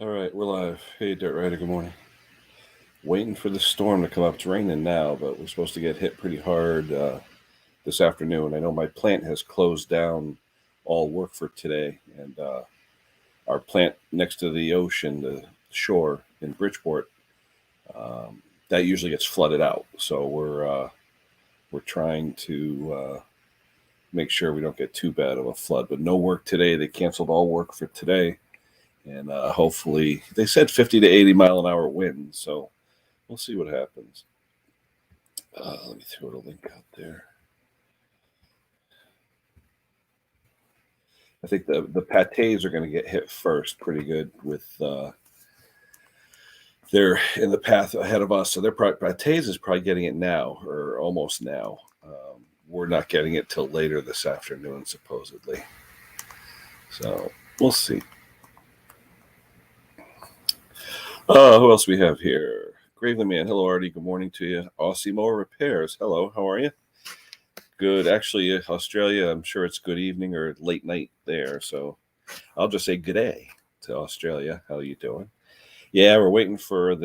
All right, we're live. Hey, Dirt Rider, good morning. Waiting for the storm to come up. It's raining now, but we're supposed to get hit pretty hard this afternoon. I know my plant has closed down all work for today, and our plant next to the ocean, the shore in Bridgeport, that usually gets flooded out. So we're trying to make sure we don't get too bad of a flood. But no work today. They canceled all work for today. And hopefully, they said 50 to 80 mile an hour winds, so we'll see what happens. Let me throw a link out there. I think the patés are going to get hit first pretty good with they're in the path ahead of us. So their patés is probably getting it now or almost now. We're not getting it till later this afternoon, supposedly. So we'll see. Who else we have here? Gravely Man. Hello, Artie. Good morning to you. Aussie Mower Repairs. Hello. How are you? Good. Actually, Australia, I'm sure it's good evening or late night there. So I'll just say good day to Australia. How are you doing? Yeah, we're waiting for I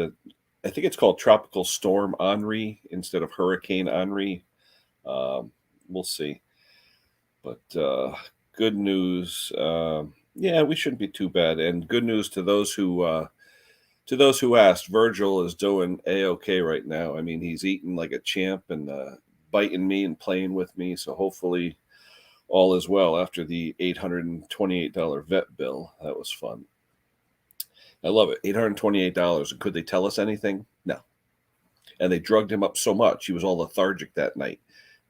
think it's called Tropical Storm Henri instead of Hurricane Henri. We'll see. But good news. Yeah, we shouldn't be too bad. And good news to those who asked, Virgil is doing A-OK right now. I mean, he's eating like a champ and biting me and playing with me. So hopefully all is well after the $828 vet bill. That was fun. I love it. $828. Could they tell us anything? No. And they drugged him up so much. He was all lethargic that night.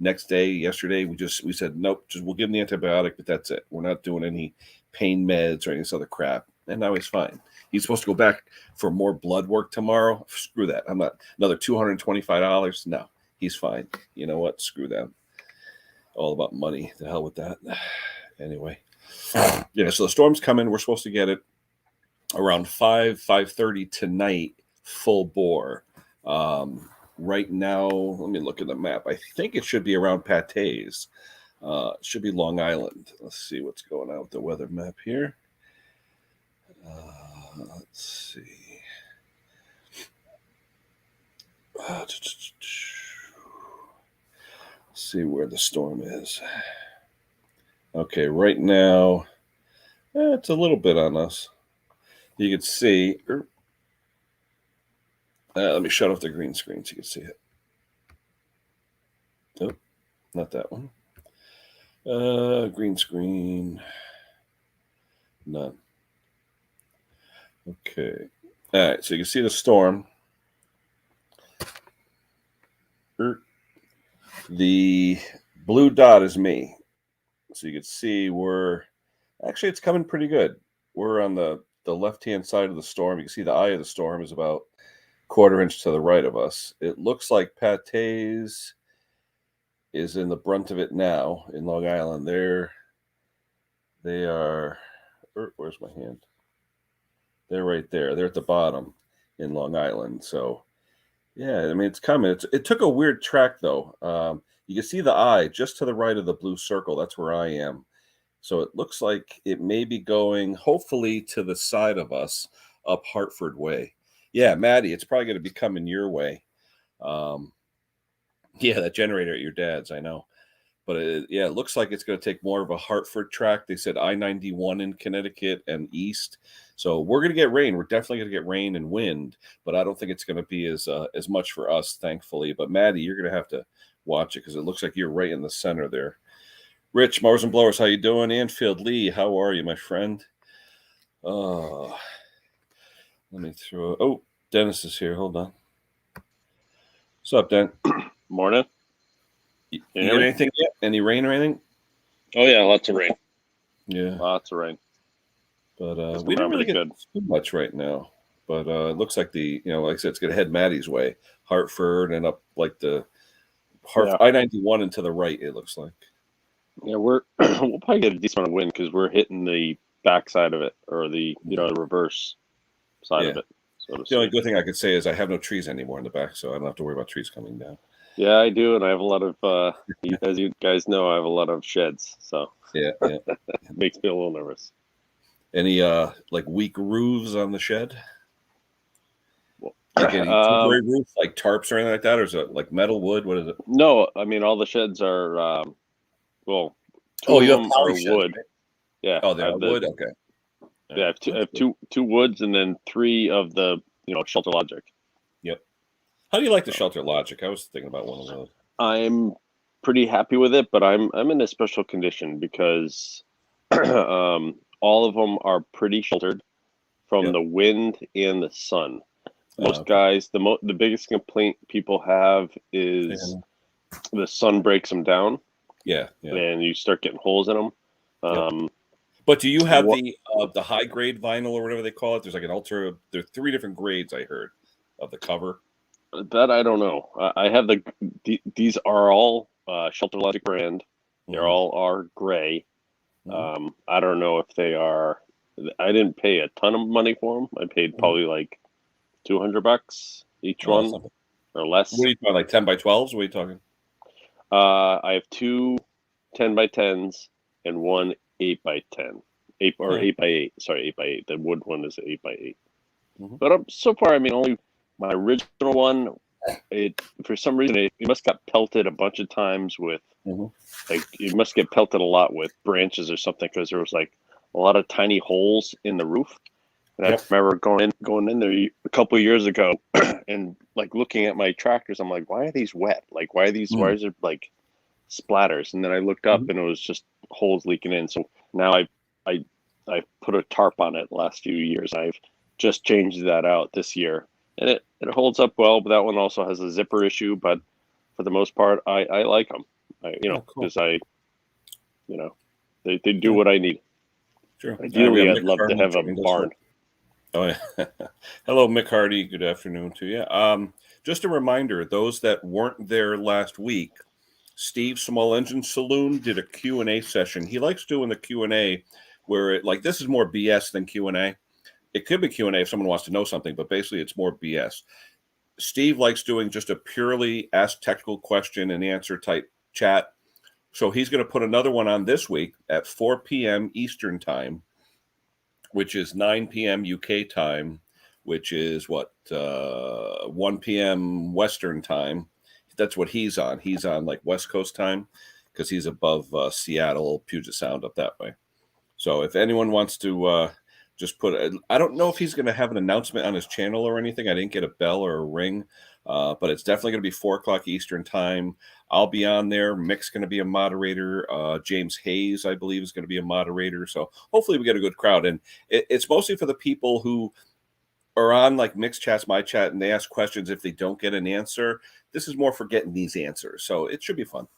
Next day, yesterday, we said, nope, we'll give him the antibiotic, but that's it. We're not doing any pain meds or any other crap. And now he's fine. He's supposed to go back for more blood work tomorrow. Screw that. I'm not another $225. No, he's fine. You know what? Screw them. All about money. The hell with that. Anyway. Yeah, so the storm's coming. We're supposed to get it around 5:30 tonight, full bore. Right now, let me look at the map. I think it should be around Patés. It should be Long Island. Let's see what's going on with the weather map here. Let's see. Let's see where the storm is. Okay, right now, it's a little bit on us. You can see. Let me shut off the green screen so you can see it. Nope, not that one. Green screen. None. Okay. All right, so you can see the storm. The blue dot is me. So you can see it's coming pretty good. We're on the left-hand side of the storm. You can see the eye of the storm is about quarter inch to the right of us. It looks like Patés is in the brunt of it now in Long Island. They are, where's my hand? They're right there. They're at the bottom in Long Island. So, yeah, I mean, it's coming. It took a weird track, though. You can see the eye just to the right of the blue circle. That's where I am. So it looks like it may be going, hopefully, to the side of us up Hartford Way. Yeah, Maddie, it's probably going to be coming your way. Yeah, that generator at your dad's, I know. But it looks like it's going to take more of a Hartford track. They said I-91 in Connecticut and east. So we're going to get rain. We're definitely going to get rain and wind, but I don't think it's going to be as much for us, thankfully. But Maddie, you're going to have to watch it because it looks like you're right in the center there. Rich, Mars and Blowers, how you doing? Anfield Lee, how are you, my friend? Let me throw. Oh, Dennis is here. Hold on. What's up, Den? Morning. You get anything yet? Any rain or anything? Oh yeah, lots of rain. Yeah, lots of rain. But we don't really get too much right now. But it looks like like I said, it's going to head Maddie's way, Hartford, and up like the I-91 and to the right. It looks like. Yeah, we'll probably get a decent amount of wind because we're hitting the backside of it, or the the reverse side of it. So the only good thing I could say is I have no trees anymore in the back, so I don't have to worry about trees coming down. Yeah, I do, and I have a lot of, as you guys know, I have a lot of sheds, so yeah. it makes me a little nervous. Any like weak roofs on the shed? Well, Like any temporary roofs, like tarps or anything like that, or is it like metal, wood? What is it? no, I mean all the sheds are well, two Oh, of you have them are poly sheds, wood. right? Yeah, Oh, they I are have the wood. Okay, all yeah, right, I that's have good. two woods and then three of the Shelter Logic. Yep. How do you like the So Shelter Logic? I was thinking about one of those. I'm pretty happy with it, but I'm in a special condition because all of them are pretty sheltered from Yep. the wind and the sun. Most Okay. guys, the biggest complaint people have is And, the sun breaks them down yeah. Yeah. and you start getting holes in them. Yep. Um, But do you have what the high grade vinyl or whatever they call it? There's like an ultra. There are three different grades I heard of the cover. that I don't know. I have these are all Shelter Logic brand. They're Hmm. all are gray. Hmm. I don't know if they are. I didn't pay a ton of money for them. I paid Hmm. probably like $200 each Oh, that's one something. or What less. are you talking? Like 10 by 12s? What are you talking? I have two 10 by 10s and one 8 by 10. Eight or Oh. 8 by 8. Sorry, 8 by 8. The wood one is 8 by 8. Hmm. But so far, I mean, only my original one. It for some reason it must got pelted a bunch of times with Hmm. like it must get pelted a lot with branches or something because there was like a lot of tiny holes in the roof. And I Yep. remember going in there a couple of years ago and like looking at my tractors. I'm like, why are these wet? Like, why is there like splatters? And then I looked up Hmm. and it was just holes leaking in. So now I I put a tarp on it the last few years. I've just changed that out this year, and it holds up well. But that one also has a zipper issue. But for the most part, I like them. Oh, cool. Because you know they do Yeah, what I need. sure. All right, we Ideally, have I'd Mick love to Hardy have a joined us. barn. Oh yeah. Hello, Mick Hardy. Good afternoon to you. Just a reminder, those that weren't there last week, Steve Small Engine Saloon did a Q&A session. He likes doing the Q&A where it like this is more BS than Q&A. It could be Q&A if someone wants to know something, but basically it's more BS. Steve likes doing just a purely ask technical question and answer type chat. So he's going to put another one on this week at 4 p.m. Eastern time, which is 9 p.m. UK time, which is 1 p.m. Western time. That's what he's on. He's on like West Coast time because he's above Seattle, Puget Sound up that way. So if anyone wants to just I don't know if he's going to have an announcement on his channel or anything. I didn't get a bell or a ring, but it's definitely going to be 4 o'clock Eastern time. I'll be on there. Mick's going to be a moderator. James Hayes, I believe, is going to be a moderator. So hopefully we get a good crowd. And it's mostly for the people who are on like Mick's chats, my chat, and they ask questions if they don't get an answer. This is more for getting these answers. So it should be fun.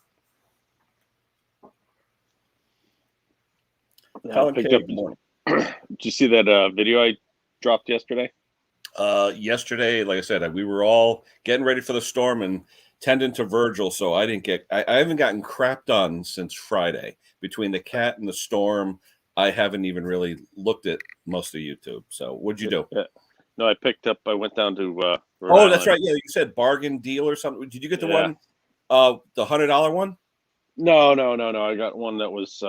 Yeah, I Colin K, picked up. good morning. Did you see that video I dropped yesterday? Yesterday, like I said, we were all getting ready for the storm and tending to Virgil, so I haven't gotten crap done since Friday. Between the cat and the storm, I haven't even really looked at most of YouTube. So what'd you do? Yeah. No, I went down to Rhode Oh, that's Island. right. Yeah, you said bargain deal or something. Did you get the Yeah. one, the $100 one? No. I got one that was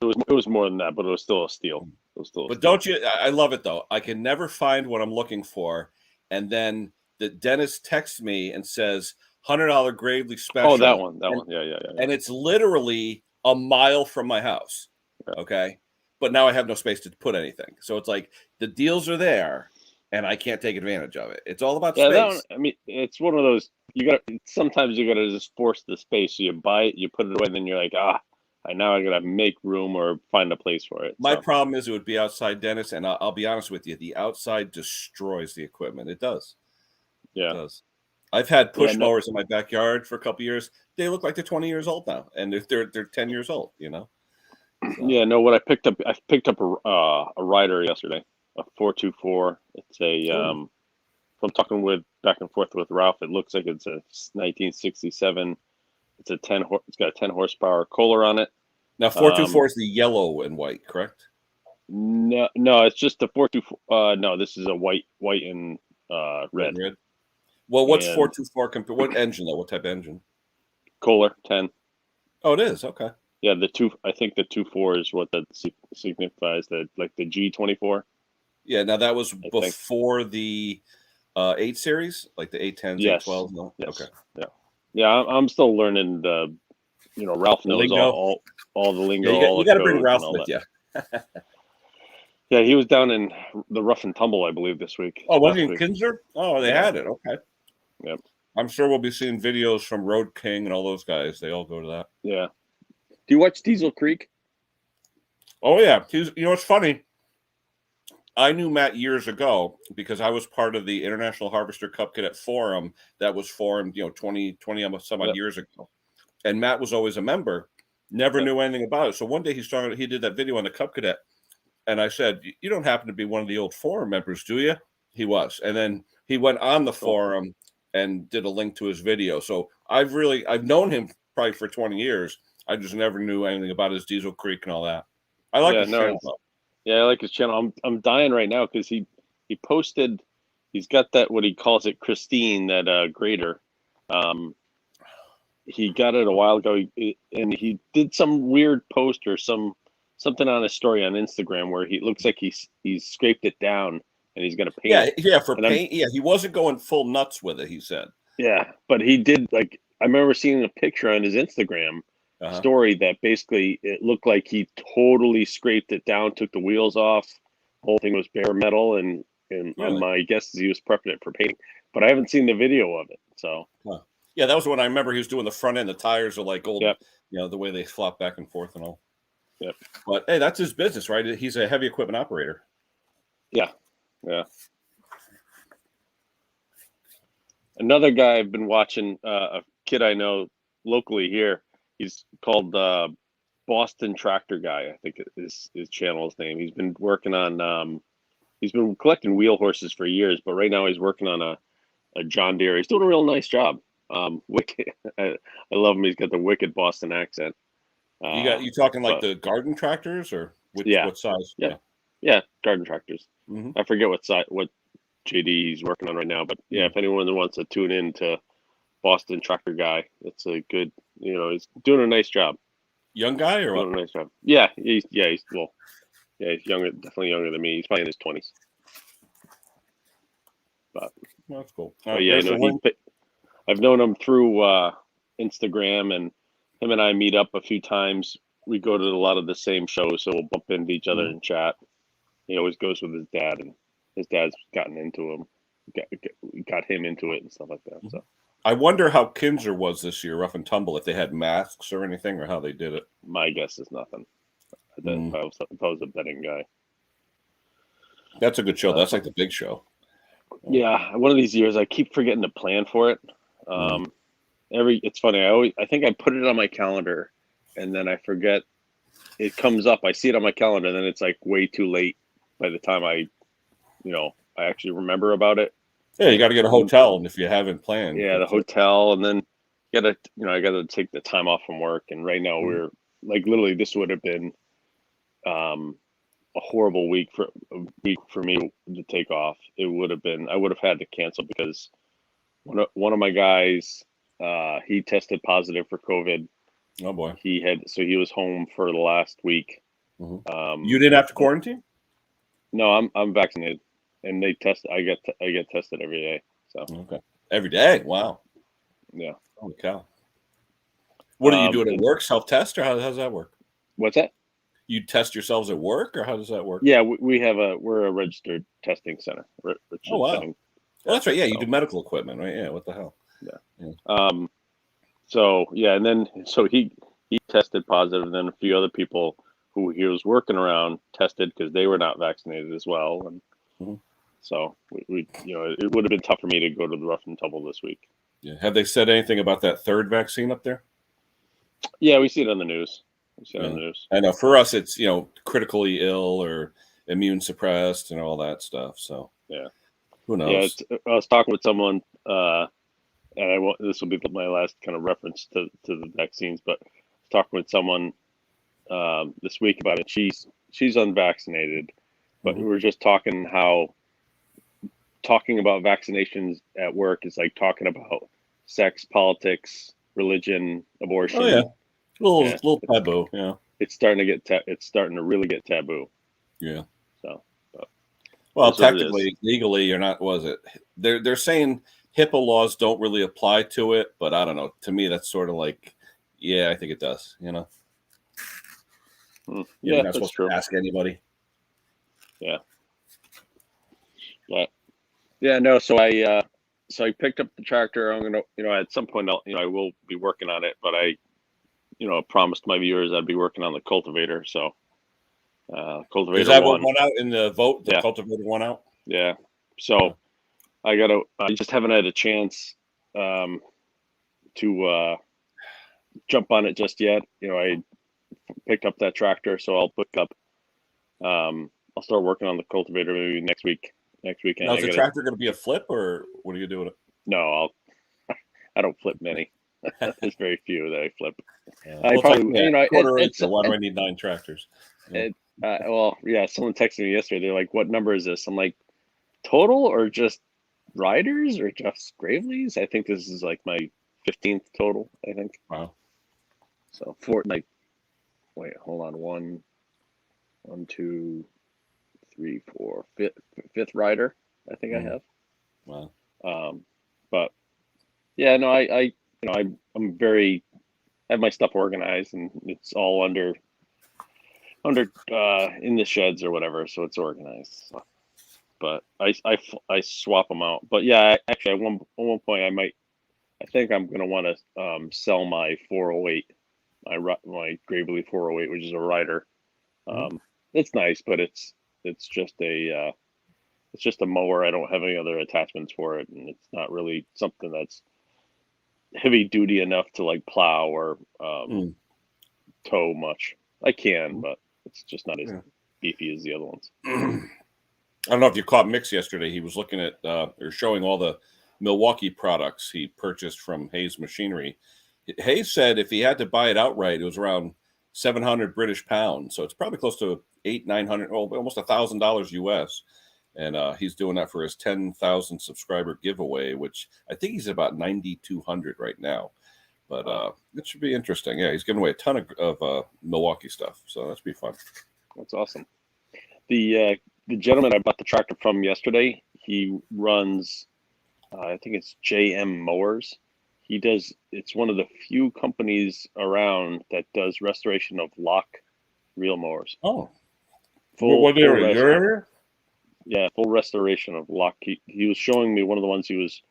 it was more than that, but it was still a steal. It was still a But steal. don't you? I love it though. I can never find what I'm looking for, and then the dentist texts me and says $100 Gravely Oh, that special, one. That one. Yeah. and it's literally a mile from my house. Yeah. Okay. But now I have no space to put anything. So it's like the deals are there and I can't take advantage of it. It's all about Yeah, that one. space. I mean, it's one of those. Sometimes you gotta just force the space. So you buy it, you put it away, and then you're like, I now I gotta make room or find a place for it. My So problem is it would be outside, Dennis, and I'll be honest with you, the outside destroys the equipment. It does. It yeah, does. I've had yeah, push no, mowers in my backyard for a couple years. They look like they're 20 years old now, and they're 10 years old. So yeah, no. I picked up a rider yesterday, a 424. It's a cool. From talking with back and forth with Ralph, it looks like it's a 1967. It's got a 10 horsepower Kohler on it. Now Um, 424 is the yellow and white, correct? no, it's just the 424. No, this is a white and White red and red. Well, what's and 424 compared? What engine though? What type of engine? Kohler 10. Oh, it is. Okay. Yeah, the two. I think the 2.4 is what that signifies. That like the G24. Yeah. Now that was I think. before the 8 series, like the 810s, Yes. 812s. No, okay. Yes. Yeah. Yeah. I'm still learning the. Ralph The knows lingo. all the Yeah, lingo, you all the got to bring codes, and Ralph all with that. you. Yeah, he was down in the Rough and Tumble, I believe, this week. Oh, was he Last in week. Kinzer? Oh, they Yeah. had it. Okay. Yep. I'm sure we'll be seeing videos from Road King and all those guys. They all go to that. Yeah. Do you watch Diesel Creek? Oh yeah, it's funny. I knew Matt years ago because I was part of the International Harvester Cup Cadet Forum that was formed, 20 almost some odd Yep. years ago. And Matt was always a member, never Yep. knew anything about it. So one day he did that video on the Cup Cadet. And I said, "You don't happen to be one of the old forum members, do you?" He was. And then he went on the Cool. forum and did a link to his video. So I've known him probably for 20 years. I just never knew anything about his Diesel Creek and all that. I like his channel though. Yeah, I like his channel. I'm dying right now because he posted. He's got that what he calls it, Christine, that grader. He got it a while ago, and he did some weird post or something on his story on Instagram where he looks like he's scraped it down and he's gonna paint it. Yeah, for And paint. Yeah, he wasn't going full nuts with it, he said. yeah, but he did like I remember seeing a picture on his Instagram story that basically it looked like he totally scraped it down, took the wheels off, the whole thing was bare metal, and Really? my guess is he was prepping it for painting. But I haven't seen the video of it, so. Yeah, that was when I remember he was doing the front end. The tires are like old, Yep. The way they flop back and forth and all. Yep. But hey, that's his business, right? He's a heavy equipment operator. Yeah. Another guy I've been watching, a kid I know locally here. He's called Boston Tractor Guy, I think is his channel's name. He's been working on. He's been collecting wheel horses for years, but right now he's working on a John Deere. He's doing a real nice job. Wicked. I love him. He's got the wicked Boston accent. You talking like the garden tractors or what size? Yeah, garden tractors. Mm-hmm. I forget what JD he's working on right now, but yeah, if anyone wants to tune in to Boston Tractor Guy, it's a good. He's doing a nice job. Young guy or what? Doing a nice job. Yeah, he's younger, definitely younger than me. He's probably in his 20s. But that's cool. Yeah, I've known him through Instagram, and him and I meet up a few times. We go to a lot of the same shows, so we'll bump into each other and chat. He always goes with his dad, and his dad's gotten into him, got him into it and stuff like that. So I wonder how Kinzer was this year, rough and tumble, if they had masks or anything, or how they did it. My guess is nothing. If I was a betting guy. That's a good show. That's like the big show. Yeah, one of these years I keep forgetting to plan for it. It's funny. I think I put it on my calendar, and then I forget. It comes up. I see it on my calendar, and then it's like way too late by the time I actually remember about it. Yeah, you got to get a hotel, and if you haven't planned, the hotel, and then I got to take the time off from work. And right now we're like literally, this would have been a horrible week for me to take off. It would have been. I would have had to cancel because one of my guys, he tested positive for COVID. Oh boy. He was home for the last week. You didn't have to quarantine? No, I'm vaccinated, and they test. I get tested every day. So okay, every day. Wow. Yeah. Holy cow. What do you do at work? Self test, or how does that work? What's that? You test yourselves at work, or how does that work? Yeah, we're a registered testing center. Oh wow. Well, that's right. Yeah, you do medical equipment, right? Yeah. What the hell? Yeah. So yeah, and then he tested positive, and then a few other people who he was working around tested because they were not vaccinated as well, and so we it would have been tough for me to go to the rough and tumble this week. Yeah. Have they said anything about that third vaccine up there? Yeah, we see it on the news. On the news. I know for us, it's critically ill or immune suppressed and all that stuff. So yeah, who knows? Yeah, I was talking with someone. And this will be my last kind of reference to the vaccines, but I was talking with someone this week about it. She's unvaccinated, but we were just talking how talking about vaccinations at work is like talking about sex, politics, religion, abortion. Oh, yeah. Yeah, little taboo. Yeah. it's starting to it's starting to really get taboo. Yeah. So, but Well, that's what it is. technically, legally, you're not. Was it? They're saying HIPAA laws don't really apply to it, but I don't know. To me, that's sort of like, yeah, I think it does. You're Yeah, not that's supposed true. to ask anybody. Yeah, but yeah, no. So I picked up the tractor. I'm gonna, at some point, I will be working on it. But I, promised my viewers I'd be working on the cultivator. So, Is cultivator that what one. won out in the vote? The Yeah, cultivator won out. yeah. Yeah. So I just haven't had a chance um, to jump on it just yet. I picked up that tractor, so I'll pick up. I'll start working on the cultivator maybe next week. Next weekend, Now, I is the gotta. tractor going to be a flip, or what are you doing? No, I don't flip many. There's very few that I flip. I Well, it's like probably, quarter acre. Why do I need 9 tractors? Yeah. well, yeah. Someone texted me yesterday. They're like, "What number is this?" I'm like, "Total or just riders or just Gravely's?" I think this is like my 15th total. I think Wow. so. Wait, hold on. One, two, three, four, fifth rider. I think I have. Wow. But yeah, no, I'm very. I have my stuff organized and it's all under in the sheds or whatever, so it's organized. So, but I swap them out. But yeah, actually, at one point, I think I'm gonna want to sell my 408, my Gravely 408, which is a rider. It's nice, but it's just a mower. I don't have any other attachments for it, and it's not really something that's heavy duty enough to like plow or tow much. I can, but it's just not as beefy as the other ones. I don't know if you caught Mix yesterday. He was looking at or showing all the Milwaukee products he purchased from Hayes Machinery. Hayes said if he had to buy it outright, it was around 700 British pounds. So it's probably close to 900, almost $1,000 US. And he's doing that for his 10,000 subscriber giveaway, which I think he's about 9,200 right now. But it should be interesting. Yeah, he's giving away a ton of Milwaukee stuff. So that should be fun. That's awesome. The gentleman I bought the tractor from yesterday, he runs, I think it's JM Mowers. It's one of the few companies around that does restoration of lock reel mowers. Oh, what area? Your area? Yeah, full restoration of lock. He was showing me one of the ones he was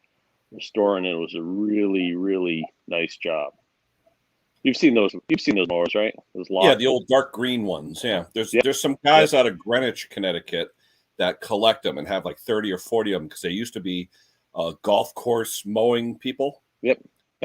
restoring, and it was a really, really nice job. You've seen those mowers, right? Those lock. Yeah, the old dark green ones. Yeah, there's some guys out of Greenwich, Connecticut, that collect them and have like 30 or 40 of them because they used to be golf course mowing people. Yep.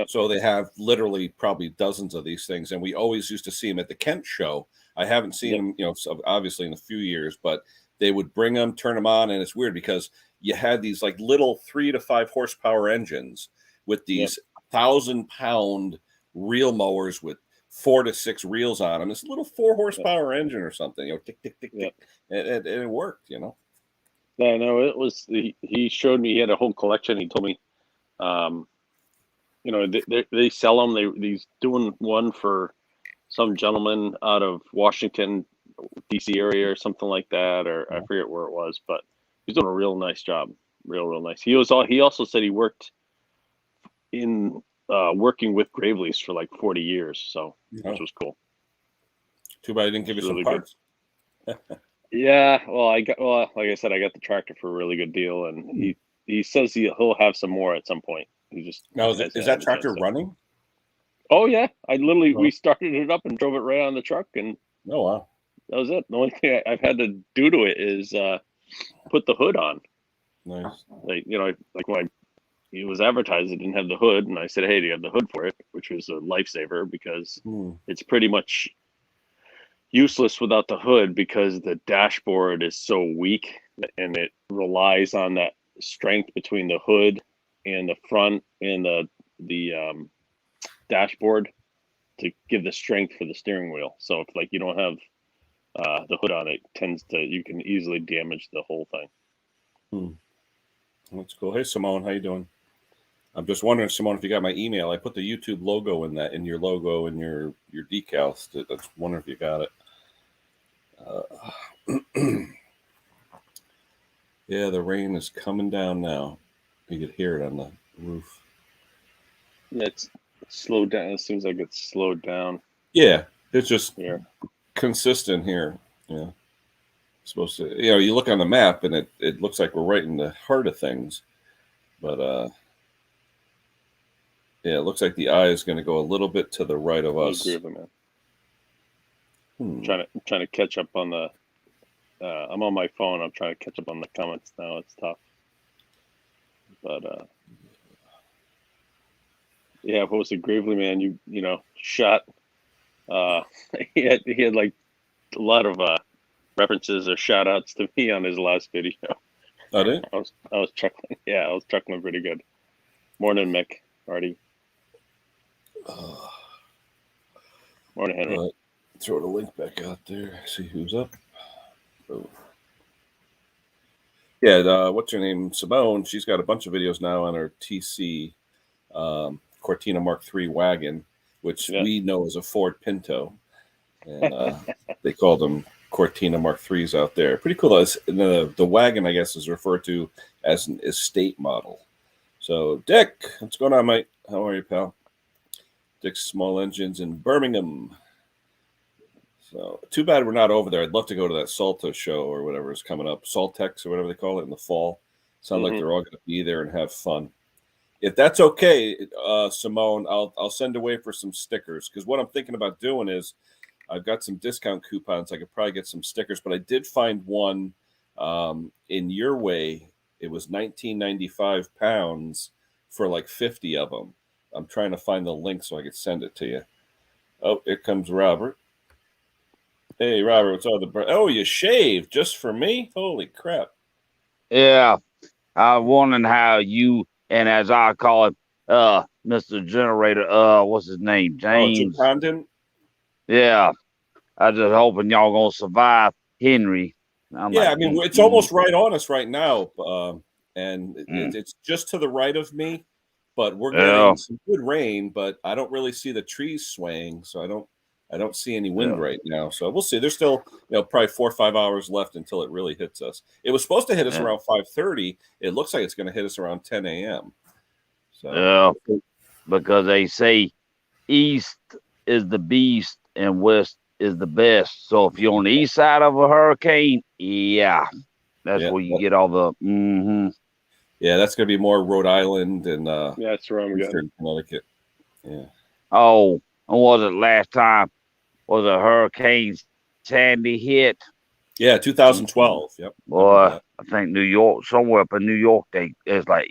So they have literally probably dozens of these things, and we always used to see them at the Kent show. I haven't seen them, obviously in a few years, but they would bring them, turn them on, and it's weird because you had these like little 3 to 5 horsepower engines with these 1,000-pound reel mowers with 4 to 6 reels on them. This little 4 horsepower engine or something, tick, tick, tick, tick, and it worked, Yeah, no, it was. He showed me. He had a whole collection. He told me, they sell them. He's doing one for some gentleman out of Washington, D.C. area or something like that, or I forget where it was, but he's doing a real nice job. Real nice. He also said he worked in working with Gravely's for like 40 years, so which was cool. Too bad I didn't give you some parts. Yeah, well, like I said, I got the tractor for a really good deal, and he says he'll have some more at some point. He just now is that tractor running? Oh yeah, we started it up and drove it right on the truck, and oh wow, that was it. The only thing I've had to do to it is put the hood on. Nice. Like when it was advertised, it didn't have the hood, and I said, "Hey, do you have the hood for it?" Which was a lifesaver because it's pretty much useless without the hood because the dashboard is so weak and it relies on that strength between the hood and the front and the dashboard to give the strength for the steering wheel. So if like you don't have the hood on, you can easily damage the whole thing. That's cool. Hey Simone, how you doing? I'm just wondering, Simone, if you got my email. I put the YouTube logo in your logo and your decals. I just wondering if you got it. Yeah, the rain is coming down now. You could hear it on the roof. Yeah, it's slowed down. It seems like it's slowed down. Yeah, it's just here. Consistent here. Yeah, supposed to. You look on the map and it looks like we're right in the heart of things, but yeah, it looks like the eye is going to go a little bit to the right of I us. agree with it, man. Trying to catch up on the. I'm on my phone. I'm trying to catch up on the comments now. It's tough, but yeah, if it was a Gravely man, you know, shot. He had like a lot of references or shout outs to me on his last video. Oh, did? I was chuckling. Yeah, I was chuckling pretty good. Morning, Mick. Artie. Morning, Henry. Right. Throw the link back out there. See who's up. Oh. Yeah, what's her name? Simone. She's got a bunch of videos now on her TC Cortina Mark III wagon, which we know as a Ford Pinto, and they call them Cortina Mark IIIs out there. Pretty cool. The wagon, I guess, is referred to as an estate model. So, Dick, what's going on, mate? How are you, pal? Dick's Small Engines in Birmingham. So, too bad we're not over there. I'd love to go to that Salta show or whatever is coming up, Saltex or whatever they call it in the fall. Sounds like they're all going to be there and have fun. If that's okay, Simone, I'll send away for some stickers, because what I'm thinking about doing is I've got some discount coupons. I could probably get some stickers, but I did find one in your way. It was 1995 pounds for like 50 of them. I'm trying to find the link so I could send it to you. Oh, here comes Robert. Hey, Robert, what's all the... Oh, you shaved just for me? Holy crap. Yeah, I was wondering how you, and as I call it, Mr. Generator, what's his name? James. Oh, Condon? Yeah. I just hoping y'all gonna survive Henri. I mean, it's almost right on us right now. And it's just to the right of me, but we're getting some good rain, but I don't really see the trees swaying, so I don't see any wind right now. So we'll see. There's still, probably 4 or 5 hours left until it really hits us. It was supposed to hit us around 5:30. It looks like it's going to hit us around 10 a.m. So because they say east is the beast and west is the best. So if you're on the east side of a hurricane, that's where you get all the. Yeah, that's going to be more Rhode Island and that's where I'm Eastern Connecticut. Yeah. Oh, and was it last time? Was a Hurricane Sandy hit? Yeah, 2012. Yep. Boy, I think New York, somewhere up in New York, it's like,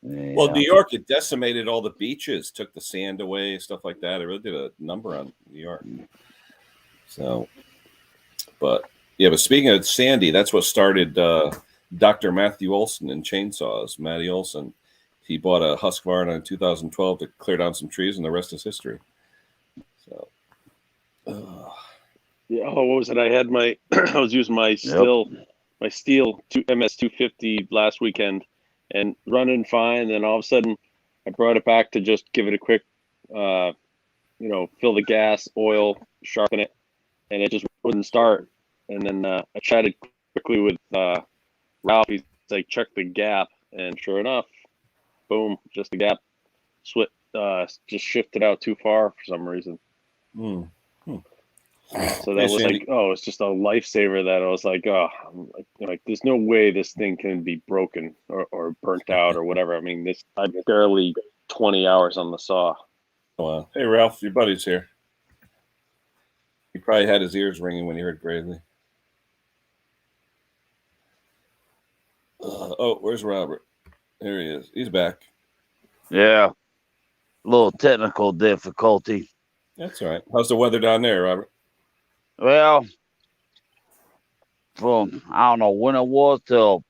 Well, New York, it decimated all the beaches, took the sand away, stuff like that. It really did a number on New York. So, but speaking of Sandy, that's what started Dr. Matthew Olson in Chainsaws. Matty Olson, he bought a Husqvarna in 2012 to clear down some trees, and the rest is history. So, what was it? I had my I was using my steel MS250 last weekend and running fine. Then all of a sudden, I brought it back to just give it a quick, fill the gas, oil, sharpen it, and it just wouldn't start. And then I chatted quickly with Ralph. He's like, check the gap, and sure enough, boom, just the gap just shifted out too far for some reason. So that was like, it's just a lifesaver. That I was like, like there's no way this thing can be broken or burnt out or whatever. I mean, I'm barely 20 hours on the saw. Wow. Hey, Ralph, your buddy's here. He probably had his ears ringing when he heard Gravely. Where's Robert? There he is. He's back. Yeah. A little technical difficulty. That's all right. How's the weather down there, Robert? Well, from I don't know when it was till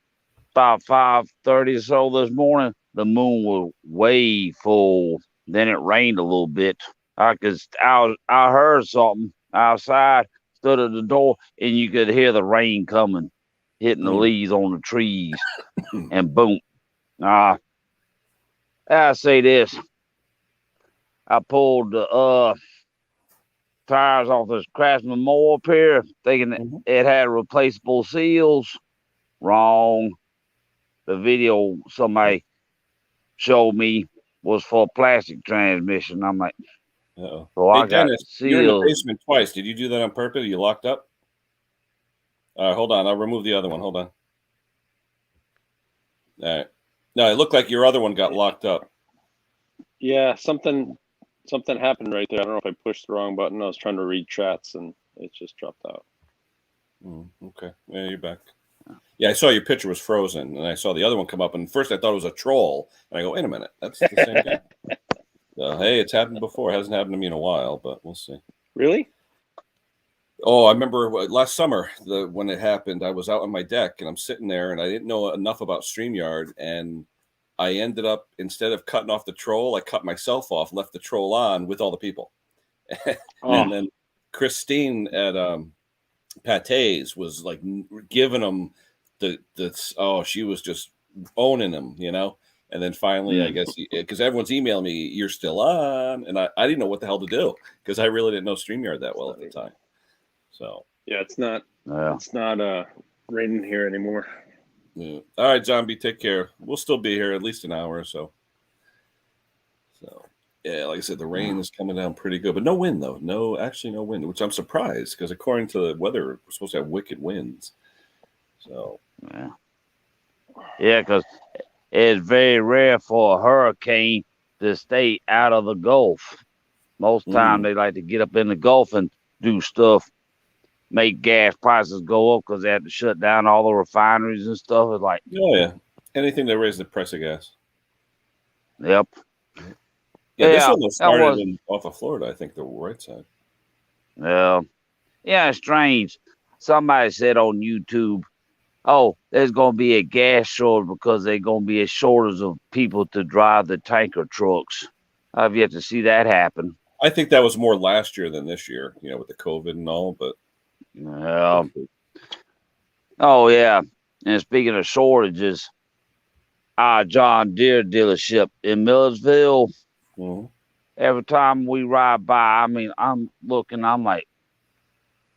about 5:30 or so this morning, the moon was way full. Then it rained a little bit. I heard something outside, stood at the door, and you could hear the rain coming, hitting the leaves on the trees, and boom. I say this. I pulled the tires off this Craftsman mower up here, thinking that it had replaceable seals. Wrong. The video somebody showed me was for a plastic transmission. I'm like, Uh-oh. so Hey, I got Dennis, you're in the seals. basement twice. Did you do that on purpose? Are you locked up? Hold on. I'll remove the other one. Hold on. All right. No, it looked like your other one got locked up. Yeah, something happened right there. I don't know if I pushed the wrong button. I was trying to read chats and it just dropped out. Okay. Yeah, you're back. Yeah, I saw your picture was frozen, and I saw the other one come up, and first I thought it was a troll. And I go, wait a minute, that's the same guy. Hey, it's happened before. It hasn't happened to me in a while, but we'll see. Really? Oh, I remember last summer when it happened, I was out on my deck, and I'm sitting there, and I didn't know enough about StreamYard, and I ended up, instead of cutting off the troll, I cut myself off, left the troll on with all the people. And then Christine at Pate's was like giving them she was just owning them, and then finally I guess because everyone's emailing me, you're still on, and I didn't know what the hell to do because I really didn't know StreamYard that well at the time. So yeah, it's not raining here anymore. Yeah. All right, Zombie, take care. We'll still be here at least an hour or so. So yeah, like I said, the rain is coming down pretty good, but no wind though. No wind, which I'm surprised because according to the weather, we're supposed to have wicked winds. So yeah, because it's very rare for a hurricane to stay out of the Gulf. Most time they like to get up in the Gulf and do stuff, make gas prices go up because they have to shut down all the refineries and stuff. It's like, oh yeah, anything that raises the price of gas. Yep. Yeah, this one was started off of Florida, I think, the right side. Yeah, it's strange. Somebody said on YouTube, oh, there's going to be a gas shortage because there's going to be a shortage of people to drive the tanker trucks. I've yet to see that happen. I think that was more last year than this year, with the COVID and all, but. Oh, yeah. And speaking of shortages, our John Deere dealership in Millersville, every time we ride by, I mean, I'm looking, I'm like,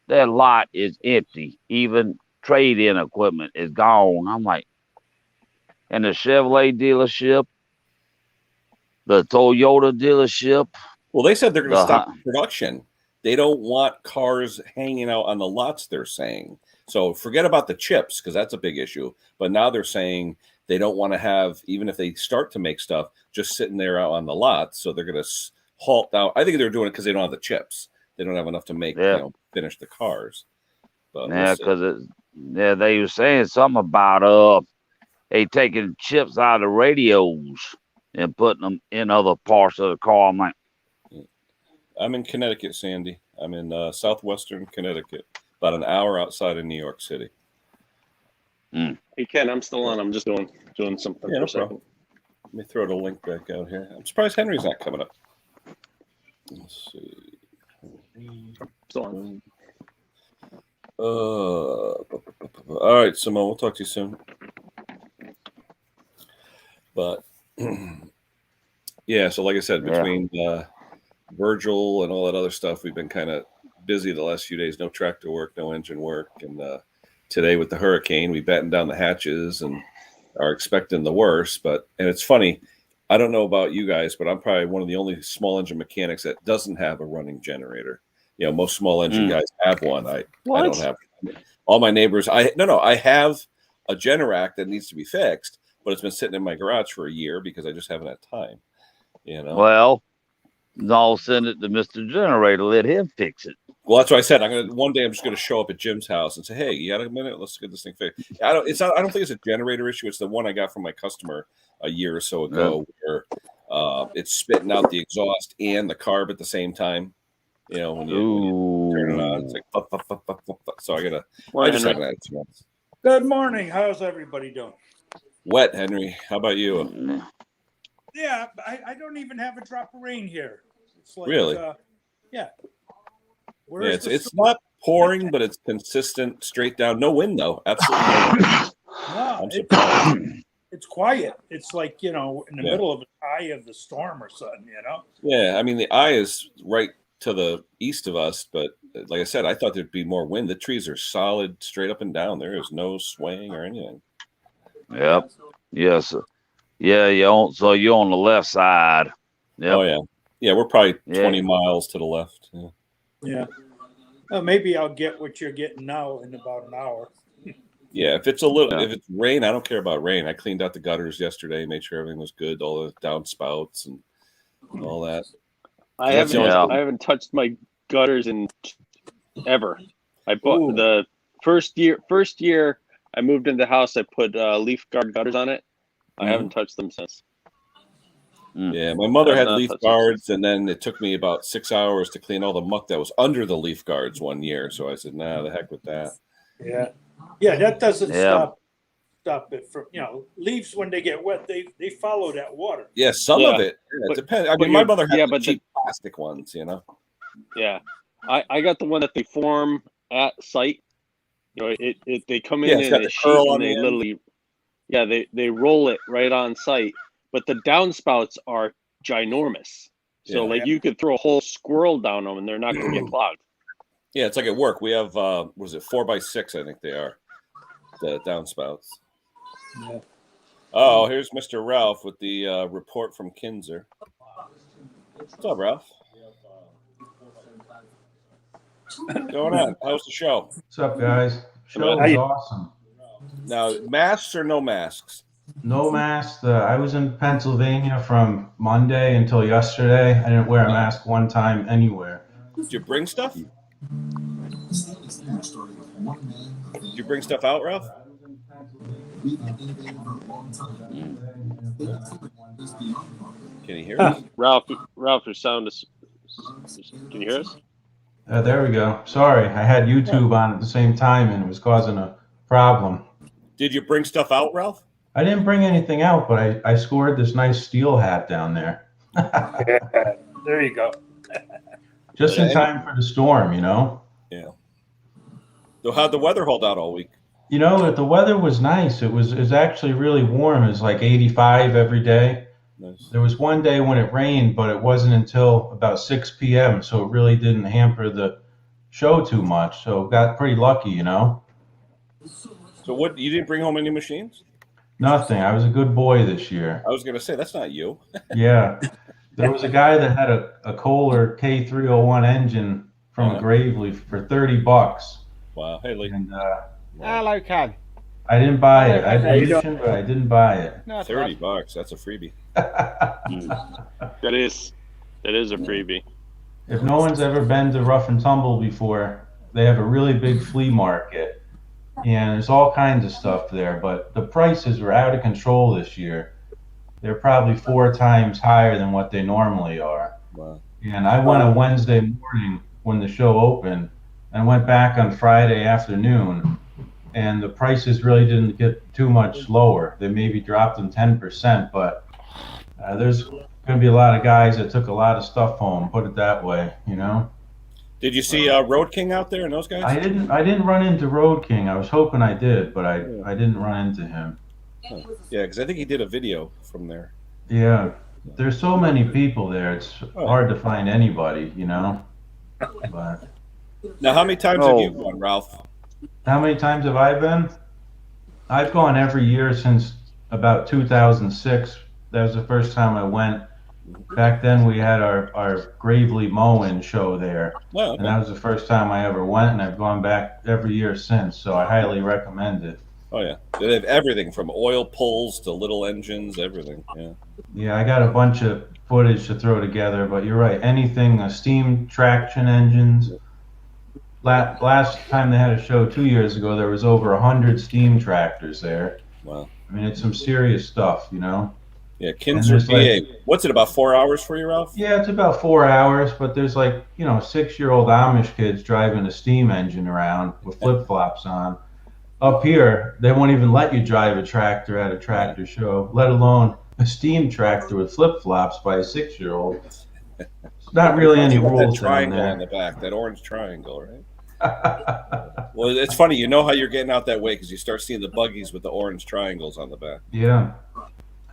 that lot is empty. Even trade-in equipment is gone. I'm like, and the Chevrolet dealership, the Toyota dealership. Well, they said they're going to stop production. They don't want cars hanging out on the lots, they're saying. So forget about the chips, because that's a big issue. But now they're saying they don't want to have, even if they start to make stuff, just sitting there out on the lot. So they're going to halt out. I think they're doing it because they don't have the chips. They don't have enough to make, finish the cars. But yeah, because they were saying something about they taking chips out of the radios and putting them in other parts of the car. I'm like, I'm in Connecticut, Sandy. I'm in southwestern Connecticut, about an hour outside of New York City. Hey, Ken, I'm still on. I'm just doing something for a second. Let me throw the link back out here. I'm surprised Henry's not coming up. Let's see. Still on. All right, Simone, we'll talk to you soon. But yeah, so like I said, between Virgil and all that other stuff, we've been kind of busy the last few days. No tractor work, no engine work, and today with the hurricane, we battened down the hatches and are expecting the worst. And it's funny, I don't know about you guys, but I'm probably one of the only small engine mechanics that doesn't have a running generator. Most small engine guys have one. I don't have. All my neighbors, I have a Generac that needs to be fixed, but it's been sitting in my garage for a year because I just haven't had time. Well, I'll send it to Mr. Generator. Let him fix it. Well, that's what I said. One day I'm just going to show up at Jim's house and say, "Hey, you got a minute? Let's get this thing fixed." I don't think it's a generator issue. It's the one I got from my customer a year or so ago, where it's spitting out the exhaust and the carb at the same time. When you turn it on, it's like so I just haven't had a chance. Good morning. How's everybody doing? Wet, Henry. How about you? Yeah, I don't even have a drop of rain here. It's like, really? Yeah. It's not pouring, but it's consistent, straight down. No wind though. Absolutely no wind. No, it's quiet. It's like, in the Yeah. middle of the eye of the storm or something, Yeah, I mean the eye is right to the east of us, but like I said, I thought there'd be more wind. The trees are solid, straight up and down. There is no swaying or anything. Yep. Yes. Yeah. So you're on the left side. Yep. Oh yeah, yeah. We're probably Yeah. 20 miles to the left. Yeah. Yeah. Well, maybe I'll get what you're getting now in about an hour. Yeah, if it's if it's rain, I don't care about rain. I cleaned out the gutters yesterday, made sure everything was good, all the downspouts and all that. I haven't touched my gutters in ever. I bought the first year I moved into the house. I put leaf guard gutters on it. I haven't touched them since. Yeah, my mother had leaf guards, and then it took me about 6 hours to clean all the muck that was under the leaf guards one year. So I said, "Nah, the heck with that." Yeah, that doesn't stop it from leaves when they get wet. They follow that water. Yeah, some of it. Yeah, it depends. I mean, my mother had the cheap plastic ones, Yeah, I got the one that they form at site. They come in and a sheet and they literally, they roll it right on site. But the downspouts are ginormous. So you could throw a whole squirrel down them and they're not going to get clogged. Yeah, it's like at work. We have, was it 4x6? I think they are, the downspouts. Yeah. Oh, here's Mr. Ralph with the report from Kinzer. What's up, Ralph? What's going on? How's the show? What's up, guys? Show was awesome. Now, masks or no masks? No masks. I was in Pennsylvania from Monday until yesterday. I didn't wear a mask one time anywhere. Did you bring stuff? Did you bring stuff out, Ralph? Can you hear us? Ralph, your sound is. Can you hear us? There we go. Sorry, I had YouTube on at the same time and it was causing a problem. Did you bring stuff out, Ralph? I didn't bring anything out, but I scored this nice steel hat down there. There you go. Just in time for the storm, Yeah. So how'd the weather hold out all week? The weather was nice. It was actually really warm. It was like 85 every day. Nice. There was one day when it rained, but it wasn't until about 6 p.m., so it really didn't hamper the show too much. So got pretty lucky, So what, you didn't bring home any machines? Nothing. I was a good boy this year. I was going to say, that's not you. Yeah. There was a guy that had a Kohler K301 engine from Gravely for $30. Wow. Hey, Lee. And, hello, Ken. I didn't buy it. I had permission, but I didn't buy it. No, $30. That's a freebie. That is a freebie. If no one's ever been to Rough and Tumble before, they have a really big flea market. And there's all kinds of stuff there, but the prices were out of control this year. They're probably 4 times higher than what they normally are. Wow. And I went on Wednesday morning when the show opened, and went back on Friday afternoon, and the prices really didn't get too much lower. They maybe dropped them 10%, but there's going to be a lot of guys that took a lot of stuff home, put it that way, Did you see Road King out there and those guys? I didn't run into Road King. I was hoping I did, but I didn't run into him. Huh. Yeah, because I think he did a video from there. Yeah, there's so many people there. It's hard to find anybody, But now, how many times have you gone, Ralph? how many times have I been? I've gone every year since about 2006. That was the first time I went. Back then we had our Gravely Mowing show there. Oh, okay. And that was the first time I ever went, and I've gone back every year since, so I highly recommend it. Oh, yeah. They have everything from oil pulls to little engines, everything. Yeah. Yeah, I got a bunch of footage to throw together, but you're right. Anything, steam traction engines. Last time they had a show 2 years ago, there was over 100 steam tractors there. Wow. I mean, it's some serious stuff, Yeah, Kinzer PA. What's it, about 4 hours for you, Ralph? Yeah, it's about 4 hours, but there's 6-year-old Amish kids driving a steam engine around with flip-flops on. Up here, they won't even let you drive a tractor at a tractor show, let alone a steam tractor with flip-flops by a 6-year-old. Not really any rules that triangle down there. on the back, that orange triangle, right? Well, it's funny. You know how you're getting out that way because you start seeing the buggies with the orange triangles on the back. Yeah.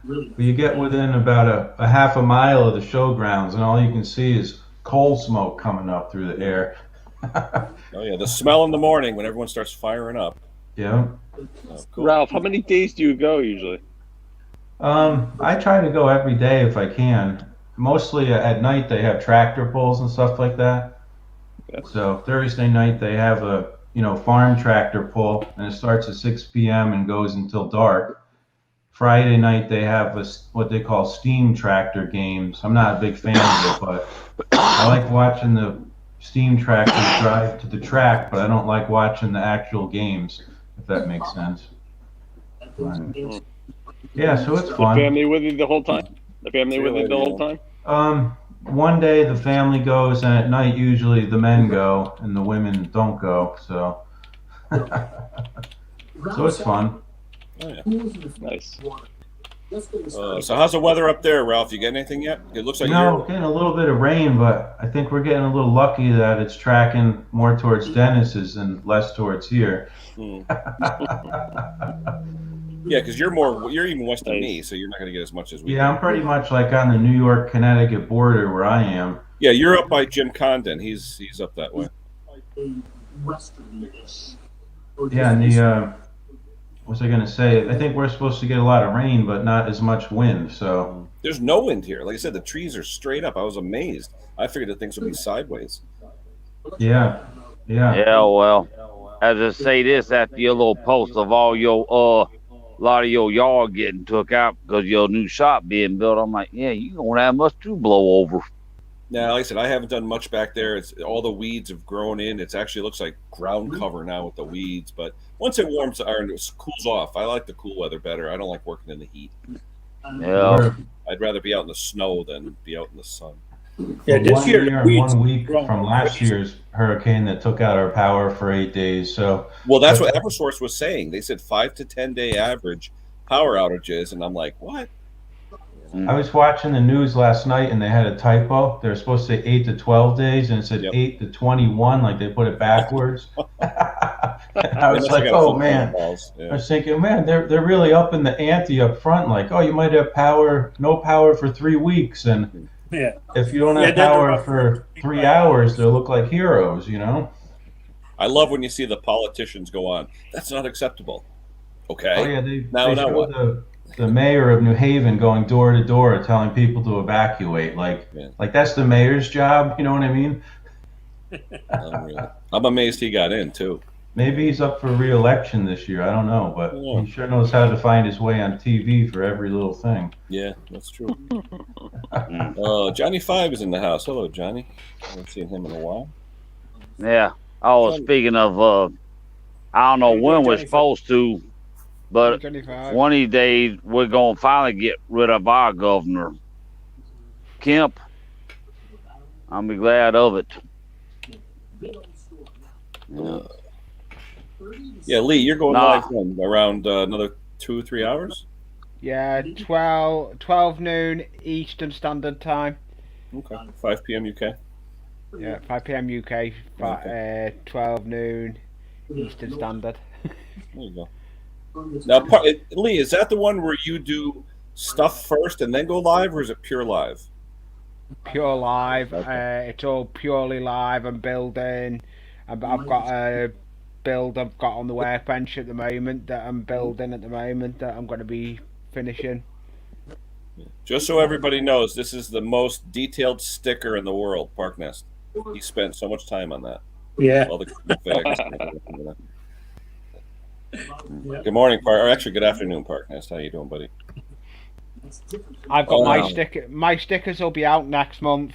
But you get within about a half a mile of the showgrounds, and all you can see is coal smoke coming up through the air. Oh yeah, the smell in the morning when everyone starts firing up. Yeah. Oh, cool. Ralph, how many days do you go usually? I try to go every day if I can. Mostly at night they have tractor pulls and stuff like that. Yeah. So Thursday night they have a farm tractor pull, and it starts at 6 p.m. and goes until dark. Friday night they have what they call steam tractor games. I'm not a big fan of it, but I like watching the steam tractors drive to the track, but I don't like watching the actual games, if that makes sense. Yeah, so it's The fun. family with you the whole time? The family with you the whole time? One day the family goes, and at night usually the men go, and the women don't go. So, so it's fun. Oh, yeah. Nice. So how's the weather up there, Ralph? You get anything yet? It looks like No, getting a little bit of rain, but I think we're getting a little lucky that it's tracking more towards Dennis's and less towards here. Yeah, because you're even west of me, so you're not going to get as much as we. Yeah, I'm pretty much like on the New York-Connecticut border where I am. Yeah, you're up by Jim Condon. He's up that way. Yeah, and what was I going to say? I think we're supposed to get a lot of rain, but not as much wind. So there's no wind here. Like I said, the trees are straight up. I was amazed. I figured that things would be sideways. Yeah. Yeah, well, as I say this after your little post of all your lot of your yard getting took out because your new shop being built, I'm like, yeah, you don't have much to blow over. Now, like I said, I haven't done much back there. It's all the weeds have grown in. It actually looks like ground cover now with the weeds. But once it warms or it cools off, I like the cool weather better. I don't like working in the heat. Yeah. I'd rather be out in the snow than be out in the sun. Yeah, this year, and 1 week from last year's hurricane that took out our power for 8 days. So well, that's what Eversource was saying. They said 5 to 10 day average power outages, and I'm like, what? I was watching the news last night, and they had a typo. They were supposed to say 8 to 12 days, and it said 8 to 21, like they put it backwards. I was like, oh man. Yeah. I was thinking, man, they're really up in the ante up front. Like, oh, you might have no power for 3 weeks, and if you don't have power for 3 hours, they'll look like heroes, I love when you see the politicians go on. That's not acceptable. Okay. Oh yeah, they now what? The mayor of New Haven going door to door telling people to evacuate. Like that's the mayor's job. You know what I mean? I'm amazed he got in too. Maybe he's up for re-election this year. I don't know, but he sure knows how to find his way on TV for every little thing. Yeah, that's true. Johnny 5 is in the house. Hello, Johnny. I haven't seen him in a while. Yeah. Oh, speaking of, I don't know when we're supposed to, but one of these days we're going to finally get rid of our governor, Kemp. I'll be glad of it. Yeah, Lee, you're going live when? Around another 2 or 3 hours? Yeah, 12 noon Eastern Standard Time. Okay, 5 p.m. UK. Yeah, 5 p.m. UK, 12 noon Eastern Standard. There you go. Now, Lee, is that the one where you do stuff first and then go live, or is it pure live? Pure live. Okay. It's all purely live and building. I've got a build I've got on the workbench at the moment that I'm building at the moment that I'm going to be finishing. Just so everybody knows, this is the most detailed sticker in the world, Park Nest. He spent so much time on that. Yeah. All the effects. Good morning, Park. Or actually, good afternoon, Park Nest. How you doing, buddy? I've got my sticker. My stickers will be out next month.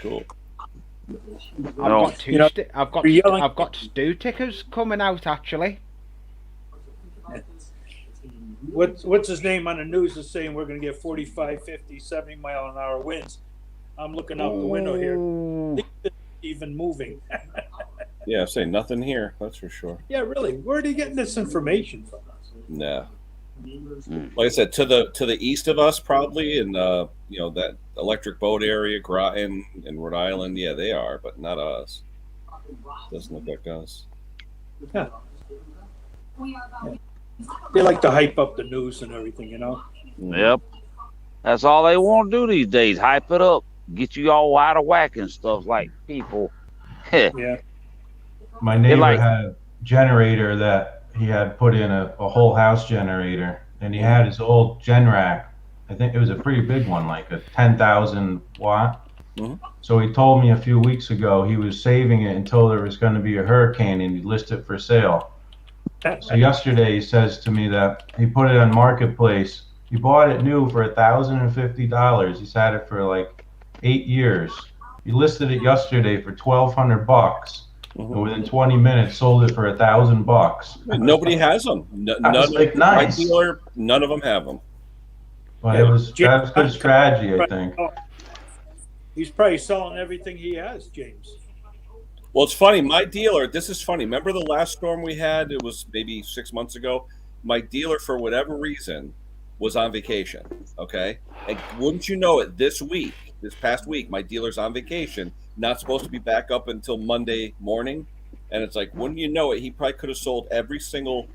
Cool. I've got 2 stickers coming out actually. What's his name on the news is saying we're going to get 45, 50, 70 mile an hour winds. I'm looking out the window here. Even moving. Yeah, say nothing here. That's for sure. Yeah, really. Where are they getting this information from? Nah. Like I said, to the east of us, probably in that Electric Boat area, Groton and Rhode Island. Yeah, they are, but not us. Doesn't look like us. Yeah. They like to hype up the news and everything, you know. Yep. That's all they want to do these days. Hype it up. Get you all out of whack and stuff like people. Yeah. My neighbor like- had a generator that he had put in a whole house generator, and he had his old gen rack. I think it was a pretty big one, like a 10,000 watt. Mhm. So he told me a few weeks ago he was saving it until there was going to be a hurricane and he'd list it for sale. So yesterday he says to me that he put it on Marketplace. He bought it new for $1,050. He's had it for like 8 years. He listed it yesterday for $1,200, and within 20 minutes sold it for $1,000. Nobody has them. None was like, nice. My dealer, none of them have them. But that was good strategy, I think. He's probably selling everything he has, James. Well, it's funny. My dealer, this is funny. Remember the last storm we had? It was maybe 6 months ago. My dealer, for whatever reason, was on vacation. Okay. And wouldn't you know it, this past week, my dealer's on vacation, not supposed to be back up until Monday morning. And it's like, wouldn't you know it, he probably could have sold every single,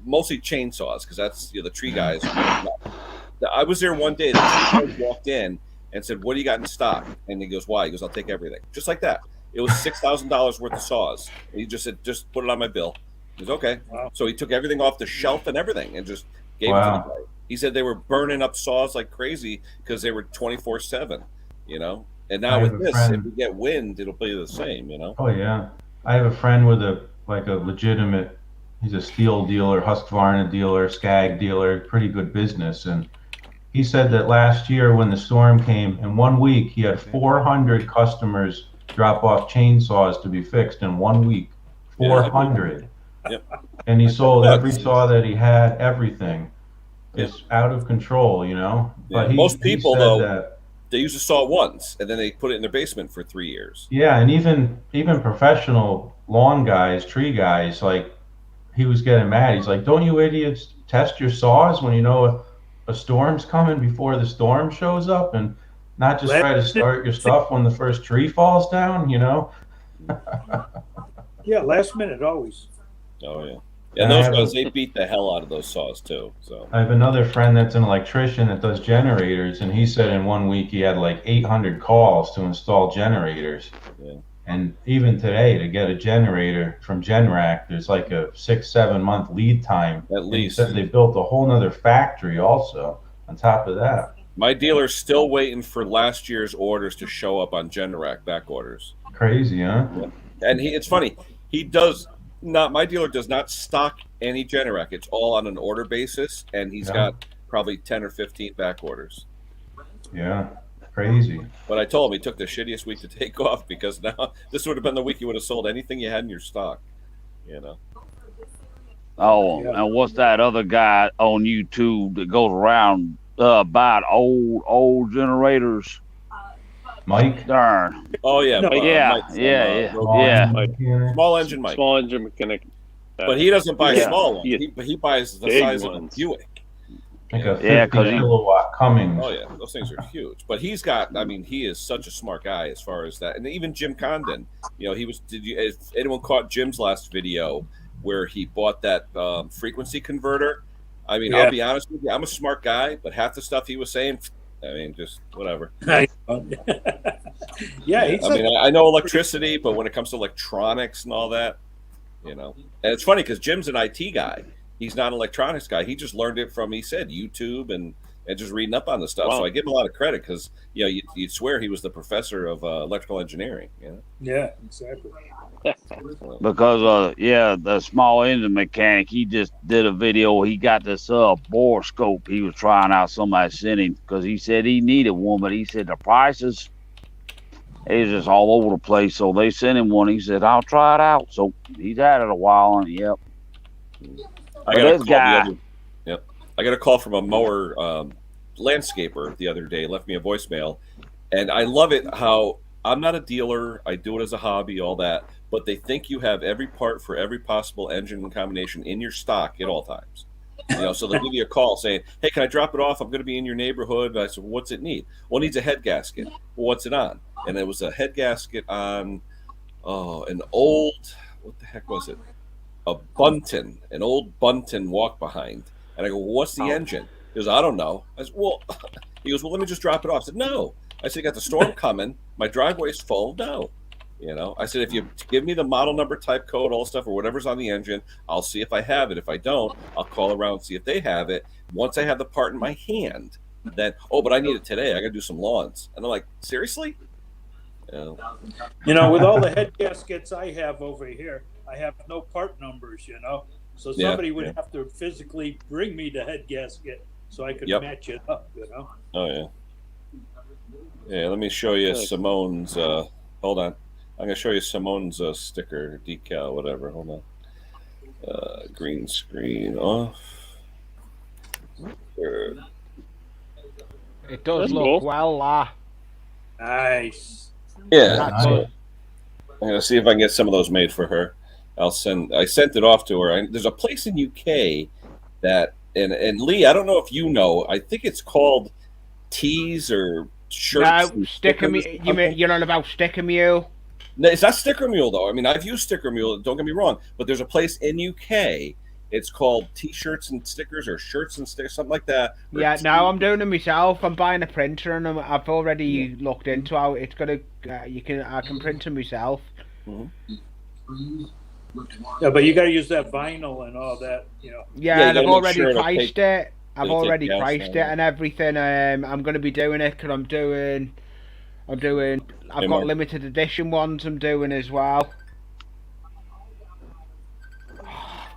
mostly chainsaws, because that's, the tree guys. I was there one day, the tree guys walked in and said, "What do you got in stock?" And he goes, "Why?" He goes, "I'll take everything." Just like that. It was $6,000 worth of saws. And he just said, "Just put it on my bill." He goes, "Okay." Wow. So he took everything off the shelf and everything and just gave it to the guy. He said they were burning up saws like crazy because they were 24/7, And now with this, if we get wind, it'll be the same, Oh yeah, I have a friend with a legitimate. He's a steel dealer, Husqvarna dealer, Skag dealer, pretty good business, and he said that last year when the storm came, in 1 week he had 400 customers drop off chainsaws to be fixed in 1 week. 400. Yep. And he sold every saw that he had, everything. It's out of control, But most people, said though, that, they use a saw once and then they put it in their basement for 3 years. yeah, and even professional lawn guys, tree guys, like, he was getting mad. He's like, "Don't you idiots test your saws when you know a storm's coming before the storm shows up, and not just try to start your stuff when the first tree falls down, Yeah, last minute always. Oh yeah. And those guys, they beat the hell out of those saws too. So I have another friend that's an electrician that does generators, and he said in 1 week he had like 800 calls to install generators. Yeah. And even today, to get a generator from Genrac, there's like a 6-7 month lead time. At least. And he said they built a whole nother factory also on top of that. My dealer's still waiting for last year's orders to show up on Generac back orders. Crazy, huh? Yeah. And it's funny. My dealer does not stock any Generac. It's all on an order basis, and he's got probably 10 or 15 back orders. Yeah. Crazy. But I told him he took the shittiest week to take off, because now this would have been the week you would have sold anything you had in your stock. Oh, and what's that other guy on YouTube that goes around buying old generators? Mike? Darn. Oh yeah. No, yeah. Small engine Mike. Small engine mechanic. But he doesn't buy small ones. Yeah. He buys the Big size ones. of a Buick. Like a 50 kilowatt Cummins. Oh yeah, those things are huge. But he is such a smart guy as far as that. And even Jim Condon, if anyone caught Jim's last video where he bought that frequency converter? I'll be honest with you, I'm a smart guy, but half the stuff he was saying, just whatever. Yeah, I know electricity, but when it comes to electronics and all that, and it's funny because Jim's an IT guy. He's not an electronics guy. He just learned it from, he said, YouTube and just reading up on the stuff. Wow. So I give him a lot of credit because, you'd swear he was the professor of electrical engineering. Yeah, exactly. Because the small engine mechanic, he just did a video. He got this bore scope he was trying out. Somebody sent him because he said he needed one, but he said the prices is just all over the place. So they sent him one. He said, "I'll try it out." So he's had it a while, and I got a call from a mower landscaper the other day. Left me a voicemail, and I love it how I'm not a dealer. I do it as a hobby, all that. But they think you have every part for every possible engine combination in your stock at all times. So they'll give you a call saying, "Hey, can I drop it off? I'm going to be in your neighborhood." And I said, "What's it need?" "Well, it needs a head gasket." "Well, what's it on?" And it was a head gasket on an old, what the heck was it? A Bunton, an old Bunton walk behind. And I go, well, what's the engine? He goes, I don't know. I said, well, he goes, well, let me just drop it off. I said, no. I said, you got the storm coming. My driveway's full. No. I said, if you give me the model number, type code, all stuff, or whatever's on the engine, I'll see if I have it. If I don't, I'll call around and see if they have it. Once I have the part in my hand, then, but I need it today. I got to do some lawns. And I'm like, seriously? With all the head gaskets I have over here, I have no part numbers, so somebody would have to physically bring me the head gasket so I could match it up, Oh, yeah. Yeah, let me show you Simone's, hold on. I'm going to show you Simone's sticker, decal, whatever. Hold on. Green screen off. Sure. It does look well, Nice. Yeah. So I'm going to see if I can get some of those made for her. I sent it off to her. There's a place in UK that, and Lee, I don't know if you know, I think it's called Tees or Shirts. No, Sticker Mule. You're on about Sticker Mule? No, it's not Sticker Mule, though. I mean, I've used Sticker Mule, don't get me wrong, but there's a place in UK, it's called T-shirts and stickers or shirts and stickers, something like that. Yeah, no, I'm doing it myself. I'm buying a printer, and I've already looked into how it's gonna. I can print it myself. Mm-hmm. Yeah, but you got to use that vinyl and all that, Yeah, and I've already priced it. I've already priced it and everything. I'm going to be doing it because I've got limited edition ones I'm doing as well.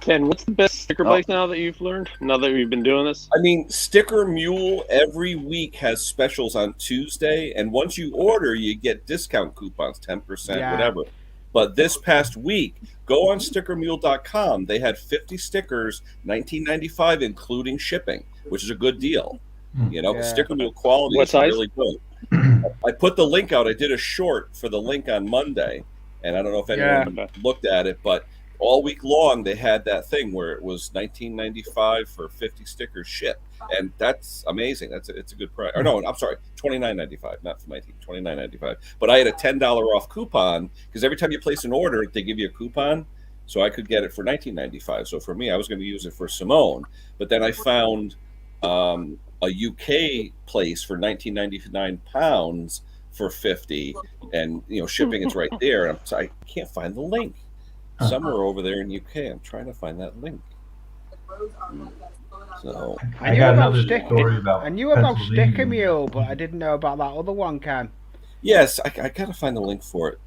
Ken, what's the best sticker place now that you've learned? Now that you've been doing this? I mean, Sticker Mule every week has specials on Tuesday, and once you order, you get discount coupons, 10%, whatever. But this past week, go on stickermule.com. They had 50 stickers, $19.95, including shipping, which is a good deal. Sticker Mule quality is really good. I put the link out. I did a short for the link on Monday, and I don't know if anyone looked at it, but all week long they had that thing where it was $19.95 for 50 stickers shipped, and that's amazing. It's a good price. Or no, I'm sorry, $29.95, not for $29.95. But I had a $10 off coupon because every time you place an order, they give you a coupon, so I could get it for $19.95. So for me, I was going to use it for Simone, but then I found a UK place for £19.99 for 50, and shipping is right there. And I can't find the link. Somewhere over there in UK, I'm trying to find that link. So I got another story about. I knew about Sticker Mule, but I didn't know about that other one, Cam. Yes, I gotta find the link for it.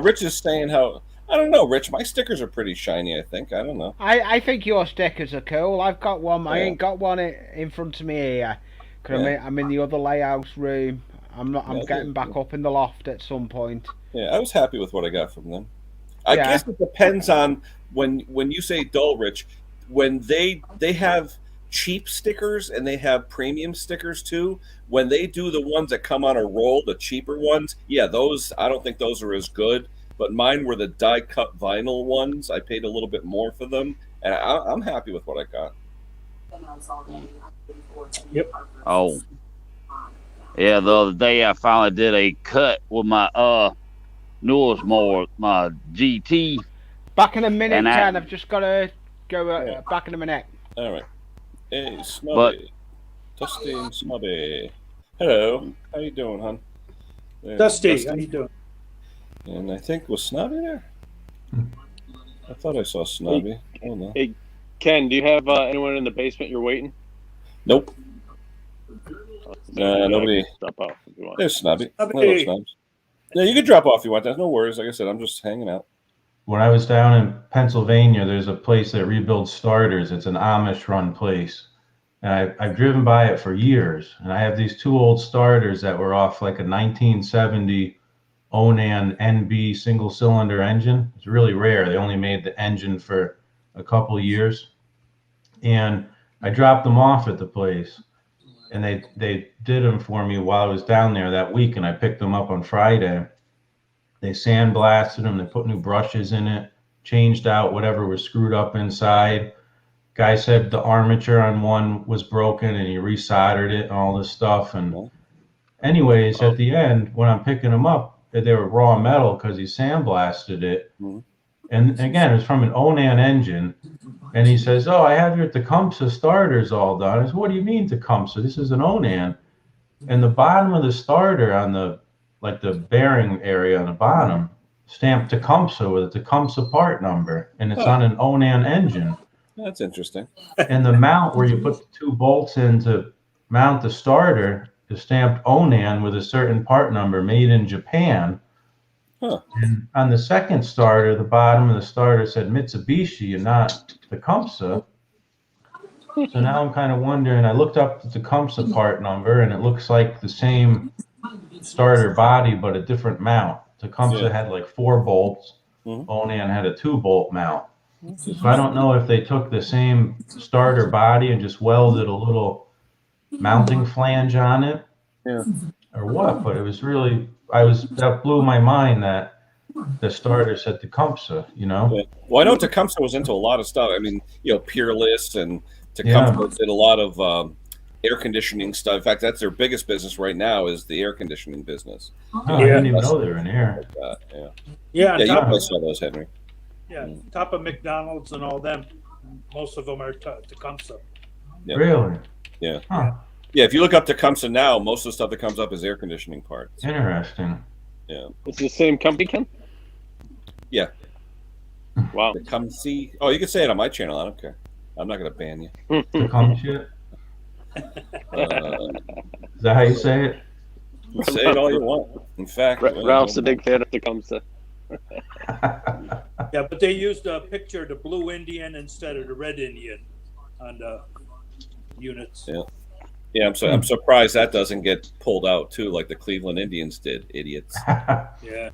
Rich is saying how I don't know, Rich. My stickers are pretty shiny. I think I don't know. I think your stickers are cool. I've got one. I ain't got one in front of me here because I'm in the other layout room. I'm getting back up in the loft at some point. Yeah, I was happy with what I got from them. I guess it depends on when you say dull, Rich. When they have cheap stickers and they have premium stickers too. When they do the ones that come on a roll, the cheaper ones, those I don't think those are as good. But mine were the die cut vinyl ones. I paid a little bit more for them, and I'm happy with what I got. Yep. Oh, yeah. The other day I finally did a cut with my newest mower, my GT. Back in a minute, Ken. I've just got to go back in a minute. All right. Hey, Smubby. Dusty and Smubby. Hello. How you doing, hon? Dusty, how you doing? And I think, was Snobby there? I thought I saw Snobby. Hey, Ken, do you have anyone in the basement you're waiting? Nope. Nobody. Drop off if you want. There's Snobby. Hello, Snobs. Yeah, you can drop off if you want. There's no worries. Like I said, I'm just hanging out. When I was down in Pennsylvania, there's a place that rebuilds starters. It's an Amish-run place. And I've driven by it for years. And I have these two old starters that were off like a 1970 Onan NB single-cylinder engine. It's really rare. They only made the engine for a couple of years. And I dropped them off at the place. And they did them for me while I was down there that week, and I picked them up on Friday. They sandblasted them. They put new brushes in it, changed out whatever was screwed up inside. Guy said the armature on one was broken, and he resoldered it and all this stuff. And anyways, at the end, when I'm picking them up, they were raw metal because he sandblasted it. Mm-hmm. And again, it's from an Onan engine. And he says, "Oh, I have your Tecumseh starters all done." I said, "What do you mean Tecumseh? This is an Onan." And the bottom of the starter on the bearing area on the bottom stamped Tecumseh with a Tecumseh part number, and it's on an Onan engine. That's interesting. And the mount where you put the 2 bolts in to mount the starter is stamped Onan with a certain part number made in Japan. And on the second starter, the bottom of the starter said Mitsubishi and not Tecumseh. So now I'm kind of wondering, I looked up the Tecumseh part number and it looks like the same starter body, but a different mount. Tecumseh had like 4 bolts. Onan had a 2-bolt mount. So I don't know if they took the same starter body and just welded a little mounting flange on it or what, but it was really, that blew my mind that the starter said Tecumseh, you know? Yeah. Well, I know Tecumseh was into a lot of stuff. I mean, Peerless and Tecumseh did a lot of air conditioning stuff. In fact, that's their biggest business right now is the air conditioning business. Oh, I didn't even know they were in air. Yeah, you probably saw those, Henry. Yeah, top of McDonald's and all them. Most of them are Tecumseh. Yeah. Really? Yeah. Huh. Yeah, if you look up Tecumseh now, most of the stuff that comes up is air conditioning parts. Interesting. Yeah. It's the same company, Ken? Yeah. Wow. Tecumseh. Oh, you can say it on my channel. I don't care. I'm not going to ban you. Tecumseh? Is that how you say it? Say it all you want. In fact, Ralph's a big fan of Tecumseh. Yeah, but they used a picture of the blue Indian instead of the red Indian on the units. Yeah. Yeah, I'm surprised that doesn't get pulled out too, like the Cleveland Indians did. Idiots. Yeah.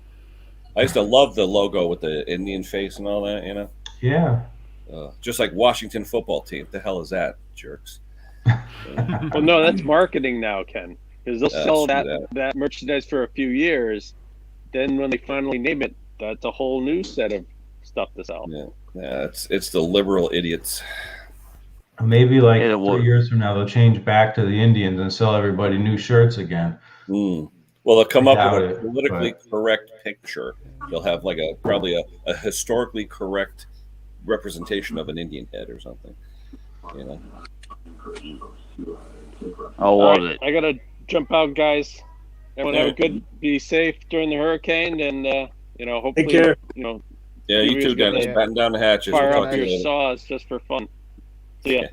I used to love the logo with the Indian face and all that, you know? Yeah. Just like Washington football team. What the hell is that, jerks? Well, no, that's marketing now, Ken. Because they'll sell that merchandise for a few years. Then when they finally name it, that's a whole new set of stuff to sell. Yeah, it's the liberal idiots. Maybe like 3 years from now, they'll change back to the Indians and sell everybody new shirts again. Well, they'll come up with a politically correct picture. They'll have like probably a historically correct representation of an Indian head or something. You know. Oh, was it? I gotta jump out, guys. Everyone be safe during the hurricane, and hopefully, take care. Yeah, you too, Dennis. Batten down the hatches. Fire up your saws just for fun. See ya.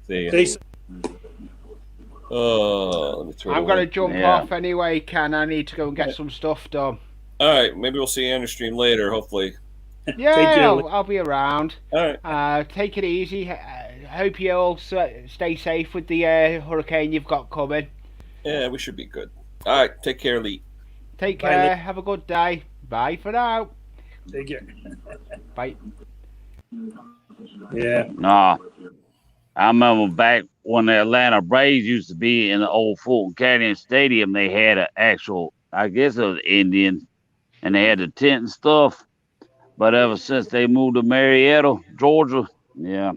See ya. Oh, I'm gonna jump off anyway, Ken. I need to go and get some stuff done. All right, maybe we'll see you on the stream later. Hopefully. Yeah, I'll be around. All right. Take it easy. Hope you all stay safe with the hurricane you've got coming. Yeah, we should be good. All right, take care, Lee. Take care. Bye, have a good day. Bye for now. Take care. Bye. Yeah. Nah. I remember back when the Atlanta Braves used to be in the old Fulton Canyon Stadium, they had an actual, I guess it was Indian, and they had the tent and stuff. But ever since they moved to Marietta, Georgia, yeah.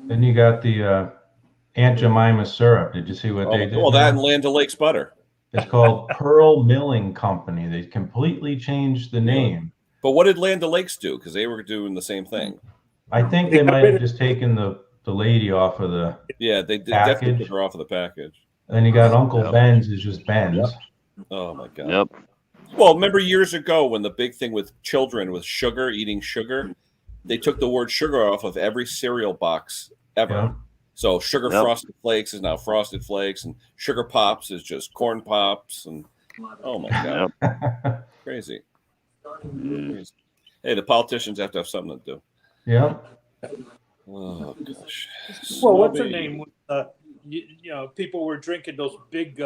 Then you got the Aunt Jemima syrup. Did you see what they did? Well, that and Land O'Lakes butter. It's called Pearl Milling Company. They completely changed the name. But what did Land O'Lakes do? Because they were doing the same thing. I think they might have just taken the lady off of the they definitely took her off of the package. And then you got Uncle Ben's is just Ben's. Oh my God. Yep. Well, remember years ago when the big thing with children with sugar, eating sugar, they took the word sugar off of every cereal box ever. Yeah. So sugar frosted flakes is now frosted flakes, and sugar pops is just corn pops, and oh my God, crazy. Crazy. Hey, the politicians have to have something to do. Yeah. Oh gosh. Well, what's her name? People were drinking those big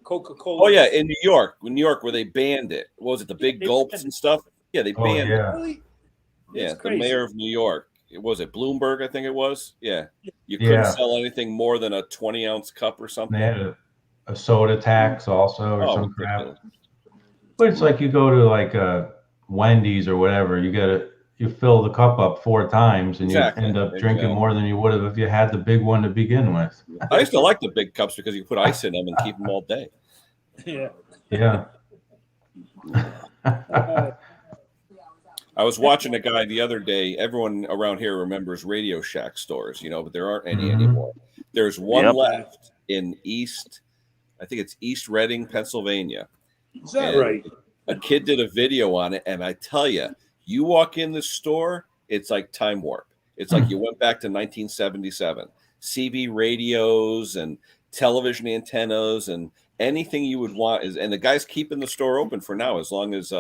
Coca-Cola. Oh yeah, in New York, where they banned it. What was it, the big gulps and stuff? Yeah, they banned it. Really? Yeah, the mayor of New York. Was it Bloomberg? I think it was. Yeah, you couldn't sell anything more than a 20-ounce cup or something. They had a soda tax also or some crap. But it's like you go to like a Wendy's or whatever. You fill the cup up 4 times and you end up drinking more than you would have if you had the big one to begin with. I used to like the big cups because you could put ice in them and keep them all day. Yeah. Yeah. I was watching a guy the other day. Everyone around here remembers Radio Shack stores, but there aren't any anymore. There's one left in I think it's East Reading, Pennsylvania. Is that right? A kid did a video on it, and I tell you, you walk in the store, it's like time warp. It's like you went back to 1977. CB radios and television antennas and anything you would want and the guy's keeping the store open for now as long as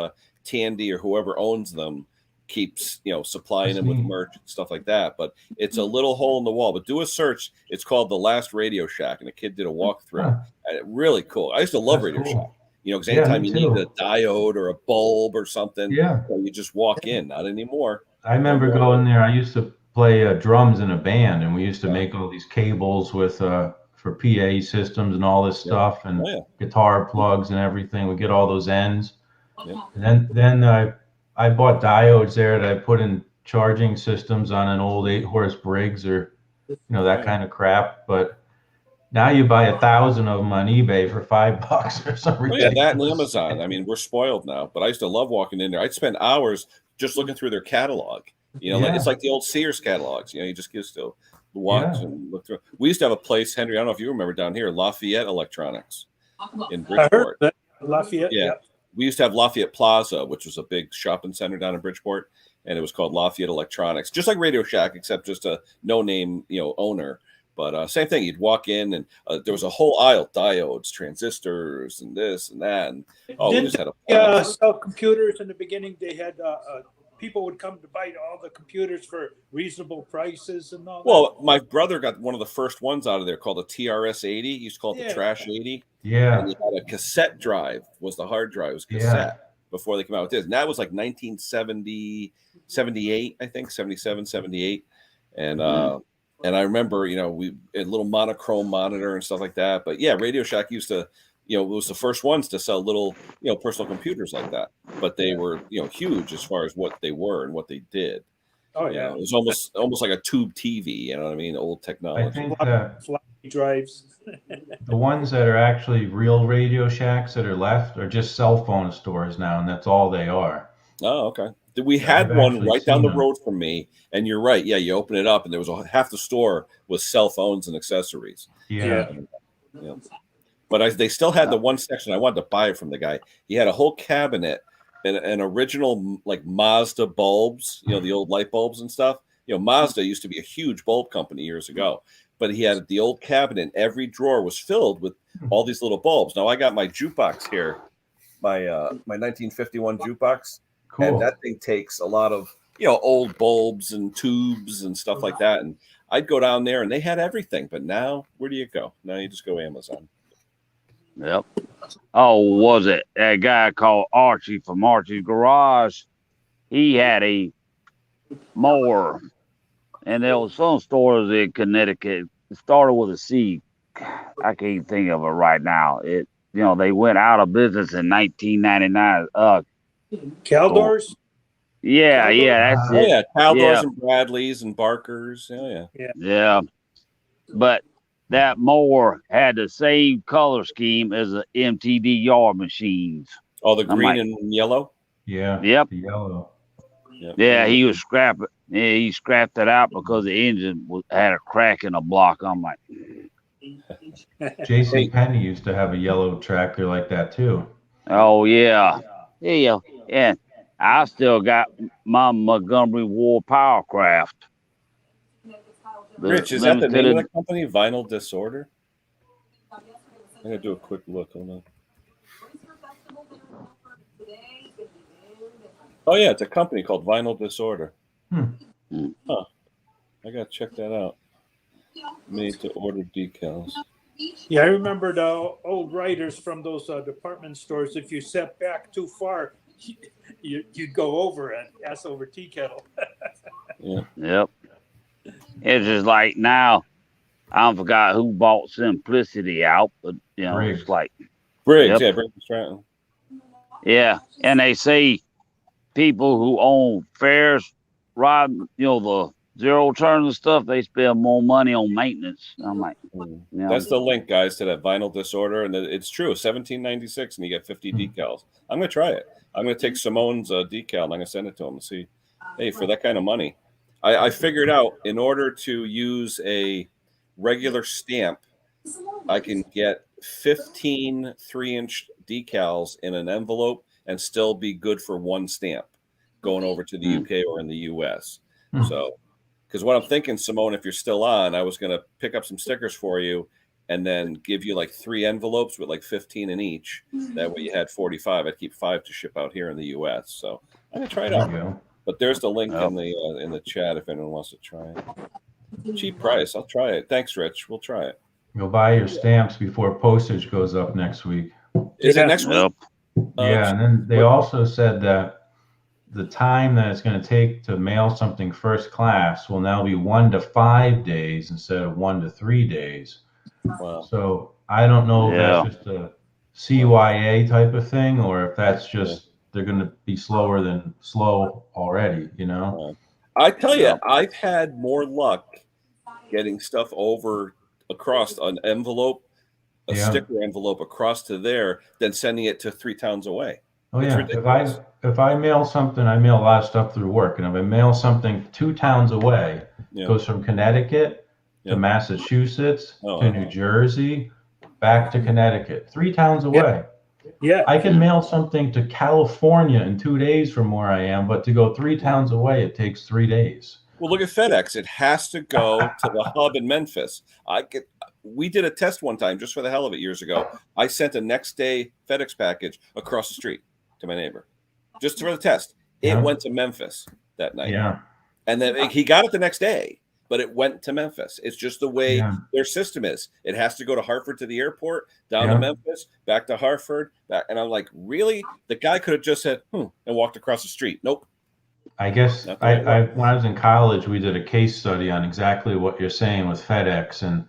Tandy or whoever owns them keeps supplying them with merch and stuff like that. But it's a little hole in the wall. But do a search. It's called The Last Radio Shack, and a kid did a walkthrough. Really cool. I used to love Radio Shack. Because anytime you need a diode or a bulb or something, you just walk in. Not anymore. I remember going there. I used to play drums in a band, and we used to make all these cables with for PA systems and all this stuff, and guitar plugs and everything. We get all those ends. And then I bought diodes there that I put in charging systems on an old 8-horse Briggs or that kind of crap. But now you buy 1,000 of them on eBay for $5 or something. Yeah, that and Amazon. I mean, we're spoiled now. But I used to love walking in there. I'd spend hours just looking through their catalog. Like it's like the old Sears catalogs. You just used to walk and look through. We used to have a place, Henry. I don't know if you remember down here, Lafayette Electronics in Bridgeport. I heard that. Lafayette. Yeah. We used to have Lafayette Plaza, which was a big shopping center down in Bridgeport, and it was called Lafayette Electronics, just like Radio Shack, except just a no-name, owner. But same thing. You'd walk in, and there was a whole aisle: diodes, transistors, and this and that. And we just had a sell computers in the beginning. They had people would come to buy all the computers for reasonable prices and all. Well, my brother got one of the first ones out of there called a TRS-80. He used to call it the Trash 80. Yeah. And he had a cassette drive. Was the hard drive? It was cassette before they came out with this. And that was like 1970, 78, I think, 77, 78. And and I remember, we had a little monochrome monitor and stuff like that. But yeah, Radio Shack used to, it was the first ones to sell little, personal computers like that. But they were, huge as far as what they were and what they did. Oh yeah, it was almost like a tube TV. You know what I mean? Old technology. I think floppy drives. The ones that are actually real Radio Shacks that are left are just cell phone stores now, and that's all they are. Oh, okay. We had one right down the road from me, and you're right. Yeah, you open it up, and there was half the store was cell phones and accessories. Yeah. But they still had the one section. I wanted to buy it from the guy. He had a whole cabinet and an original like Mazda bulbs, the old light bulbs and stuff. Mazda used to be a huge bulb company years ago, but he had the old cabinet. Every drawer was filled with all these little bulbs. Now I got my jukebox here, my 1951 jukebox. Cool. And that thing takes a lot of, old bulbs and tubes and stuff like that. And I'd go down there and they had everything. But now, where do you go? Now you just go Amazon. Yep. Oh, was it that guy called Archie from Archie's Garage? He had a mower. And there was some stores in Connecticut. It started with a C. I can't think of it right now. They went out of business in 1999. Caldors? Yeah, that's it. Yeah, Caldors and Bradleys and Barkers. Yeah. But that mower had the same color scheme as the MTD yard machines. Oh, the green and yellow? Yeah. Yep. The yellow. Yep. Yeah, he was scrapping. Yeah, he scrapped it out because the engine had a crack in the block. I'm like, J.C. Penney used to have a yellow tractor like that too. Oh yeah. And I still got my Montgomery Ward Powercraft. Rich, is that the name of the company? Vinyl Disorder? I'm going to do a quick look. Hold on. Oh, yeah, it's a company called Vinyl Disorder. Huh. I got to check that out. Made to order decals. Yeah, I remember the old writers from those department stores. If you set back too far, you'd go over and ass over tea kettle. Yeah. Yep. It's just like now, I forgot who bought Simplicity out, but Briggs. It's like Briggs, Briggs Stratton. Yeah, and they say people who own fairs ride, the zero turns and stuff, they spend more money on maintenance. I'm like, that's the link, guys, to that vinyl disorder, and it's true. 1796, and you get 50 decals. I'm gonna try it. I'm gonna take Simone's decal, and I'm gonna send it to him and see. Hey, for that kind of money, I figured out in order to use a regular stamp, I can get 15 3-inch decals in an envelope and still be good for one stamp going over to the UK or in the US. So, because what I'm thinking, Simone, if you're still on, I was going to pick up some stickers for you and then give you like 3 envelopes with like 15 in each. That way you had 45. I'd keep 5 to ship out here in the US. So I'm going to try it out. But there's the link in the chat if anyone wants to try it. Cheap price. I'll try it. Thanks, Rich. We'll try it. You'll buy your stamps before postage goes up next week. Is it next week? Yeah, and then they also said that the time that it's going to take to mail something first class will now be 1 to 5 days instead of 1 to 3 days. Wow. So I don't know if that's just a CYA type of thing or if that's just they're going to be slower than slow already, you know? I tell you, I've had more luck getting stuff over across an envelope, a sticker envelope across to there than sending it to 3 towns away. Oh yeah, if I mail something, I mail a lot of stuff through work, and if I mail something 2 towns away, it goes from Connecticut to Massachusetts to New Jersey, back to Connecticut, 3 towns away. Yeah, I can mail something to California in 2 days from where I am, but to go 3 towns away, it takes 3 days. Well, look at FedEx. It has to go to the hub in Memphis. We did a test one time just for the hell of it years ago. I sent a next day FedEx package across the street to my neighbor just for the test. It went to Memphis that night. Yeah. And then he got it the next day, but it went to Memphis. It's just the way their system is. It has to go to Hartford to the airport, down to Memphis, back to Hartford. Back. And I'm like, really? The guy could have just said, and walked across the street. Nope. I guess when I was in college, we did a case study on exactly what you're saying with FedEx, and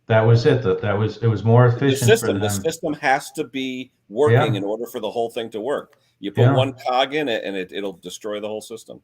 that was it. It was more efficient for them. The system has to be working in order for the whole thing to work. You put one cog in it, and it'll destroy the whole system.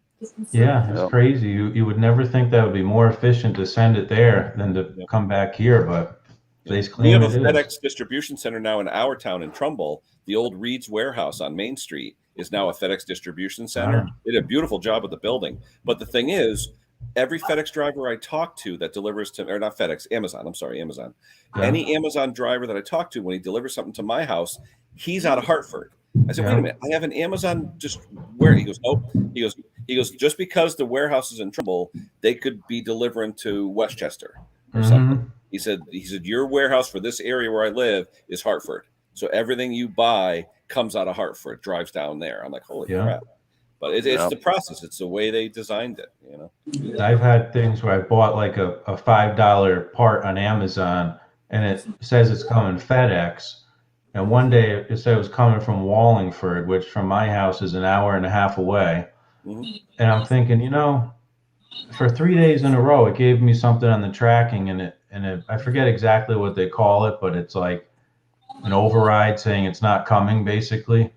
Yeah, it's crazy. You would never think that would be more efficient to send it there than to come back here, but they claim we have a FedEx distribution center now in our town in Trumbull. The old Reed's warehouse on Main Street is now a FedEx distribution center. They did a beautiful job with the building. But the thing is, every FedEx driver I talk to that delivers to, or not FedEx, Amazon. I'm sorry, Amazon. Yeah. Any Amazon driver that I talk to when he delivers something to my house, he's out of Hartford. I said, wait a minute, I have an Amazon just where? He goes, nope. He goes, just because the warehouse is in Trumbull, they could be delivering to Westchester or something. He said, your warehouse for this area where I live is Hartford. So everything you buy comes out of Hartford, drives down there. I'm like, holy crap. But it's the process. It's the way they designed it, you know. I've had things where I bought like a $5 part on Amazon, and it says it's coming FedEx. And one day it said it was coming from Wallingford, which from my house is an hour and a half away. And I'm thinking, you know, for 3 days in a row, it gave me something on the tracking, and I forget exactly what they call it, but it's like an override saying it's not coming, basically.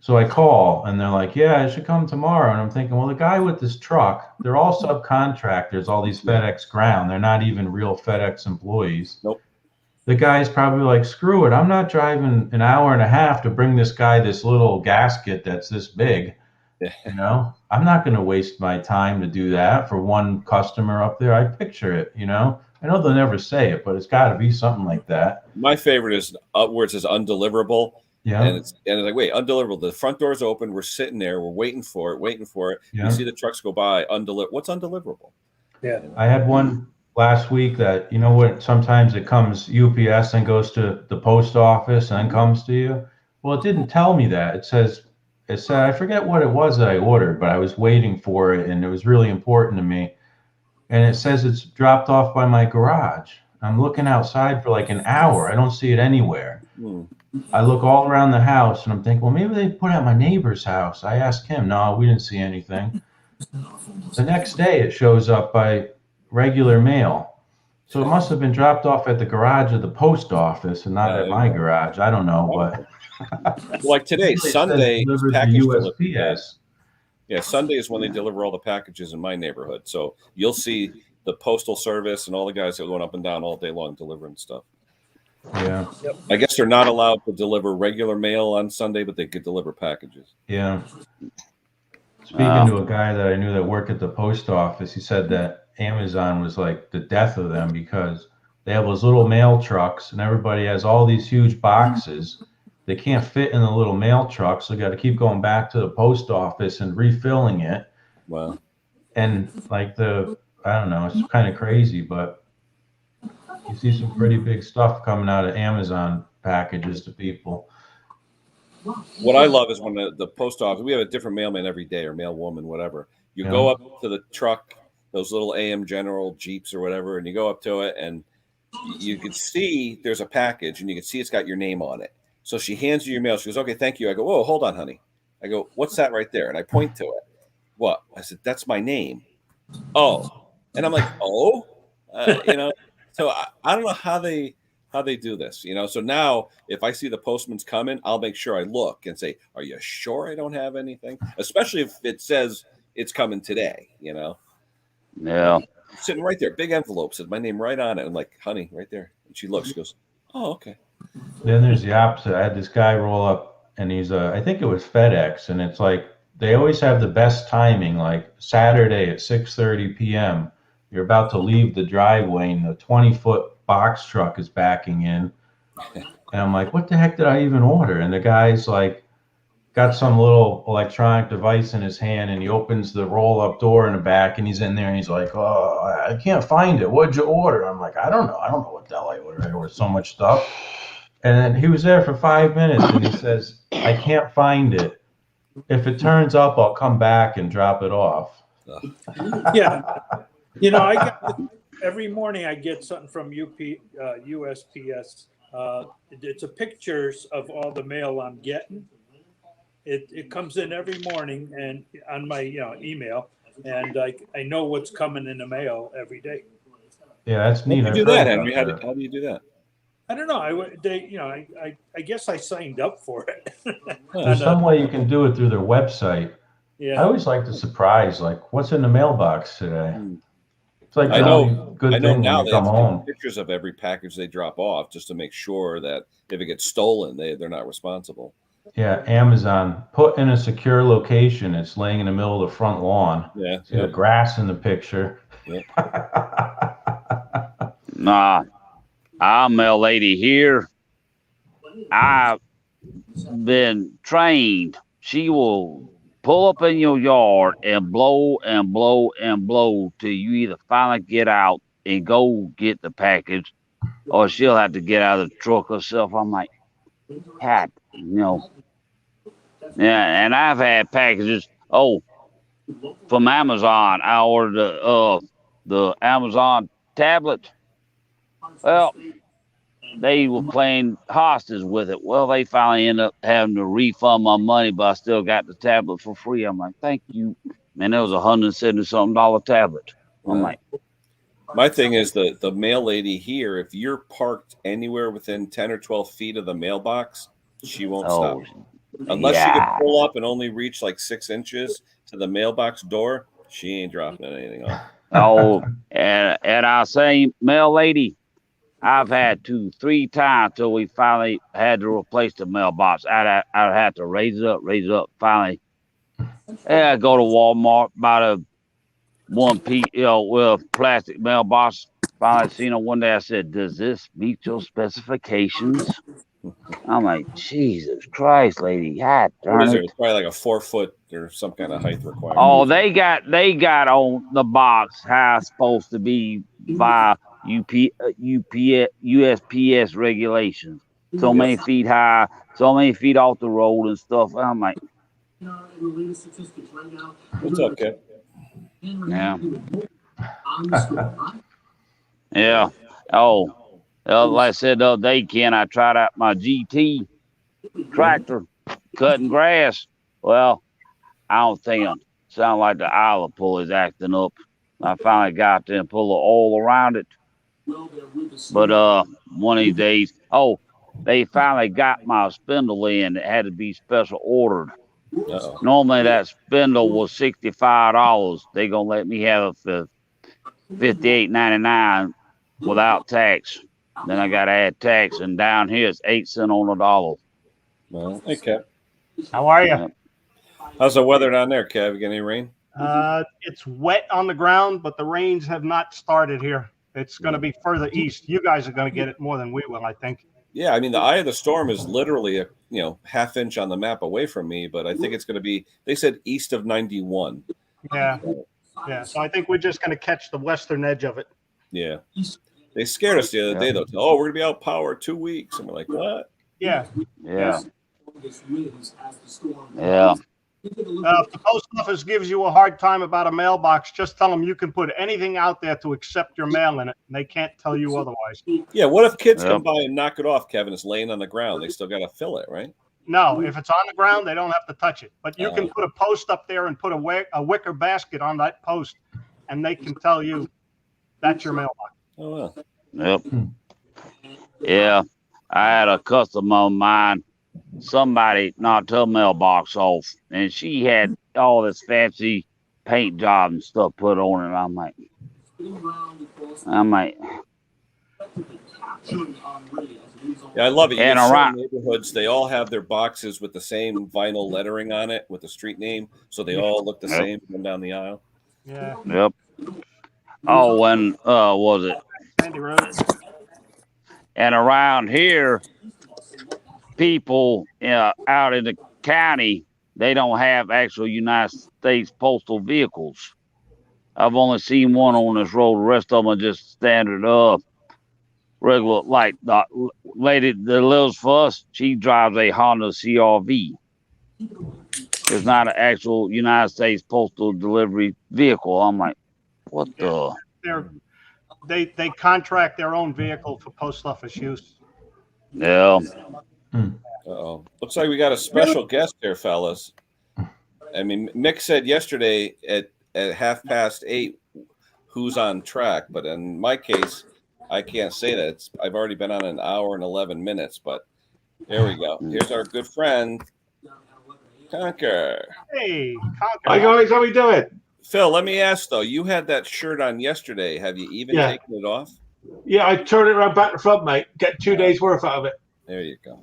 So I call, and they're like, yeah, it should come tomorrow. And I'm thinking, well, the guy with this truck, they're all subcontractors, all these FedEx ground. They're not even real FedEx employees. Nope. The guy's probably like, screw it. I'm not driving an hour and a half to bring this guy this little gasket that's this big. You know, I'm not going to waste my time to do that for one customer up there. I picture it, you know. I know they'll never say it, but it's got to be something like that. My favorite is where it says undeliverable. Yeah. And it's like, wait, undeliverable. The front door's open. We're sitting there. We're waiting for it. Yeah. You see the trucks go by. What's undeliverable? Yeah. I had one last week that, you know what, sometimes it comes UPS and goes to the post office and then comes to you. Well, it didn't tell me that. It said, I forget what it was that I ordered, but I was waiting for it and it was really important to me. And it says it's dropped off by my garage. I'm looking outside for like an hour. I don't see it anywhere. I look all around the house and I'm thinking, well, maybe they put it at my neighbor's house. I asked him. No, we didn't see anything. The next day it shows up by regular mail. So it must have been dropped off at the garage of the post office and not at my garage. I don't know, but like today, Sunday, delivered to USPS. Yeah, Sunday is when they deliver all the packages in my neighborhood. So you'll see the postal service and all the guys that are going up and down all day long delivering stuff. Yeah. Yep. I guess they're not allowed to deliver regular mail on Sunday, but they could deliver packages. Yeah. Speaking to a guy that I knew that worked at the post office, he said that Amazon was like the death of them because they have those little mail trucks and everybody has all these huge boxes. They can't fit in the little mail trucks, so they got to keep going back to the post office and refilling it. Wow. And like I don't know, it's kind of crazy, but you see some pretty big stuff coming out of Amazon packages to people. What I love is when the post office, we have a different mailman every day or mailwoman, whatever. You go up to the truck, those little AM General Jeeps or whatever, and you go up to it and you can see there's a package and you can see it's got your name on it. So she hands you your mail. She goes, okay, thank you. I go, whoa, hold on, honey. I go, what's that right there? And I point to it. What? I said, that's my name. Oh. And I'm like, oh, so I don't know how they do this, So now if I see the postman's coming, I'll make sure I look and say, are you sure I don't have anything? Especially if it says it's coming today, Yeah. Sitting right there, big envelope, said my name right on it. I'm like, honey, right there. And she looks, she goes, oh, okay. Then there's the opposite. I had this guy roll up and he's I think it was FedEx, and it's like they always have the best timing, like Saturday at 6:30 p.m. You're about to leave the driveway and the 20-foot box truck is backing in. And I'm like, what the heck did I even order? And the guy's like, got some little electronic device in his hand, and he opens the roll-up door in the back, and he's in there, and he's like, oh, I can't find it. What'd you order? I'm like, I don't know what the hell I ordered. I ordered so much stuff. And then he was there for 5 minutes, and he says, I can't find it. If it turns up, I'll come back and drop it off. Yeah. Every morning I get something from USPS. It's a pictures of all the mail I'm getting. It comes in every morning and on my email, and I know what's coming in the mail every day. Yeah, that's neat. How do you do that, Henry? How do you do that? I don't know. I guess I signed up for it. There's some way you can do it through their website. Yeah. I always like to surprise, like, what's in the mailbox today? It's like I know now they they have come to home. take pictures of every package they drop off just to make sure that if it gets stolen, they're not responsible. Yeah, Amazon, put in a secure location. It's laying in the middle of the front lawn. Yeah. See the grass in the picture. Yeah. Nah, I'm a lady here. I've been trained. She will pull up in your yard and blow and blow and blow till you either finally get out and go get the package, or she'll have to get out of the truck herself. I'm like, hat, Yeah, and I've had packages. Oh, from Amazon, I ordered the Amazon tablet. Well, they were playing hostage with it. Well, they finally ended up having to refund my money, but I still got the tablet for free. I'm like, thank you. Man, that was $170-something tablet. I'm like, my thing is the mail lady here, if you're parked anywhere within 10 or 12 feet of the mailbox, she won't stop. Unless she can pull up and only reach like 6 inches to the mailbox door, she ain't dropping anything off. Oh, and I say, mail lady, I've had 2-3 times till we finally had to replace the mailbox. I'd have to raise it up. Finally, I go to Walmart, buy a plastic mailbox. Finally seen it one day. I said, "Does this meet your specifications?" I'm like, Jesus Christ, lady, God darn it! It's probably like a 4 foot or some kind of height requirement. Oh, they got on the box how it's supposed to be by USPS regulations. So many feet high, so many feet off the road and stuff. I'm like, what's up, Kev? Yeah. Yeah. Oh, like I said the other day, Ken, I tried out my GT tractor cutting grass. Well, I don't think it sound like the Isla pulley's acting up. I finally got there and pull the oil around it. But one of these days, they finally got my spindle in. It had to be special ordered. Uh-oh. Normally that spindle was $65. They gonna let me have it for $58.99 without tax. Then I gotta add tax, and down here it's 8 cents on the dollar. Well, hey, Kev. How are you? Yep. How's the weather down there, Kev? You get any rain? It's wet on the ground, but the rains have not started here. It's going to be further east. You guys are going to get it more than we will, I think. Yeah, I mean, the eye of the storm is literally a half inch on the map away from me, but I think it's going to be. They said east of 91. Yeah, yeah. So I think we're just going to catch the western edge of it. Yeah, they scared us the other day though. Oh, we're going to be out power 2 weeks, and we're like, what? Yeah, yeah, yeah. If the post office gives you a hard time about a mailbox, just tell them you can put anything out there to accept your mail in it, and they can't tell you otherwise. Yeah, what if kids come by and knock it off, Kevin? It's laying on the ground. They still got to fill it, right? No, if it's on the ground, they don't have to touch it. But you can put a post up there and put a wicker basket on that post, and they can tell you that's your mailbox. Oh, wow. Yep. Yeah, I had a customer of mine. Somebody knocked her mailbox off, and she had all this fancy paint job and stuff put on it. I'm like, yeah, I love it. And in around neighborhoods, they all have their boxes with the same vinyl lettering on it with the street name, so they all look the same going down the aisle. Yeah. Yep. Oh, when was it? Sandy Road. And around here, people out in the county, they don't have actual United States postal vehicles. I've only seen one on this road. The rest of them are just standard regular. Like the lady that lives for us, she drives a Honda CRV. It's not an actual United States postal delivery vehicle. I'm like, what the? They contract their own vehicle for post office use. Yeah. Uh-oh. Looks like we got a special guest here, fellas. I mean, Mick said yesterday at 8:30 who's on track, but in my case, I can't say that. I've already been on an hour and 11 minutes, but there we go. Here's our good friend, Conker. Hey, Conker. Hi, guys. How we doing? Phil, let me ask, though. You had that shirt on yesterday. Have you even taken it off? Yeah, I turned it around back to front, mate. Get 2 days' worth out of it. There you go.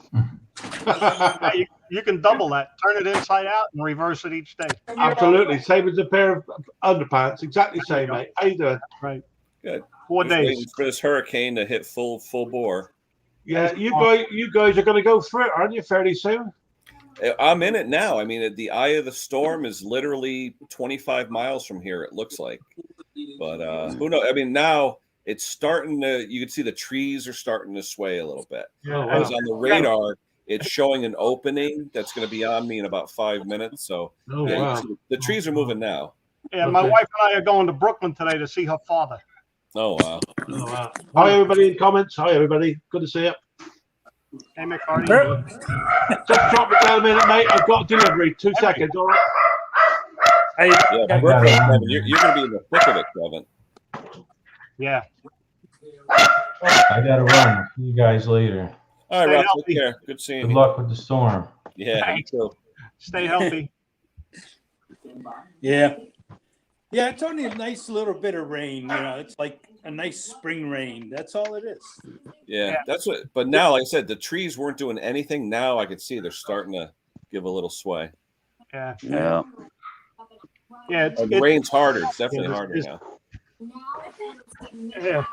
You can double that. Turn it inside out and reverse it each day. Absolutely. Same as a pair of underpants. Exactly same, mate. How you doing? Right. Good. 4 Just days. waiting for this hurricane to hit full bore. Yeah, you guys are going to go through it, aren't you, fairly soon? I'm in it now. I mean, the eye of the storm is literally 25 miles from here, it looks like. But who knows? I mean, now it's starting to, you can see the trees are starting to sway a little bit. Oh, wow. Because on the radar, it's showing an opening that's going to be on me in about 5 minutes. So wow. The trees are moving now. Yeah, my wife and I are going to Brooklyn today to see her father. Oh, wow. Oh, wow. Hi, everybody in comments. Hi, everybody. Good to see you. Hey, Mick, how are you? Just drop it down a minute, mate. I've got delivery. 2 seconds, all right? Hey, yeah, Brooklyn, Kevin, you're going to be in the thick of it, Kevin. Yeah. I got to run. See you guys later. All right, Ralph, take care. Good seeing you. Good luck with the storm. Yeah, you too. Stay healthy. Yeah. Yeah, it's only a nice little bit of rain. You know, it's like a nice spring rain. That's all it is. Yeah, that's what. But now, like I said, the trees weren't doing anything. Now I can see they're starting to give a little sway. Yeah. Yeah. Yeah. The rain's harder. It's definitely harder now. Yeah.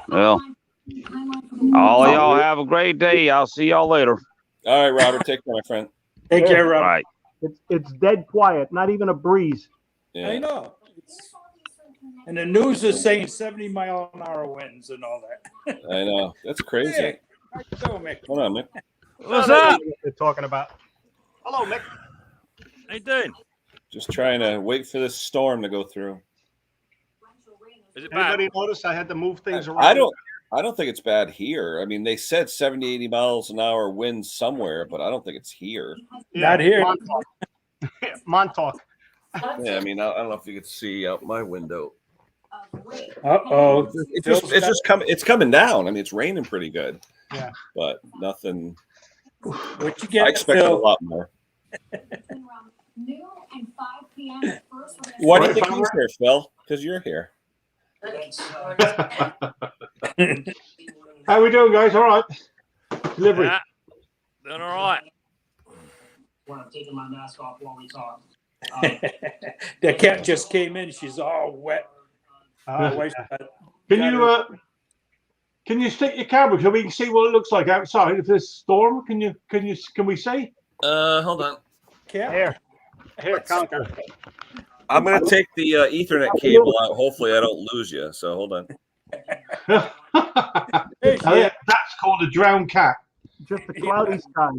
Well, all of y'all have a great day. I'll see y'all later. All right, Robert. Take care, my friend. Take care, Rob. All right. It's dead quiet. Not even a breeze. Yeah. I know. And the news is saying 70-mile-an-hour winds and all that. I know. That's crazy. Hey, how you doing, Mick? Hold on, Mick. What's up? They're talking about. Hello, Mick. How you doing? Just trying to wait for this storm to go through. Is it bad? Anybody notice I had to move things around? I don't think it's bad here. I mean, they said 70, 80 miles an hour winds somewhere, but I don't think it's here. Yeah, Not here. Montauk. Montauk. Yeah, I mean, I don't know if you can see out my window. Uh-oh. It's just coming. It's coming down. I mean, it's raining pretty good. Yeah. But nothing. What you get, I expected Phil? a lot more. Why do you think he's here, Phil? Because you're here. How we doing, guys? All right. Delivery. Yeah, doing all right. When I'm taking my mask off while we talk. The cat just came in. She's all wet. Can you stick your camera so we can see what it looks like outside of this storm? Can we see? Hold on. Here, Conker. I'm gonna take the Ethernet cable out. Hopefully, I don't lose you. So hold on. That's called a drowned cat. Just a cloudy sky.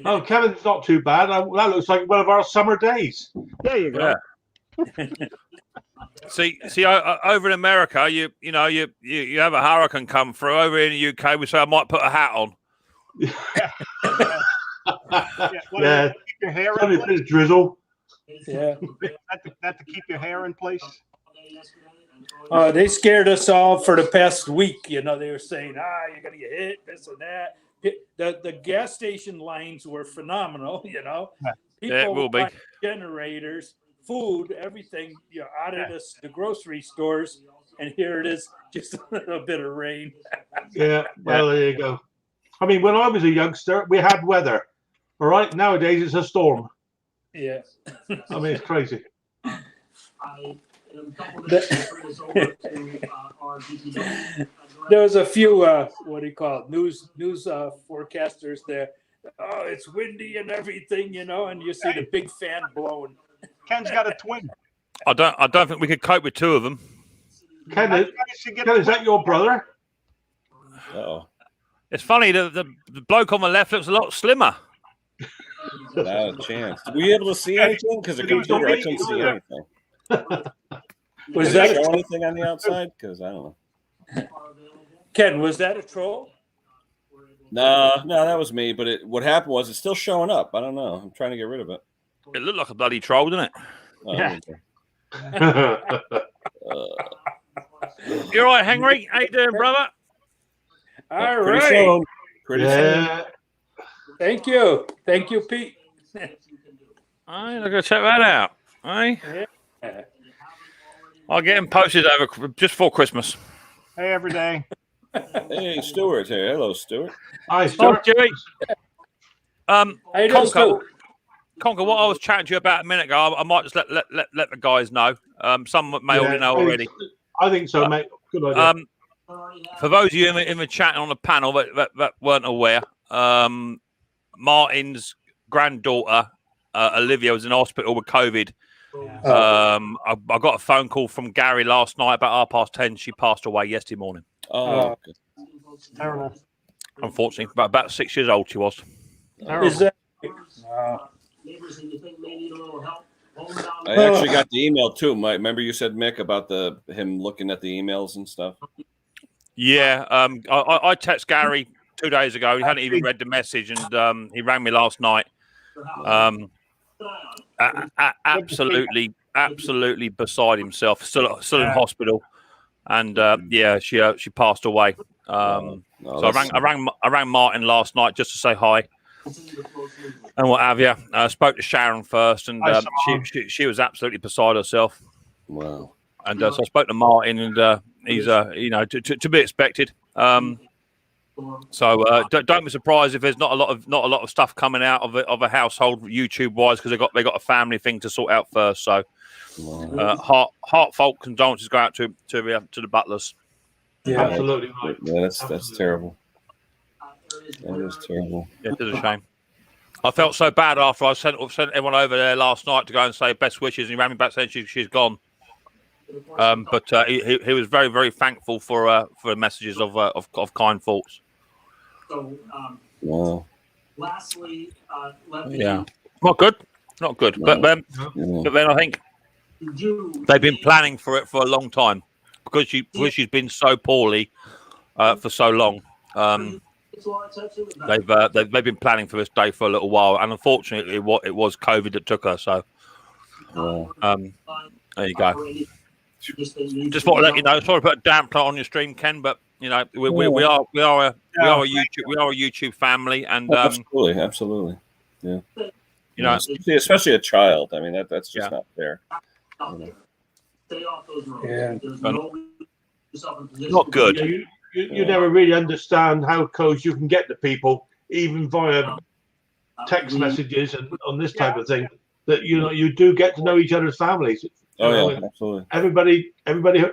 Oh, Kevin's not too bad. That looks like one of our summer days. There you go. Yeah. See, over in America, you have a hurricane come through. Over in the UK, we say I might put a hat on. Yeah. Keep your hair in place. Drizzle. Yeah. That to keep your hair in place. They scared us all for the past week. They were saying, you're gonna get hit, this and that. The gas station lines were phenomenal. People will be. Generators, food, everything. Out of the grocery stores, and here it is, just a little bit of rain. Yeah. Well, there you go. I mean, when I was a youngster, we had weather. All right. Nowadays, it's a storm. Yeah. I mean, it's crazy. There was a few news forecasters there. Oh, it's windy and everything, and you see the big fan blowing. Ken's got a twin. I don't think we could cope with two of them. Ken, is that your brother? Oh, it's funny. The bloke on the left looks a lot slimmer. Not a chance. Were you able to see anything? Because the computer, I couldn't see anything. Was that show anything on the outside? Because I don't know. Ken, was that a troll? No, that was me. But what happened was it's still showing up. I don't know. I'm trying to get rid of it. It looked like a bloody troll, didn't it? Yeah. You're right, Henri. How you doing, brother? All pretty right. soon. Pretty soon. Thank you, Pete. I'm gonna check that out. Yeah. I'll get him posted over just for Christmas. Hey, every day. Hey, Stuart's here. Hello, Stuart. Hi, Stuart. Conker, what I was chatting to you about a minute ago, I might just let the guys know. Some may already know already. I think so, mate. Good idea. For those of you in the chat on the panel that weren't aware, Martin's granddaughter, Olivia, was in hospital with COVID. I got a phone call from Gary last night about 10:30. She passed away yesterday morning. Oh, terrible. Unfortunately, about 6 years old she was. Is that? I actually got the email too. Remember you said, Mick, about him looking at the emails and stuff? Yeah, I texted Gary 2 days ago. He hadn't even read the message, and he rang me last night. Absolutely beside himself. Still in hospital, and she passed away. So I rang Martin last night just to say hi and what have you. I spoke to Sharon first, and she was absolutely beside herself. Wow. And so I spoke to Martin, and he's to be expected. So don't be surprised if there's not a lot of stuff coming out of a household YouTube wise, because they got a family thing to sort out first. So heartfelt condolences go out to the Butlers. Yeah, absolutely. Yeah, that's terrible. That is terrible. It is a shame. I felt so bad after I sent everyone over there last night to go and say best wishes, and he ran me back saying she's gone. But he was very, very thankful for messages of kind thoughts. So, wow. Lastly, not good. No. But then I think they've been planning for it for a long time because she's been so poorly for so long. They've been planning for this day for a little while, and unfortunately, it was COVID that took her. So, there you go. Just want to let you know. Sorry to put a damper on your stream, Ken, but we are a YouTube family, and absolutely, yeah. You know, especially a child. I mean, that's just not fair. Stay off those roads. Yeah. There's no yourself in position. not good. You never really understand how close you can get to people, even via text messages and on this type of thing. That you do get to know each other's families. Oh yeah, absolutely. Everybody,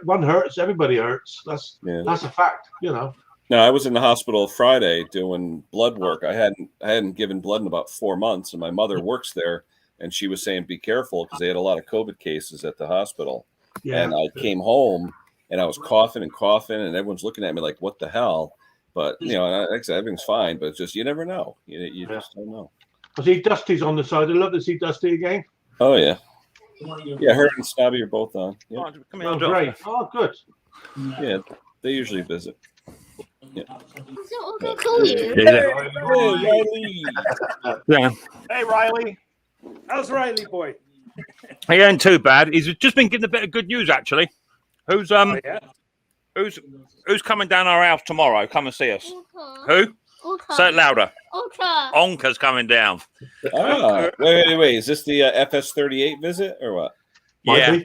one hurts. Everybody hurts. That's a fact. No, I was in the hospital Friday doing blood work. I hadn't given blood in about 4 months, and my mother works there, and she was saying, "Be careful," because they had a lot of COVID cases at the hospital. Yeah. And I came home and I was coughing, and everyone's looking at me like, "What the hell?" But like I said, everything's fine. But it's just you never know. You just don't know. I see Dusty's on the side. I'd love to see Dusty again. Oh yeah. Yeah, her and Snobby are both on. Yeah. Oh, great. Oh, good. Yeah, they usually visit. Yeah. Hey, Riley. Yeah. Hey, Riley. How's Riley boy? He ain't too bad. He's just been getting a bit of good news actually. Who's coming down our house tomorrow? Come and see us. Who? Say it louder. Onka's coming down. Wait. Is this the FS38 visit or what? Yeah.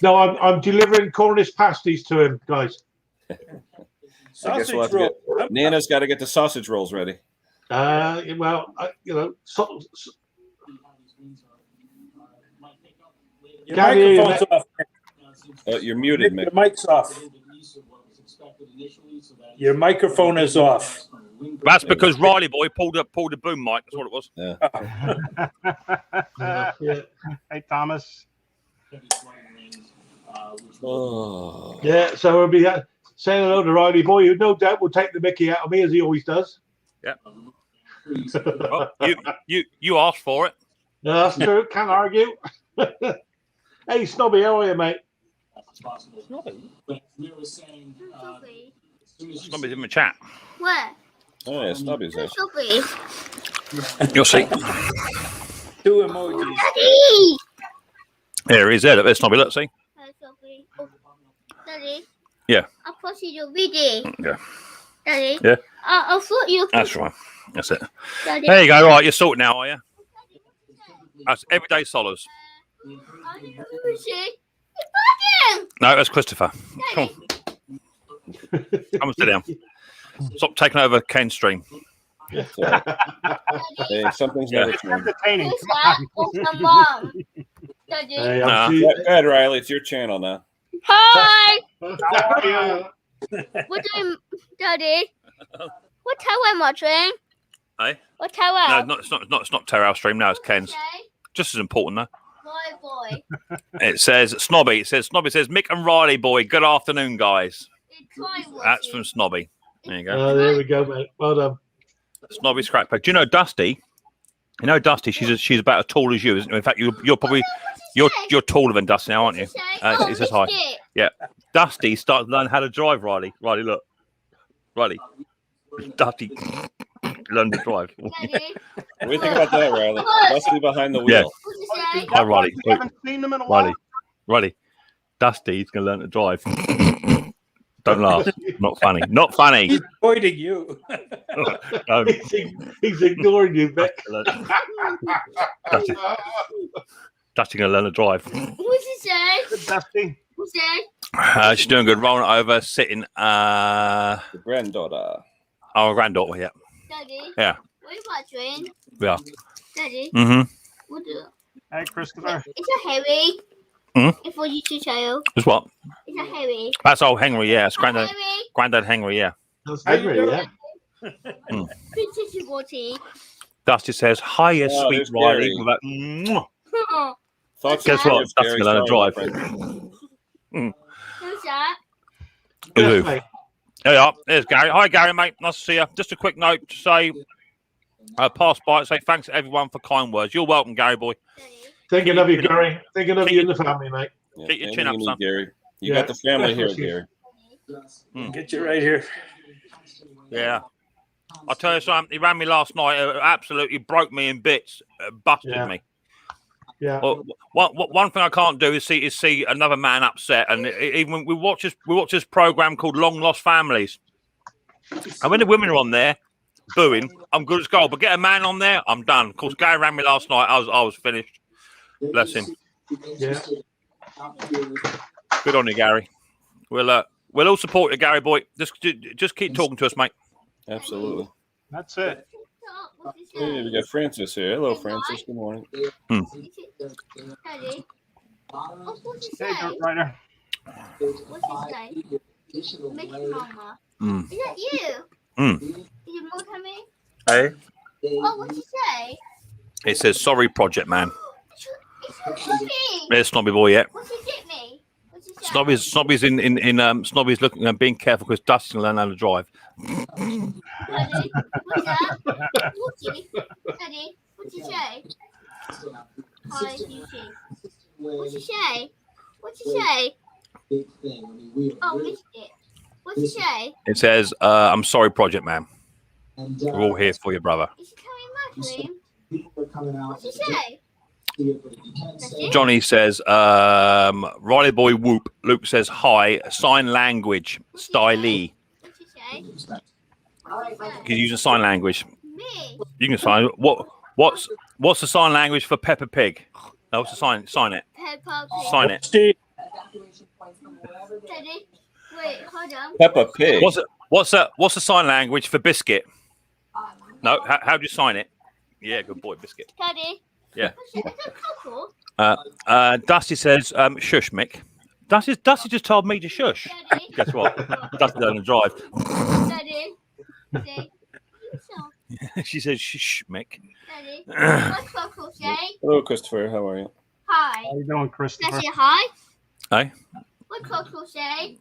No, I'm delivering Cornish pasties to him, guys. Sausage roll. Nana's got to get the sausage rolls ready. Well, Your microphone's off. You're muted, Mick. Your mic's off. Your microphone is off. That's because Riley boy pulled a boom mic. That's what it was. Yeah. Hey, Thomas. Oh. Yeah, so we'll be saying hello to Riley boy, who no doubt will take the mickey out of me as he always does. Yeah. Well, you asked for it. No, that's true. Can't argue. Hey, Snobby, how are you, mate? Snobby's in the chat. Where? Oh yeah, Snobby's there. You'll see. 2 emojis. Daddy! There he is. There's Snobby. Let's see. Daddy? Yeah. I thought you video. Yeah. Daddy? Yeah. I thought you. That's right. That's it. Daddy? There you go. Right, you're sorted now, are you? That's everyday solace. No, that's Christopher. Come on. Come and sit down. Stop taking over Ken's stream. Hey, something's never changed. Entertaining. Mom. Daddy? Hey, Go ahead, Riley. It's your channel now. Hi! How are you? What doing, Daddy? What tower am I watching? Hey? What tower? No, it's not Terrell stream. No, it's Ken's. Just as important, though. Boy. It says Snobby. Snobby says Mick and Riley boy. Good afternoon, guys. That's from Snobby. There you go. Oh, there we go, mate. Well done. Snobby's crack pack. Do you know Dusty? You know Dusty. She's about as tall as you, isn't she? In fact, you're probably you're taller than Dusty now, aren't you? He says hi. Yeah. Dusty started learning how to drive. Riley, look. Riley. Dusty learned to drive. What do you think about that, Riley? Dusty behind the wheel. Yeah. Hi, Riley. You haven't seen them in a while. Riley. Dusty's going to learn to drive. Don't laugh. Not funny. Not funny. He's avoiding you. He's ignoring you, Mick. Dusty going to learn to drive. What's he say? Dusty. What's he? She's doing good. Rolling over, sitting. The granddaughter. Our granddaughter, yeah. Daddy? Yeah. What are you watching? Yeah. Daddy? Mm-hmm. What do? Hey, Christopher. It's a Henri. It's for you to child. It's what? It's a Henri. That's old Henri, yeah. It's Henri. Granddad Henri, yeah. That's Henry, yeah. Princess Water. Dusty says, hiya, sweet Riley. Like, guess what? Dusty's going to learn to drive. Who's that? Yes, mate. There you are. There's Gary. Hi, Gary, mate. Nice to see you. Just a quick note to say, pass by and say thanks to everyone for kind words. You're welcome, Gary boy. Thinking of you, Gary. Thinking of you and the family, mate. Yeah, keep your chin up, son. Gary. You got the family here, Gary. Get you right here. Yeah. I'll tell you something. He ran me last night. It absolutely broke me in bits. Busted me. Yeah. Well, one thing I can't do is see another man upset. And even when we watch this program called Long Lost Families, and when the women are on there, booing, I'm good as gold. But get a man on there, I'm done. Of course, Gary rang me last night. I was finished. Bless him. Yeah. Good on you, Gary. We'll all support you, Gary boy. Just keep talking to us, mate. Absolutely. That's it. Hey, we got Francis here. Hello, Francis. Good morning. Daddy. What's Hey, his name? Ryder. What's his name? Mickey Mama. Is that you? Is your mom coming? Hey. Oh, what's he say? It says, sorry, Project Man. It's Snobby. There's Snobby boy, yeah. What's he get me? What's he say? Snobby's Snobby's looking and being careful because Dusty's going to learn how to drive. Daddy, what's that? Daddy, what's he say? Hi, Yuki. What's he say? What's he say? Oh, missed it. What's he say? It says, I'm sorry, Project Man. We're all here for you, brother. Is he coming in my dream? What's he say? That's it? Johnny says, Riley boy whoop. Luke says, hi, sign language, stylee. What's he say? You can use a sign language. Me. You can sign what's the sign language for Peppa Pig? No, what's the sign? Sign it. Peppa Pig. Sign it. Daddy, wait, hold on. Peppa Pig. What's the sign language for biscuit? No, how do you sign it? Yeah, good boy, biscuit. Daddy. Yeah. Is that cool? Dusty says, shush, Mick. Dusty just told me to shush. Daddy. Guess what? Dusty doesn't drive. Daddy. Daddy. She says, shh, Mick. Daddy. What's Coco say? Hello, Christopher. How are you? Hi. How you doing, Christopher? Does he hi? Hey? What Coco say?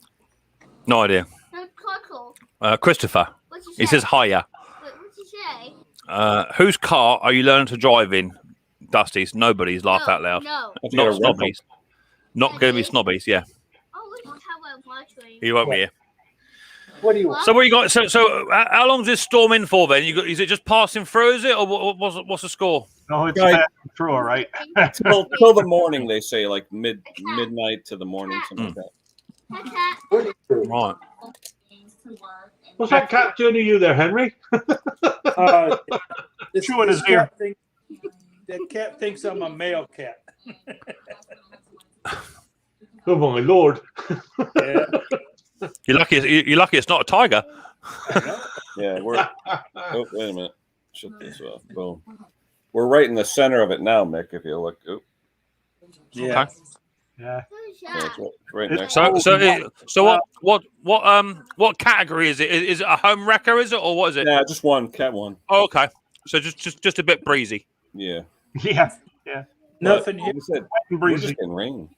No idea. No Coco. Christopher. What's he say? He says, hiya. What's he say? Whose car are you learning to drive in? Dusty's. Nobody's. Laugh out loud. No. Not Snobby's. Not going to be Snobby's, yeah. Oh, we don't have a watch ring. He won't be here. What do you want? So what you got? So how long's this storm in for then? Is it just passing through? Is it, or what's the score? No, it's Right. passing through, all right. Till the morning, they say, like midnight to the morning, something like that. Right. What's that cat doing to you there, Henry? Chewing his ear. That cat thinks I'm a male cat. Oh my lord! Yeah. You're lucky it's not a tiger. Yeah, we're. Oh, wait a minute. Shut this off. Boom. We're right in the center of it now, Mick. If you look. Oh. Yeah. Okay. Yeah. Yeah, it's right next. So what category is it? Is it a home wrecker? Is it, or what is it? Yeah, just one. Cat one. Oh, okay. So just a bit breezy. Yeah. Yeah. Yeah. Nothing here. Like I said, we're Breezy. just in rain.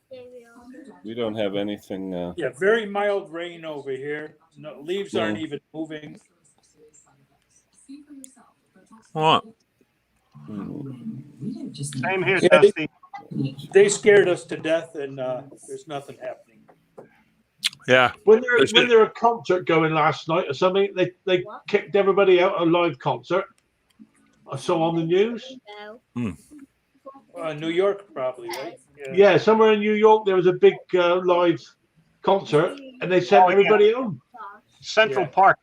We don't have anything. Yeah, very mild rain over here. No, leaves aren't even moving. All right. Same here, Yeah, Dusty. They scared us to death, and there's nothing happening. Yeah. When there a concert going last night or something, they kicked everybody out of a live concert. I saw on the news. New York, probably, right? Yeah, somewhere in New York there was a big live concert, and they sent everybody home. Central Park.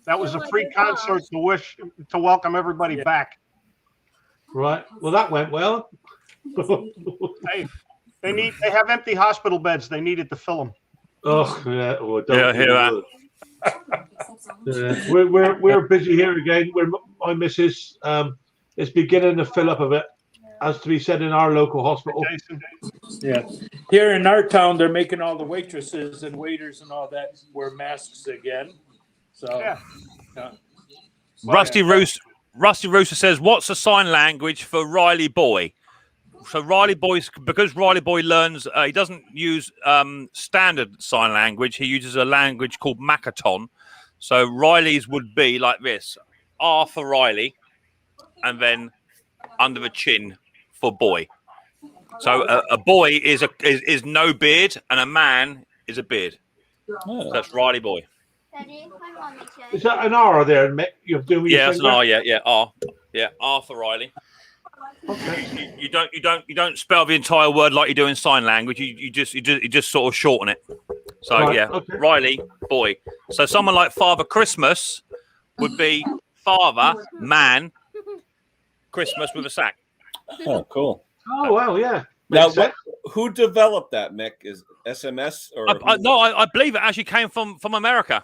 That was a free concert to welcome everybody back. Right. Well, that went well. Hey, they have empty hospital beds. They needed to fill them. Oh yeah. Oh, Yeah, I hear that. We're busy here again. My missus is beginning to fill up a bit, as to be said in our local hospital. Yeah. Here in our town, they're making all the waitresses and waiters and all that wear masks again. So, yeah. Rusty Rooster says, "What's the sign language for Riley Boy?" So Riley Boy's, because Riley Boy learns, he doesn't use standard sign language. He uses a language called Makaton. So Riley's would be like this: R for Riley, and then under the chin for boy. So a boy is no beard, and a man is a beard. Oh. So that's Riley Boy. Is that an R there, Mick? You're doing Yeah, that's an R. Yeah, R. Yeah, R for Riley. Okay. You don't spell the entire word like you do in sign language. You just sort of shorten it. So Right, yeah, okay. Riley Boy. So someone like Father Christmas would be father, man, Christmas with a sack. Oh, cool. Oh, well, yeah. Now, who developed that, Mick? Is SMS or no? I believe it actually came from America.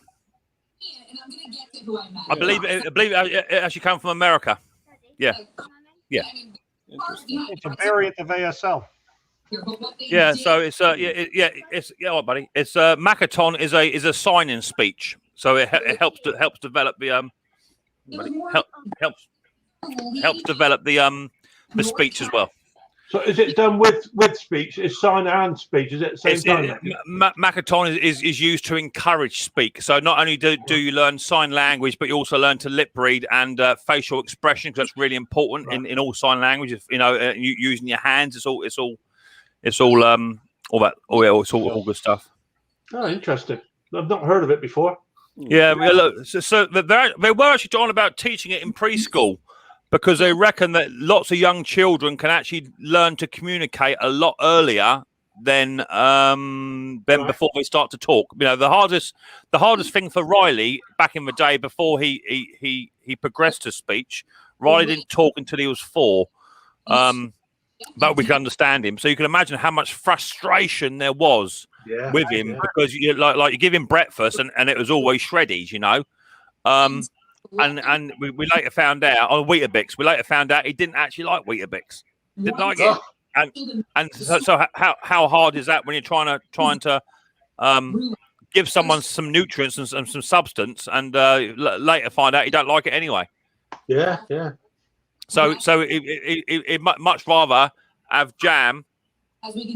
I believe it actually came from America. Yeah. Interesting. It's a variant of ASL. Yeah, so it's it's buddy. It's Makaton is a sign-in speech, so it helps develop the helps develop the speech as well. So is it done with speech? Is sign and speech? Is it the same time? Makaton is used to encourage speak. So not only do you learn sign language, but you also learn to lip read and facial expression, because that's really important in all sign language. You know, using your hands. It's all good stuff. Oh, interesting. I've not heard of it before. Yeah, look, so they were actually talking about teaching it in preschool, because they reckon that lots of young children can actually learn to communicate a lot earlier than before they start to talk. You know, the hardest thing for Riley back in the day, before he progressed to speech, Riley didn't talk until he was 4. But we can understand him. So you can imagine how much frustration there was with him, because you you give him breakfast and it was always shreddies, you know. And we later found out on Weetabix. We later found out he didn't actually like Weetabix. Didn't like it. And so how hard is that when you're trying to give someone some nutrients and some substance, and later find out you don't like it anyway? Yeah, yeah. So it much rather have jam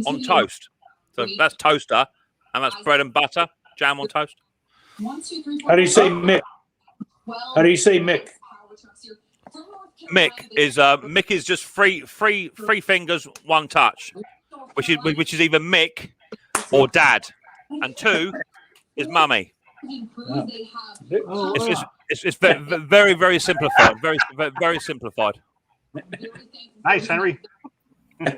on toast. So that's toaster, and that's bread and butter, jam on toast. How do you say Mick? How do you say Mick? Mick is just three fingers, one touch, which is either Mick or Dad, and 2 is Mummy. It's very, very simplified. Very simplified. Nice, Henry. Tell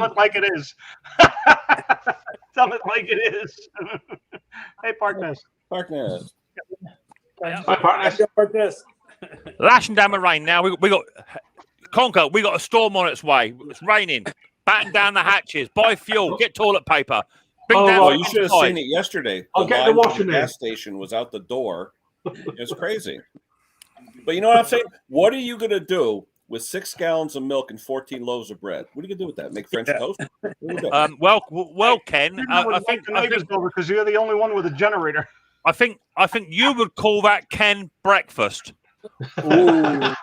it like it is. Tell it like it is. Hey, Parkness. Parkness. Hi, Parkness. Lashing down the rain now. We got Conker. We got a storm on its way. It's raining. Batten down the hatches. Buy fuel. Get toilet paper. You should have seen it yesterday. I'll get the washing gas station was out the door. It's crazy. But you know what I'm saying? What are you going to do with 6 gallons of milk and 14 loaves of bread? What are you going to do with that? Make French toast? Well, Ken, I think because you're the only one with a generator. I think you would call that, Ken, breakfast. Ooh.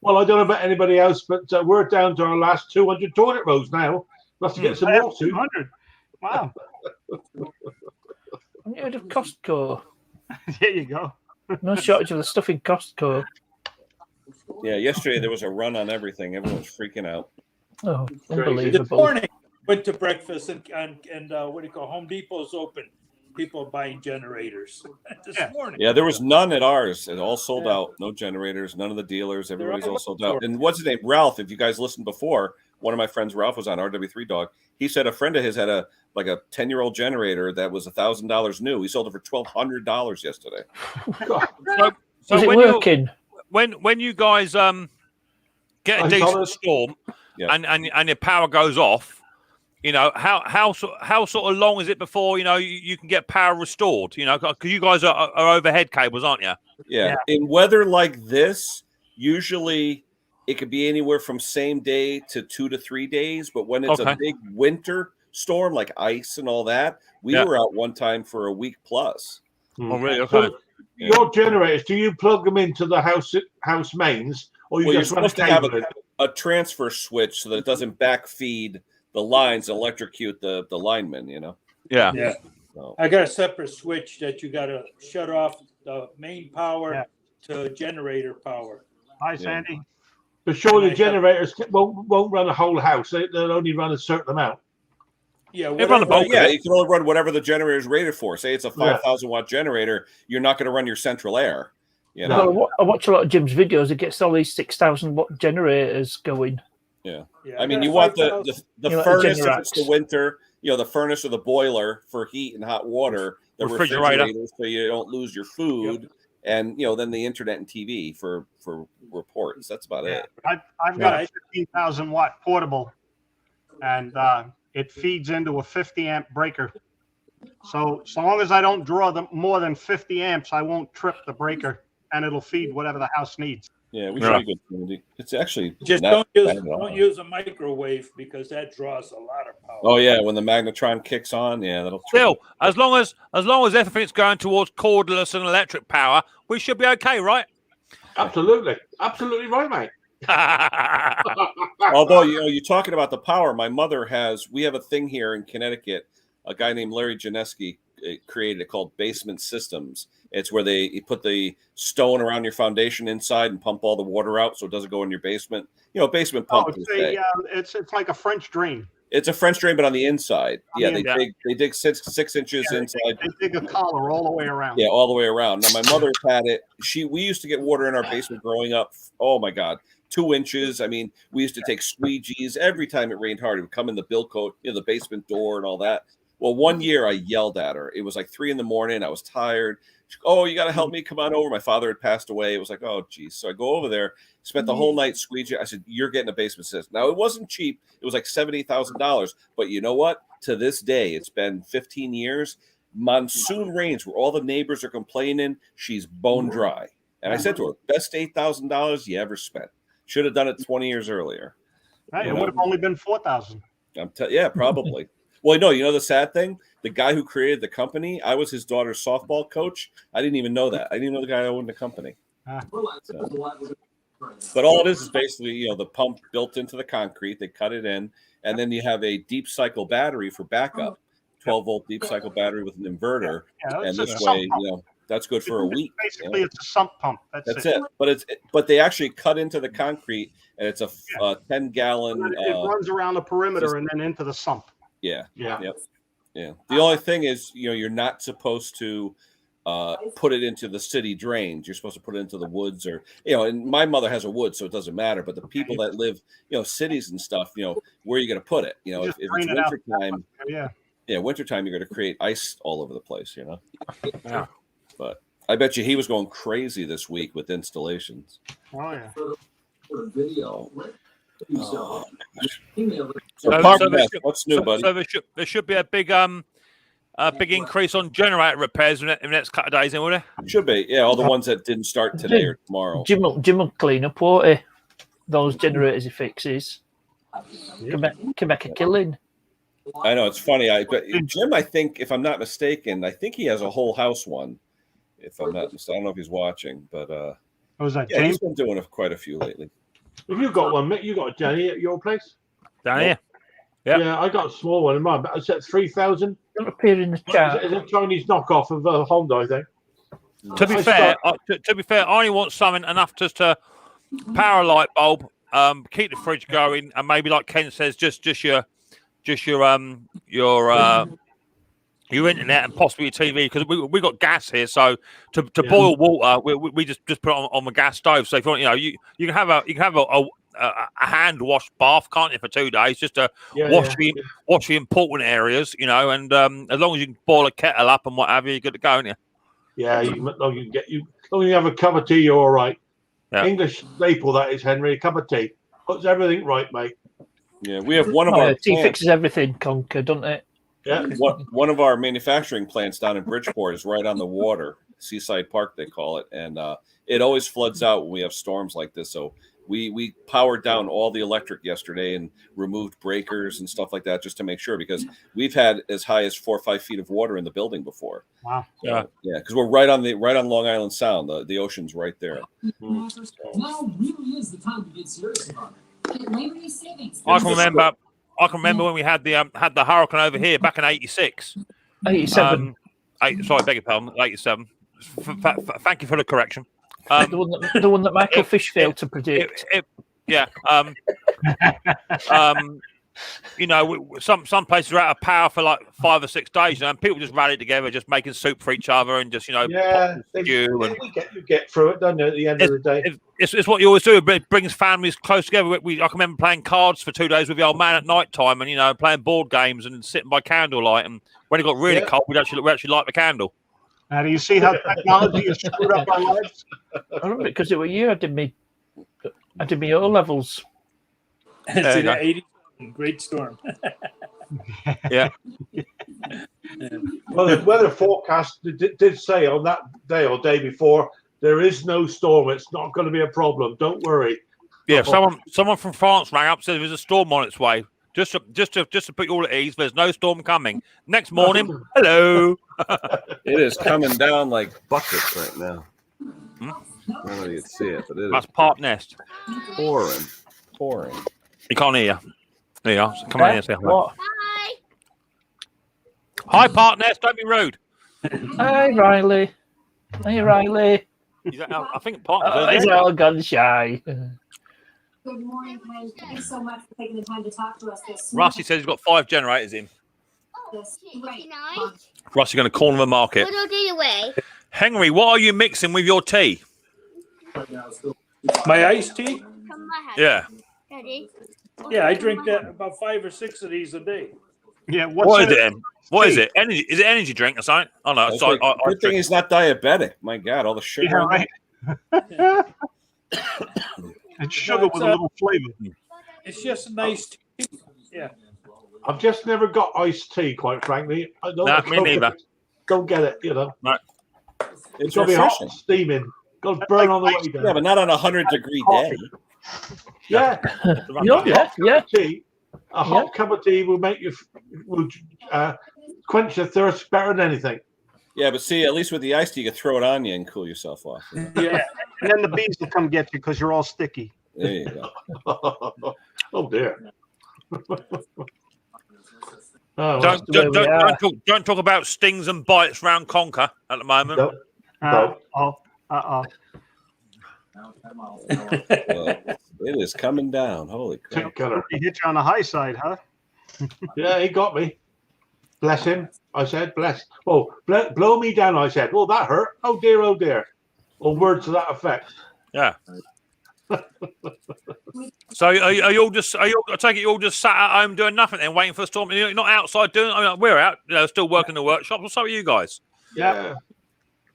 Well, I don't know about anybody else, but we're down to our last 200 toilet rolls now. We'll have to get some more. 200. Wow. I'm heard of Costco. There you go. No shortage of the stuff in Costco. Yeah, yesterday there was a run on everything. Everyone was freaking out. Oh, unbelievable. This morning, went to breakfast and what do you call Home Depot's open. People buying generators this morning. Yeah, there was none at ours. It all sold out. No generators, none of the dealers. Everybody's all sold out. And what's his name? Ralph, if you guys listened before, one of my friends, Ralph, was on RW3 Dog. He said a friend of his had a 10-year-old generator that was $1,000 new. He sold it for $1,200 yesterday. So when working? When you guys get a decent storm and your power goes off, you know, how sort of long is it before, you know, you can get power restored? You know, because you guys are overhead cables, aren't you? Yeah. In weather like this, usually it could be anywhere from same day to 2 to 3 days. But when it's a big winter storm, like ice and all that, we were out one time for a week plus. Oh, really? Okay. So your generators, do you plug them into the house mains, or you just you're supposed to have a transfer switch so that it doesn't backfeed the lines, electrocute the linemen, you know? Yeah. So. I got a separate switch that you got to shut off the main power to generator power. Hi, Sandy. But surely the generators won't run a whole house. They'll only run a certain amount. Yeah, you can only run whatever the generator is rated for. Say it's a 5,000 watt generator, you're not going to run your central air. You know? No, I watch a lot of Jim's videos. It gets all these 6,000 watt generators going. Yeah. I mean, you want the furnace if it's the winter, you know, the furnace or the boiler for heat and hot water. the refrigerator, so you don't lose your food, and then the internet and TV for reports. That's about it. I've got a 15,000 watt portable, and it feeds into a 50 amp breaker. So long as I don't draw more than 50 amps, I won't trip the breaker, and it'll feed whatever the house needs. Yeah, we should be good. It's actually just don't use a microwave because that draws a lot of power. Oh yeah, when the magnetron kicks on, that'll. Still, as long as everything's going towards cordless and electric power, we should be okay, right? Absolutely right, mate. Although you're talking about the power, my mother we have a thing here in Connecticut. A guy named Larry Janeski created it called Basement Systems. It's where you put the stone around your foundation inside and pump all the water out so it doesn't go in your basement. Basement pump. It's like a French drain. It's a French drain, but on the inside. Yeah, they dig 6 inches inside. They dig a collar all the way around. Yeah, all the way around. Now my mother's had it. We used to get water in our basement growing up. Oh my God, 2 inches. I mean, we used to take squeegees every time it rained hard. It would come in the bill coat, the basement door and all that. Well, one year I yelled at her. It was like 3 a.m. I was tired. She, you got to help me. Come on over. My father had passed away. It was like, oh, geez. So I go over there, spent the whole night squeegee. I said, you're getting a basement system. Now, it wasn't cheap. It was like $70,000. But you know what? To this day, it's been 15 years. Monsoon rains where all the neighbors are complaining. She's bone dry. And I said to her, best $8,000 you ever spent. Should have done it 20 years earlier. Right, it would have only been 4,000. Yeah, probably. Well, no, the sad thing, the guy who created the company, I was his daughter's softball coach. I didn't even know that. I didn't even know the guy that owned the company. So. But all it is basically, the pump built into the concrete. They cut it in, and then you have a deep cycle battery for backup, 12-volt deep cycle battery with an inverter. And this way, that's good for a week. Basically, it's a sump pump. That's it. But they actually cut into the concrete, and it's a 10-gallon. It runs around the perimeter and then into the sump. Yeah. The only thing is, you're not supposed to put it into the city drains. You're supposed to put it into the woods, or and my mother has a wood, so it doesn't matter. But the people that live, cities and stuff, where are you going to put it? If it's wintertime, wintertime, you're going to create ice all over the place. Yeah. But I bet you he was going crazy this week with installations. Oh yeah. Video. Oh, what's new, buddy? So there should be a big increase on generator repairs in the next couple of days, then, will there? Should be, yeah. All the ones that didn't start today or tomorrow. Jim will clean up, won't he? Those generators he fixes. Can make a killing. I know, it's funny. Jim, I think, if I'm not mistaken, I think he has a whole house one. If I'm not mistaken, I don't know if he's watching, but was that James? He's been doing quite a few lately. Have you got one, Mick? You got a Jenny at your place? Down here. Yeah, I got a small one in mine. But I said 3,000. Don't appear in the chat. It's a Chinese knockoff of a Honda, I think. To be fair, I only want something enough just to power a light bulb, keep the fridge going, and maybe, like Ken says, just your internet and possibly your TV, because we got gas here. So to boil water, we just put it on the gas stove. So if you want, you can have a hand wash bath, can't you, for 2 days, just to wash the important areas, and as long as you can boil a kettle up and what have you, you're good to go, aren't you? Yeah, as long as you have a cup of tea, you're all right. Yeah. English staple, that is, Henry. A cup of tea puts everything right, mate. Yeah, we have one of our tea fixes everything, Conker, doesn't it? Yeah. One of our manufacturing plants down in Bridgeport is right on the water, Seaside Park they call it, and it always floods out when we have storms like this. So we powered down all the electric yesterday and removed breakers and stuff like that just to make sure, because we've had as high as 4 or 5 feet of water in the building before. Wow. Yeah, because we're right on Long Island Sound. The ocean's right there. Now really is the time to get serious about it. I can remember when we had the hurricane over here back in '86. 87. Sorry, beg your pardon. 87. Thank you for the correction. The one that Michael Fish failed to predict. you know, some places are out of power for like 5 or 6 days, and people just rally together, just making soup for each other, and just you get through it, don't you? At the end of the day, it's what you always do. But it brings families close together. I can remember playing cards for 2 days with the old man at night time, and playing board games and sitting by candlelight. And when it got really cold, we actually light the candle. Now, do you see how technology has screwed up our lives? I remember because it was you. I did me O levels. It's in 80 great storm. Yeah. Well, the weather forecast did say on that day or day before there is no storm. It's not going to be a problem. Don't worry. Yeah, someone from France rang up, said there's a storm on its way. Just to put you all at ease, there's no storm coming. Next morning, hello. It is coming down like buckets right now. I don't know if you can see it, but that's Park Nest. Pouring. You can't hear. There you are. So come on in and say hello. Hi. Hi, Park Nest. Don't be rude. Hi, Riley. Hey, Riley. I think Park Nest. He's all gun shy. Good morning, Ken. Thank you so much for taking the time to talk to us this Rusty says he's got 5 generators in. Nice. Rusty's going to corner the market. Put all the away. Henry, what are you mixing with your tea? My iced tea? Come my house. Yeah. Daddy. Yeah, I drink that about 5 or 6 of these a day. Yeah. What is it? What is it? Energy? Is it energy drink or something? Oh no. Sorry, good thing he's not diabetic. My God, all the sugar. Yeah, right. It's sugar with a little flavor. It's just a nice tea. Yeah. I've just never got iced tea, quite frankly. Me neither. Don't get it, No. It's going to be hot, steaming. Got to burn on the way down. Yeah, but not on a 100-degree day. Yeah. Yeah. Tea, a hot cup of tea will make you quench your thirst better than anything. Yeah, but see, at least with the iced tea, you can throw it on you and cool yourself off. Yeah. And then the bees will come get you because you're all sticky. There you go. Oh dear. Don't talk about stings and bites round Conker at the moment. No. Well, it is coming down. Holy crap. He hit you on the high side, huh? Yeah, he got me. Bless him. I said, bless. Oh, blow me down, I said. Oh, that hurt. Oh, dear, oh, dear. Or words to that effect. Yeah. So are you all just? I take it you all just sat at home doing nothing then, waiting for the storm. You're not outside doing. We're out, still working the workshop. What's up with you guys? Yeah.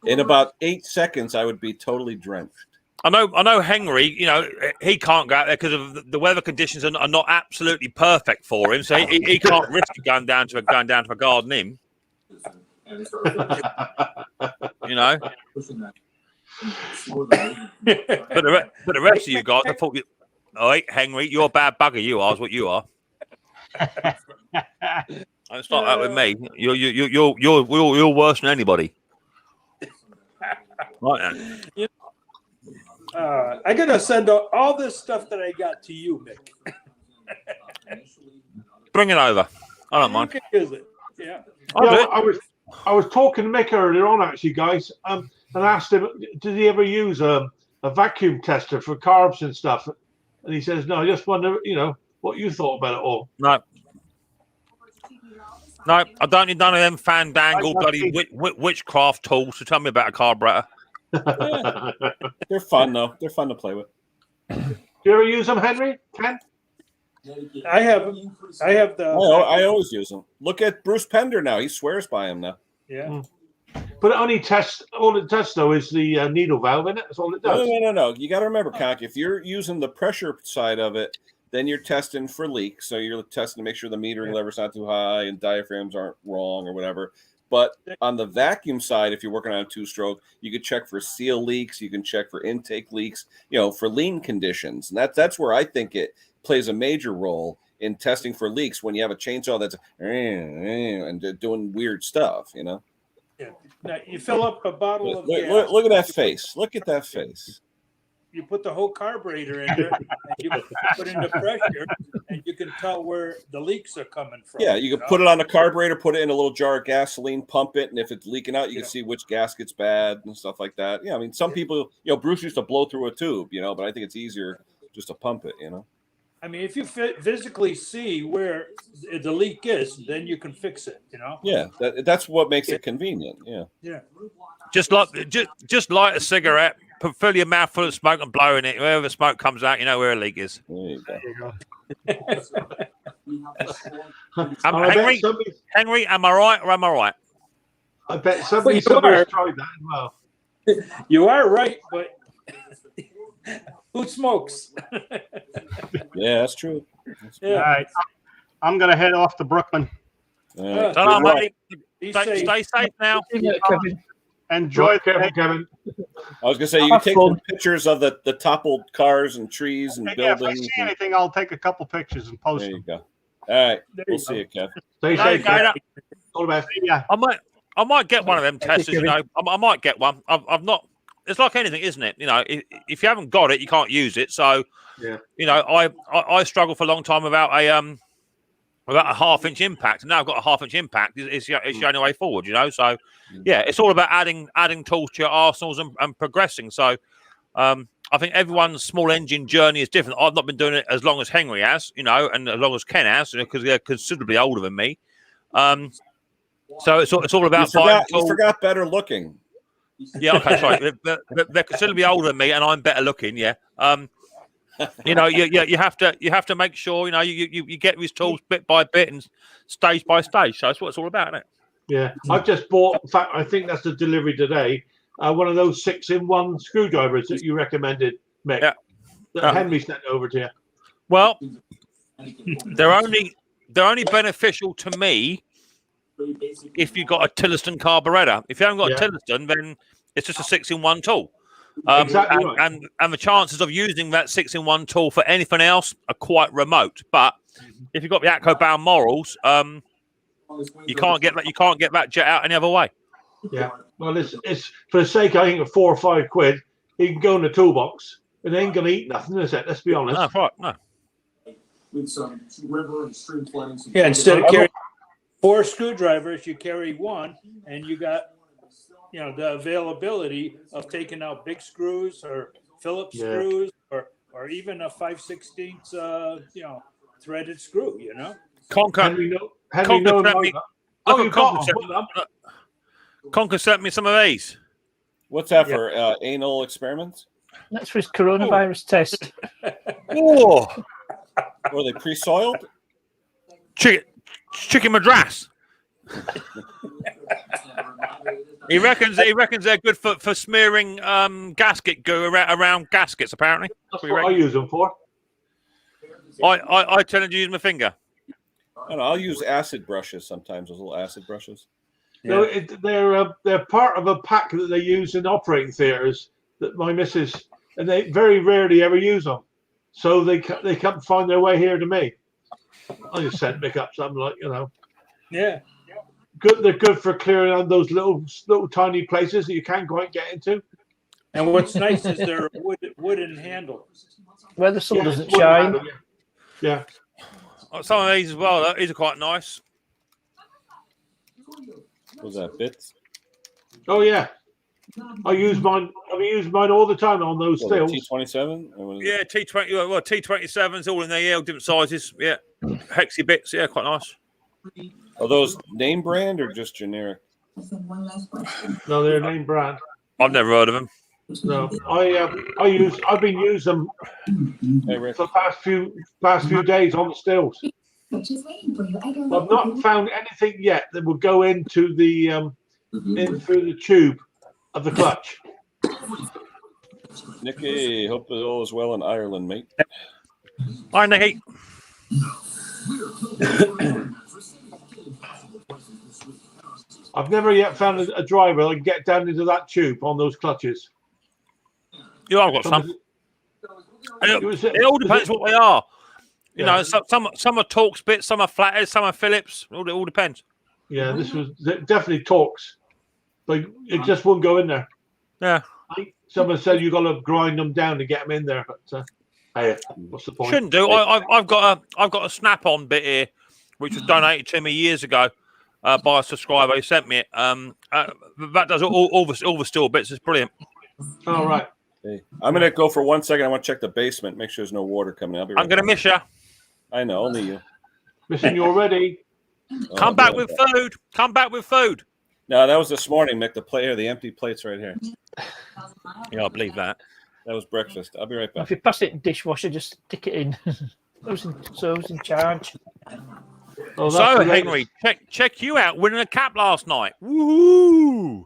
In about 8 seconds, I would be totally drenched. I know. Henri, he can't go out there because of the weather conditions are not absolutely perfect for him, so he can't risk going down to a garden in. But the rest of you guys, I thought, all right, Henri, you're a bad bugger. You are, is what you are. Don't start that with me. You're worse than anybody. Right then. I gotta send all this stuff that I got to you, Mick. Bring it over. I don't mind. Is it? Yeah. I was talking to Mick earlier on, actually, guys, and asked him, did he ever use a vacuum tester for carbs and stuff? And he says, no. I just wonder, what you thought about it all. No, I don't need none of them fandangle bloody witchcraft tools to tell me about a carburetor. Yeah. They're fun though. They're fun to play with. Do you ever use them, Henry? Ken? I have them. I I always use them. Look at Bruce Pender now. He swears by them now. Yeah. But all it tests though is the needle valve in it. That's all it does. No. You got to remember, Conk, if you're using the pressure side of it, then you're testing for leaks. So you're testing to make sure the metering lever's not too high and diaphragms aren't wrong or whatever. But on the vacuum side, if you're working on a 2-stroke, you could check for seal leaks. You can check for intake leaks, for lean conditions. And that's where I think it plays a major role in testing for leaks when you have a chainsaw that's and doing weird stuff, Yeah. Now, you fill up a bottle of gas. Look at that face. Look at that face. You put the whole carburetor in there, and you put in the pressure, and you can tell where the leaks are coming from. Yeah, you can put it on the carburetor, put it in a little jar of gasoline, pump it, and if it's leaking out, you can see which gasket's bad and stuff like that. Yeah, some people, Bruce used to blow through a tube, but I think it's easier just to pump it, I mean, if you physically see where the leak is, then you can fix it. You know. Yeah, that's what makes it convenient. Yeah. Yeah. Just light a cigarette, fill your mouth full of smoke, and blow in it. Wherever the smoke comes out, you know where a leak is. There you go. Henry, am I right or am I right? I bet somebody's tried that as well. You are right, but who smokes? Yeah, that's true. Yeah. All right. I'm going to head off to Brooklyn. Stay safe now. Enjoy, Kevin. I was gonna say you can take some pictures of the toppled cars and trees and buildings. If I see anything, I'll take a couple pictures and post them. There you go. All right, we'll see you, Kev. Stay safe. All the best. Yeah. I might get one of them testers. You know, I might get one. I've not. It's like anything, isn't it? You know, if you haven't got it, you can't use it. So, you know, I struggled for a long time about a 1/2-inch impact, and now I've got a 1/2-inch impact. It's the only way forward, you know. So, yeah, it's all about adding tools to your arsenals and progressing. So, I think everyone's small engine journey is different. I've not been doing it as long as Henri has, you know, and as long as Ken has, because they're considerably older than me. So it's all about you forgot better looking. Yeah, okay, sorry. They're considerably older than me, and I'm better looking. Yeah. You know, you have to make sure, you know, you get these tools bit by bit and stage by stage. So that's what it's all about, isn't it? Yeah, I've just bought. In fact, I think that's the delivery today. One of those 6-in-1 screwdrivers that you recommended, Mick. Yeah. That Henry sent over to you. Well, they're only beneficial to me if you've got a Tilliston carburetor. If you haven't got a Tilliston, then it's just a 6-in-1 tool. Exactly right. And the chances of using that 6-in-1 tool for anything else are quite remote. But if you've got the Atco bound morals, you can't get that jet out any other way. Yeah. Well, it's for the sake, I think, of £4 or £5. He can go in the toolbox. It ain't gonna eat nothing, is it? Let's be honest. No, right, no. With some river and stream flooding. Yeah, instead of carrying 4 screwdrivers, you carry 1, and you got, you know, the availability of taking out big screws or Phillips screws or even a 5/16 you know, threaded screw, you know. Conker sent me some of these. What's that for? Anal experiments? That's for his coronavirus test. Oh, were they pre-soiled? Chicken madras. He reckons they're good for smearing gasket goo around gaskets. Apparently, that's what I use them for. I tend to use my finger. I don't know, I'll use acid brushes sometimes. Those little acid brushes. No, they're part of a pack that they use in operating theatres that my missus, and they very rarely ever use them, so they come find their way here to me. I just sent Mick up something like, you know. Yeah. Good. They're good for clearing out those little tiny places that you can't quite get into. And what's nice is they're a wooden handle. Where the sun doesn't shine. Yeah. Some of these as well. These are quite nice. Was that bits? Oh yeah. I use mine. I've used mine all the time on those stills. T27. Yeah, T20. Well, T27's all in there. Yeah, different sizes. Yeah, hexy bits. Yeah, quite nice. Are those name brand or just generic? No, they're name brand. I've never heard of them. No, I've been using them for the past few days on the stills. I've not found anything yet that will go into the in through the tube of the clutch. Nicky, hope it all is well in Ireland, mate. Hi, Nicky. I've never yet found a driver that can get down into that tube on those clutches. Yeah, I've got some. It all depends what they are. You know, some are Torx bits, some are flatheads, some are Phillips. It all depends. Yeah, this was definitely Torx. Like it just wouldn't go in there. Yeah. Someone said you got to grind them down to get them in there, but hey, what's the point? Shouldn't do. I've got a snap-on bit here, which was donated to me years ago by a subscriber who sent me it. That does all the steel bits. It's brilliant. All right. Hey, I'm going to go for 1 second. I want to check the basement, make sure there's no water coming out. I'm going to miss you. I know, only you. Missing you already. Come back with food. Come back with food. No, that was this morning, Mick. The empty plates right here. Yeah, I believe that. That was breakfast. I'll be right back. If you pass it in dishwasher, just stick it in. Who's in charge? Oh, so, Henry, check you out winning a cap last night. Woohoo!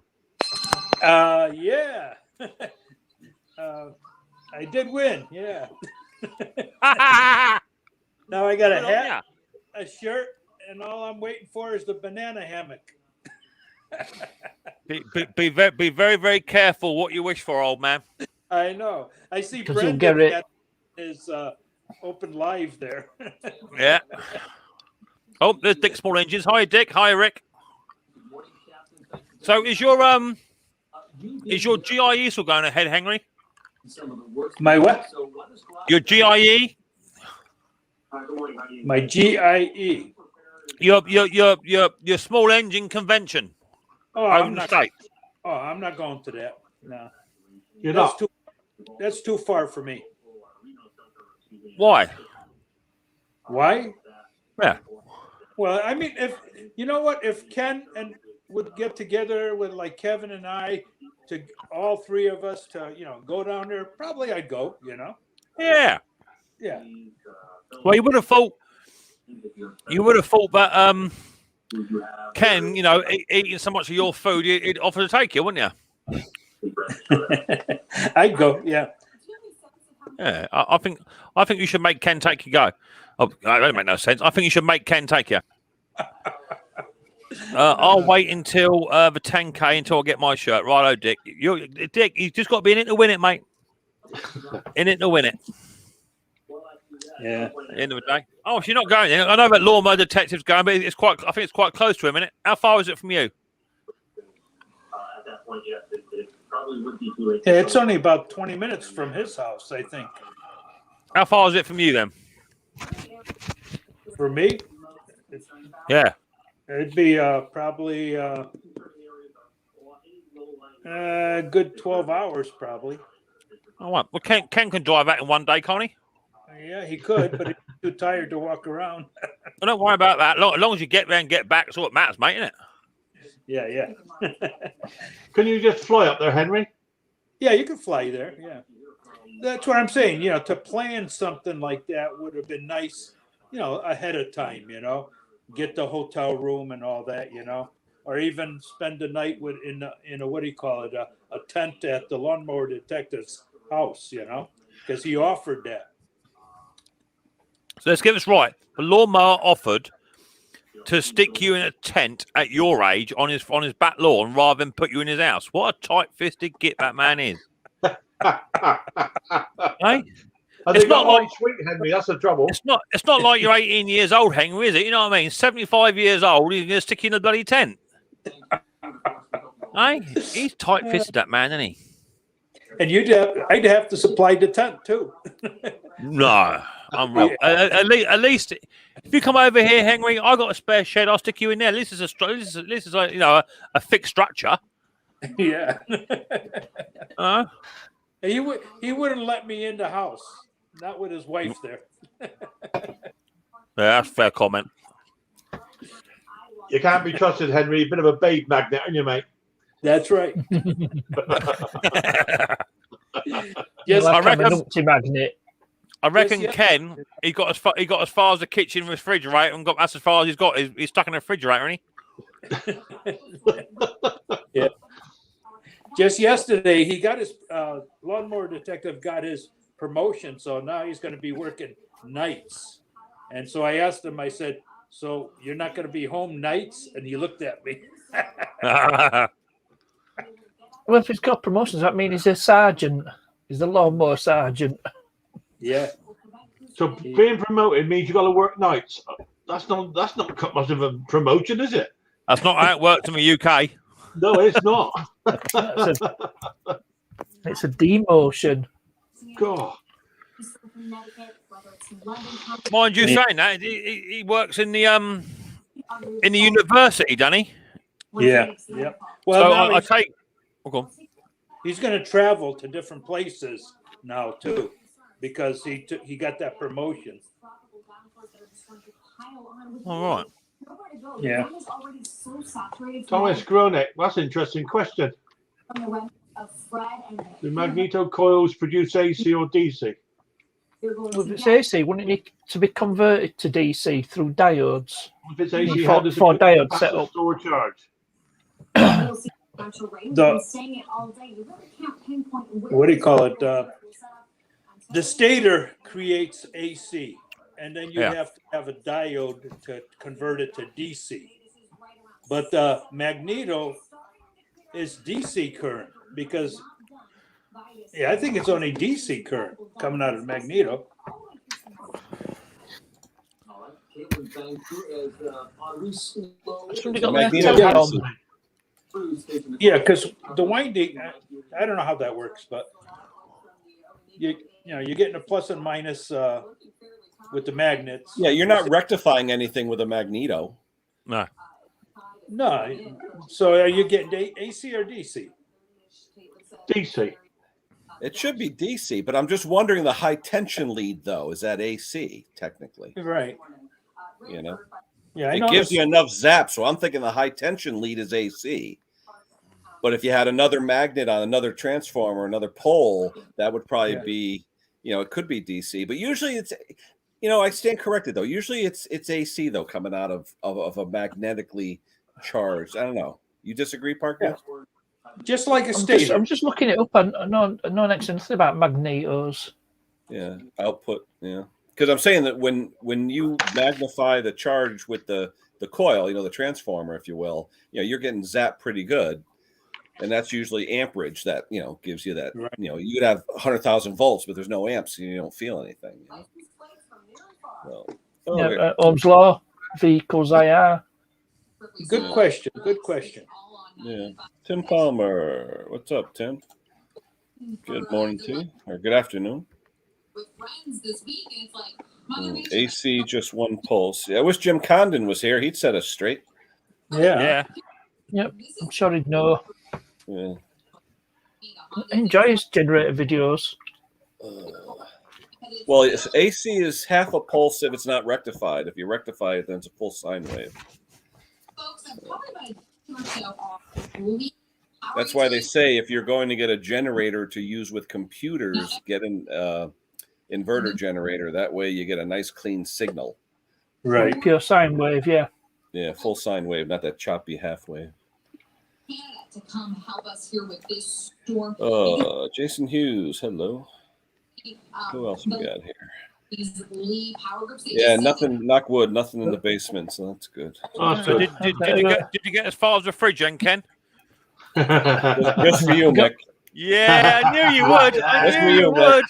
Yeah. I did win. Yeah. Now I got a hat, a shirt, and all I'm waiting for is the banana hammock. Be very, very careful what you wish for, old man. I know. I see Brendan at his open live there. Yeah. Oh, there's Dick Small Engines. Hi, Dick. Hi, Rick. So is your GIE still going ahead, Henry? My what? Your GIE? My GIE. Your small engine convention. Oh, I'm not going to that. No. You're not. That's too far for me. Why? Why? Yeah. Well, I mean, if Ken would get together with like Kevin and I, to all three of us to go down there, probably I'd go. Yeah. Yeah. Well, you would have thought that Ken, eating so much of your food, he'd offer to take you, wouldn't you? I'd go. Yeah. Yeah. I think you should make Ken take you go. Oh, that don't make no sense. I think you should make Ken take you. I'll wait until the 10K until I get my shirt. Righto, Dick. Dick, you just got to be in it to win it, mate. In it to win it. Yeah. At the end of the day. Oh, she's not going there. I know that Lawnmower Detective's going, but I think it's quite close to him, isn't it? How far is it from you? Yeah, it's only about 20 minutes from his house, I think. How far is it from you then? For me? Yeah. It'd be probably a good 12 hours, probably. Oh, well, Ken can drive that in one day, can't he? Yeah, he could, but he's too tired to walk around. Well, don't worry about that. As long as you get there and get back, that's all that matters, mate, isn't it? Yeah. Can you just fly up there, Henry? Yeah, you can fly there. Yeah. That's what I'm saying. To plan something like that would have been nice, ahead of time, get the hotel room and all that, or even spend the night in a what do you call it, a tent at the Lawnmower Detective's house, because he offered that. So let's get this right. The lawnmower offered to stick you in a tent at your age on his back lawn rather than put you in his house. What a tight-fisted git that man is. Hey? It's not like sweet, Henry. That's the trouble. It's not like you're 18 years old, Henry, is it? You know what I mean? 75 years old, he's going to stick you in a bloody tent. Hey? He's tight-fisted, that man, isn't he? And I'd have to supply the tent too. No, unreal. At least if you come over here, Henry, I got a spare shed. I'll stick you in there. At least this is a fixed structure. Yeah. He wouldn't let me in the house. Not with his wife there. Yeah, that's a fair comment. You can't be trusted, Henry. A bit of a babe magnet, aren't you, mate? That's right. Yes, I reckon. I reckon Ken. He got as far as the kitchen refrigerator and that's as far as he's got. He's stuck in the refrigerator, isn't he? Yeah. Just yesterday, he got his Lawnmower Detective got his promotion, so now he's going to be working nights. And so I asked him. I said, "So you're not going to be home nights?" And he looked at me. Well, if he's got promotions, that means he's a sergeant. He's the lawnmower sergeant. Yeah. So being promoted means you got to work nights. That's not much of a promotion, is it? That's not how it works in the UK. No, it's not. It's a demotion. God. Mind you saying that he works in the university, doesn't he? Yeah. Yeah. Well, so I take. Oh, go on. he's going to travel to different places now too, because he got that promotion. All right. Yeah. Thomas Gronek, that's an interesting question. Do magneto coils produce AC or DC? Well, if it's AC, wouldn't it need to be converted to DC through diodes? If it's AC, for diode passive setup. store charge? What do you call it? The stator creates AC, and then you have to have a diode to convert it to DC. But the magneto is DC current because, I think it's only DC current coming out of the magneto. Yeah, because the winding, I don't know how that works, but you're getting a plus and minus with the magnets. Yeah, you're not rectifying anything with a magneto. No. No. So are you getting AC or DC? DC. It should be DC, but I'm just wondering the high tension lead though, is that AC technically? Right. Yeah, it gives you enough zap, so I'm thinking the high tension lead is AC. But if you had another magnet on another transformer, another pole, that would probably be, it could be DC. But usually it's, I stand corrected though. Usually it's AC though, coming out of a magnetically charged. I don't know. You disagree, Parker? Yeah. Just like a stator. I'm just looking it up. I know next to nothing about magnetos. Yeah, output. Yeah, because I'm saying that when you magnify the charge with the coil, the transformer, if you will, you're getting zapped pretty good. And that's usually amperage that, gives you that, you could have 100,000 volts, but there's no amps, and you don't feel anything. Well, Ohm's law, V equals IR. Good question. Good question. Yeah. Tim Palmer. What's up, Tim? Good morning to you, or good afternoon. AC just one pulse. I wish Jim Condon was here. He'd set us straight. Yeah. Yep. I'm sure he'd know. Yeah. I enjoy his generator videos. Well, if AC is half a pulse if it's not rectified. If you rectify it, then it's a full sine wave. That's why they say if you're going to get a generator to use with computers, get an inverter generator. That way you get a nice clean signal. Right. Pure sine wave, yeah. Yeah, full sine wave, not that choppy half wave. To come help us here with this storm. Jason Hughes, hello. Who else we got here? Yeah, nothing. Knock wood. Nothing in the basement, so that's good. So did you get as far as the fridge, then, Ken? Just for you, Mick. Yeah, I knew you would. I knew you would.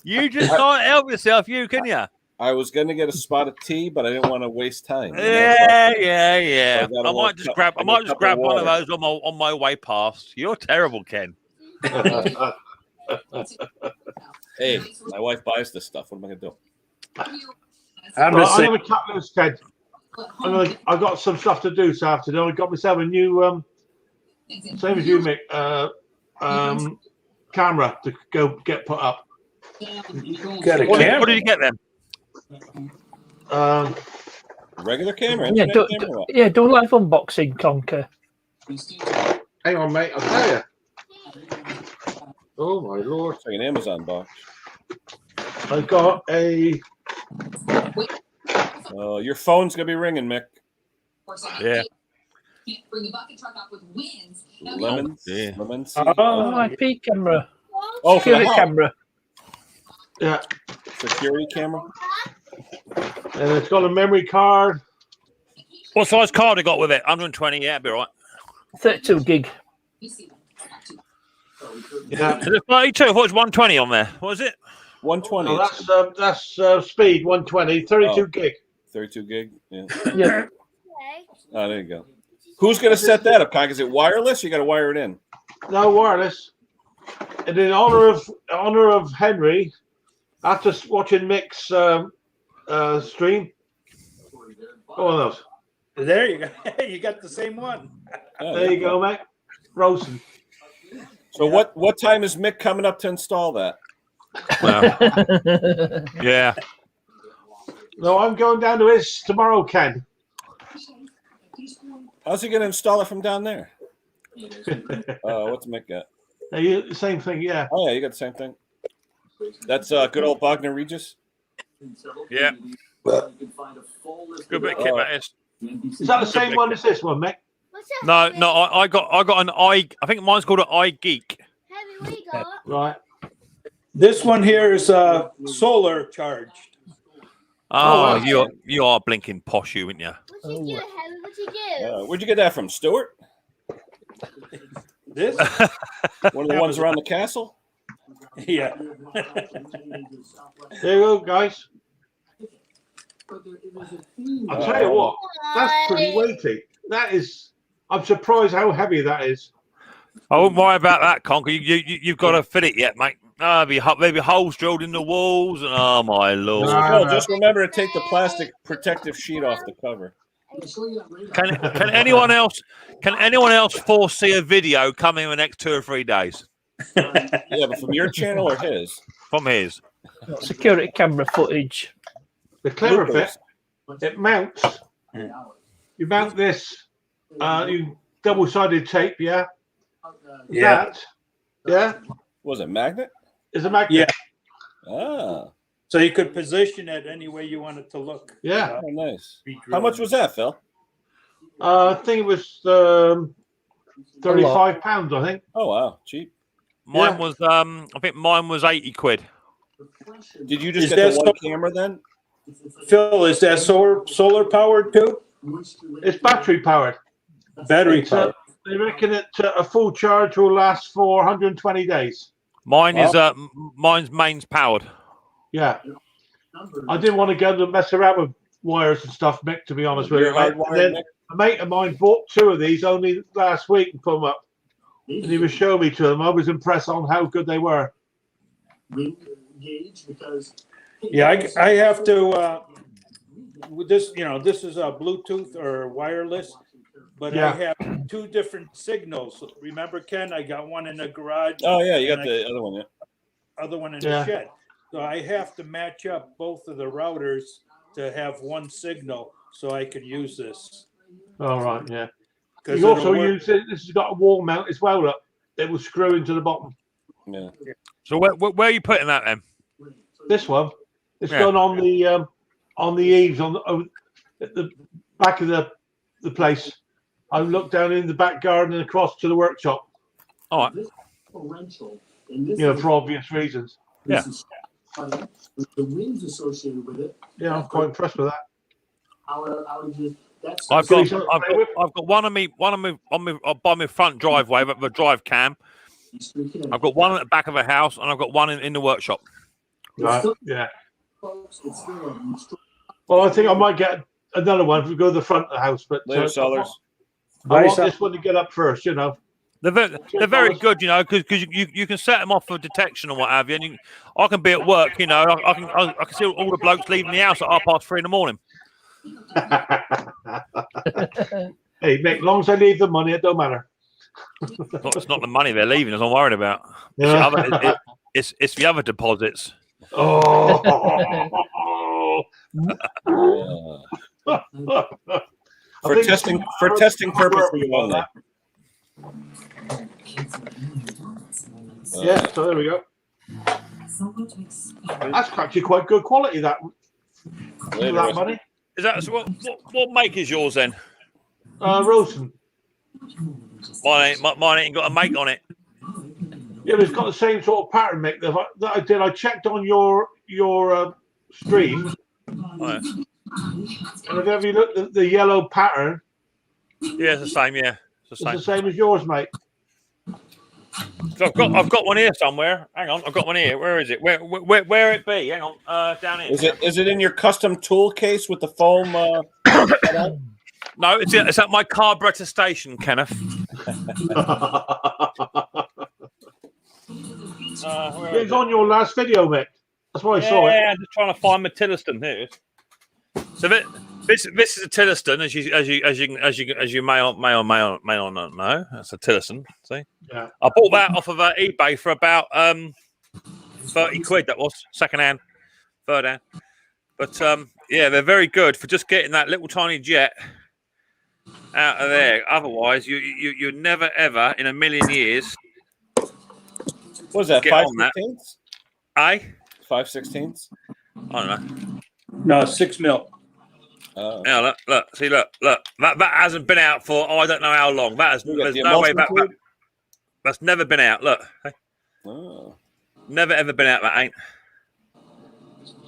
You just can't help yourself, can you? I was going to get a spot of tea, but I didn't want to waste time. Yeah. So I might just grab one of those on my way past. You're terrible, Ken. Hey, my wife buys this stuff. What am I going to do? I'm going to cut loose, Ken. I got some stuff to do this afternoon. I got myself a new, same as you, Mick, camera to go get put up. Got a camera? What did you get then? Regular camera. Yeah, do a live unboxing, Conker. Hang on, mate. I'll tell you. Oh my lord! It's like an Amazon box. I got a. Your phone's gonna be ringing, Mick. Yeah. Lemons. Yeah. Lemons. IP camera. Oh, security camera. Yeah. Security camera. And it's got a memory card. What size card I got with it? 120. Yeah, it'll be all right. 32 gig. Yeah. 32. I thought it was 120 on there. What was it? 120. Oh, that's speed 120. 32 gig. 32 gig. Yeah. Yeah. Oh, there you go. Who's going to set that up, Con? Is it wireless? Or you got to wire it in. No wireless. And in honor of Henri, after watching Mick's stream, one of those. There you go. You got the same one. There you go, mate. Rosen. So what time is Mick coming up to install that? Yeah. No, I'm going down to his tomorrow, Ken. How's he going to install it from down there? What's Mick got? Same thing, yeah. Oh, yeah, you got the same thing. That's good old Bogner Regis? Yeah. Good bit of kit, that is. Is that the same one as this one, Mick? No, I got an I think mine's called an iGeek. Right. This one here is solar charged. Oh, you are blinking posh, you, aren't you? What'd you do, Henry? What'd you do? Where'd you get that from, Stuart? This? One of the ones around the castle? Yeah. There you go, guys. I'll tell you what, that's pretty weighty. That is, I'm surprised how heavy that is. I wouldn't worry about that, Conker. You've got to fit it yet, mate. Maybe holes drilled in the walls. Oh, my Lord. No, just remember to take the plastic protective sheet off the cover. Can anyone else foresee a video coming in the next 2 or 3 days? Yeah, but from your channel or his? From his. Security camera footage. The clever bit, it mounts. You mount this, you double-sided tape, yeah? Yeah. Was it magnet? Is a magnet. Yeah. Ah. So you could position it any way you want it to look. Yeah. Oh, nice. How much was that, Phil? I think it was £35, I think. Oh, wow. Cheap. Mine was, I think mine was 80 quid. Did you just get the one camera then? Phil, is that solar powered too? It's battery powered. Battery powered. They reckon that a full charge will last for 120 days. Mine is mine's mains powered. Yeah. I didn't want to go to mess around with wires and stuff, Mick, to be honest with you. Then a mate of mine bought 2 of these only last week and put them up. And he was showing me to them. I was impressed on how good they were. Yeah, I have to. With this, this is a Bluetooth or wireless, but I have 2 different signals. Remember, Ken? I got one in the garage. Oh yeah, you got the other one, yeah. Other one in the shed. So I have to match up both of the routers to have one signal, so I can use this. All right, yeah. You also use it. This has got a wall mount as well. Look, it will screw into the bottom. Yeah. So where are you putting that then? This one, it's gone on the eaves at the back of the place. I looked down in the back garden and across to the workshop. All right. For obvious reasons. Yeah. The winds associated with it. Yeah, I'm quite impressed with that. I've got one by my front driveway, but the drive cam. I've got one at the back of the house, and I've got one in the workshop. Right. Yeah. Well, I think I might get another one if we go to the front of the house, but later, sellers. I want this one to get up first, They're very good, because you can set them off for detection or what have you. And I can be at work, I can see all the blokes leaving the house at 3:30 in the morning. Hey, Mick, as long as I leave the money, it don't matter. It's not the money they're leaving, as I'm worried about. It's the other deposits. Oh. For testing purposes only. Yeah, so there we go. That's actually quite good quality. That money. Is that so? What make is yours then? Rosen. Mine ain't got a make on it. Yeah, but it's got the same sort of pattern, Mick, that I did. I checked on your stream. Right. And have you looked at the yellow pattern? Yeah, it's the same. Yeah, it's the same as yours, mate. So I've got one here somewhere. Hang on, I've got one here. Where is it? Where it be? Hang on, down here. Is it in your custom tool case with the foam? No, it's at my carburetor station, Kenneth. It's on your last video, Mick. That's why I saw it. Yeah, I'm just trying to find my Tillotson here. So this is a Tillotson, as you may or not know. That's a Tillotson. See, Yeah. I bought that off of eBay for about 30 quid. That was second hand, third hand. But yeah, they're very good for just getting that little tiny jet out of there. Otherwise, you never ever in a million years. What was that? 5/16? Eh? 5/16? I don't know. No, 6 mil. Oh. Yeah, look, see, look. That hasn't been out for I don't know how long. There's no way that's never been out. Look, oh. Never ever been out. That ain't.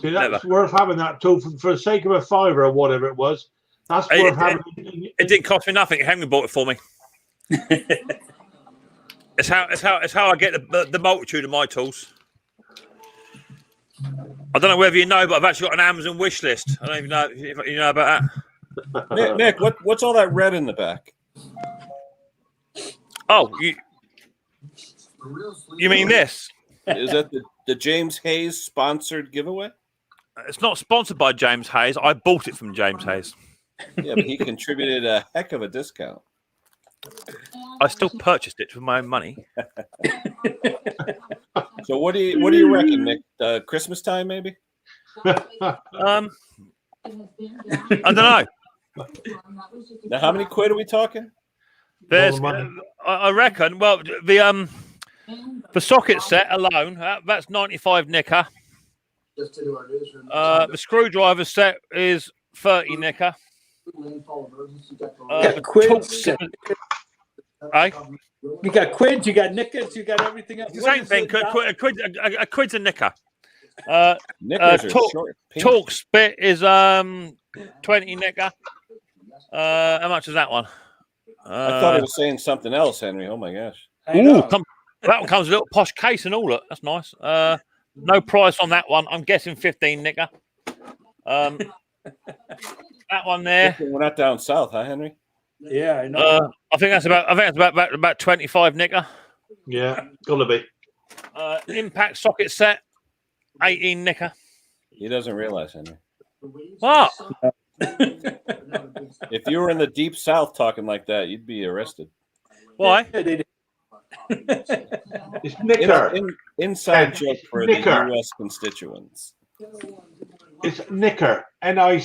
See, that's worth having that tool for the sake of a $5 or whatever it was. That's worth having. It didn't cost me nothing. Henry bought it for me. It's how I get the multitude of my tools. I don't know whether you know, but I've actually got an Amazon wish list. I don't even know if you know about that. Nick, what's all that red in the back? Oh, you mean this? Is that the James Hayes sponsored giveaway? It's not sponsored by James Hayes. I bought it from James Hayes. Yeah, but he contributed a heck of a discount. I still purchased it with my own money. So what do you reckon, Nick? Christmas time, maybe? I don't know. Now, how many quid are we talking? There's, I reckon. Well, the socket set alone, that's 95 nicker. The screwdriver set is 30 nicker. Quids. Right? You got quids, you got nickers, you got everything else. The same thing. A quid's a nicker. Knickers are short. Torque spit is 20 nicker. How much is that one? I thought he was saying something else, Henry. Oh my gosh. Ooh, that one comes with a little posh case and all. Look, that's nice. No price on that one. I'm guessing 15 nicker. That one there. We're not down south, huh, Henry? Yeah, I know. I think that's about 25 nicker. Yeah, gotta be. Impact socket set, 18 nicker. He doesn't realize, Henry. What? If you were in the deep south talking like that, you'd be arrested. Why? It's nicker. Inside joke for the U.S. constituents. It's nicker. Nicker.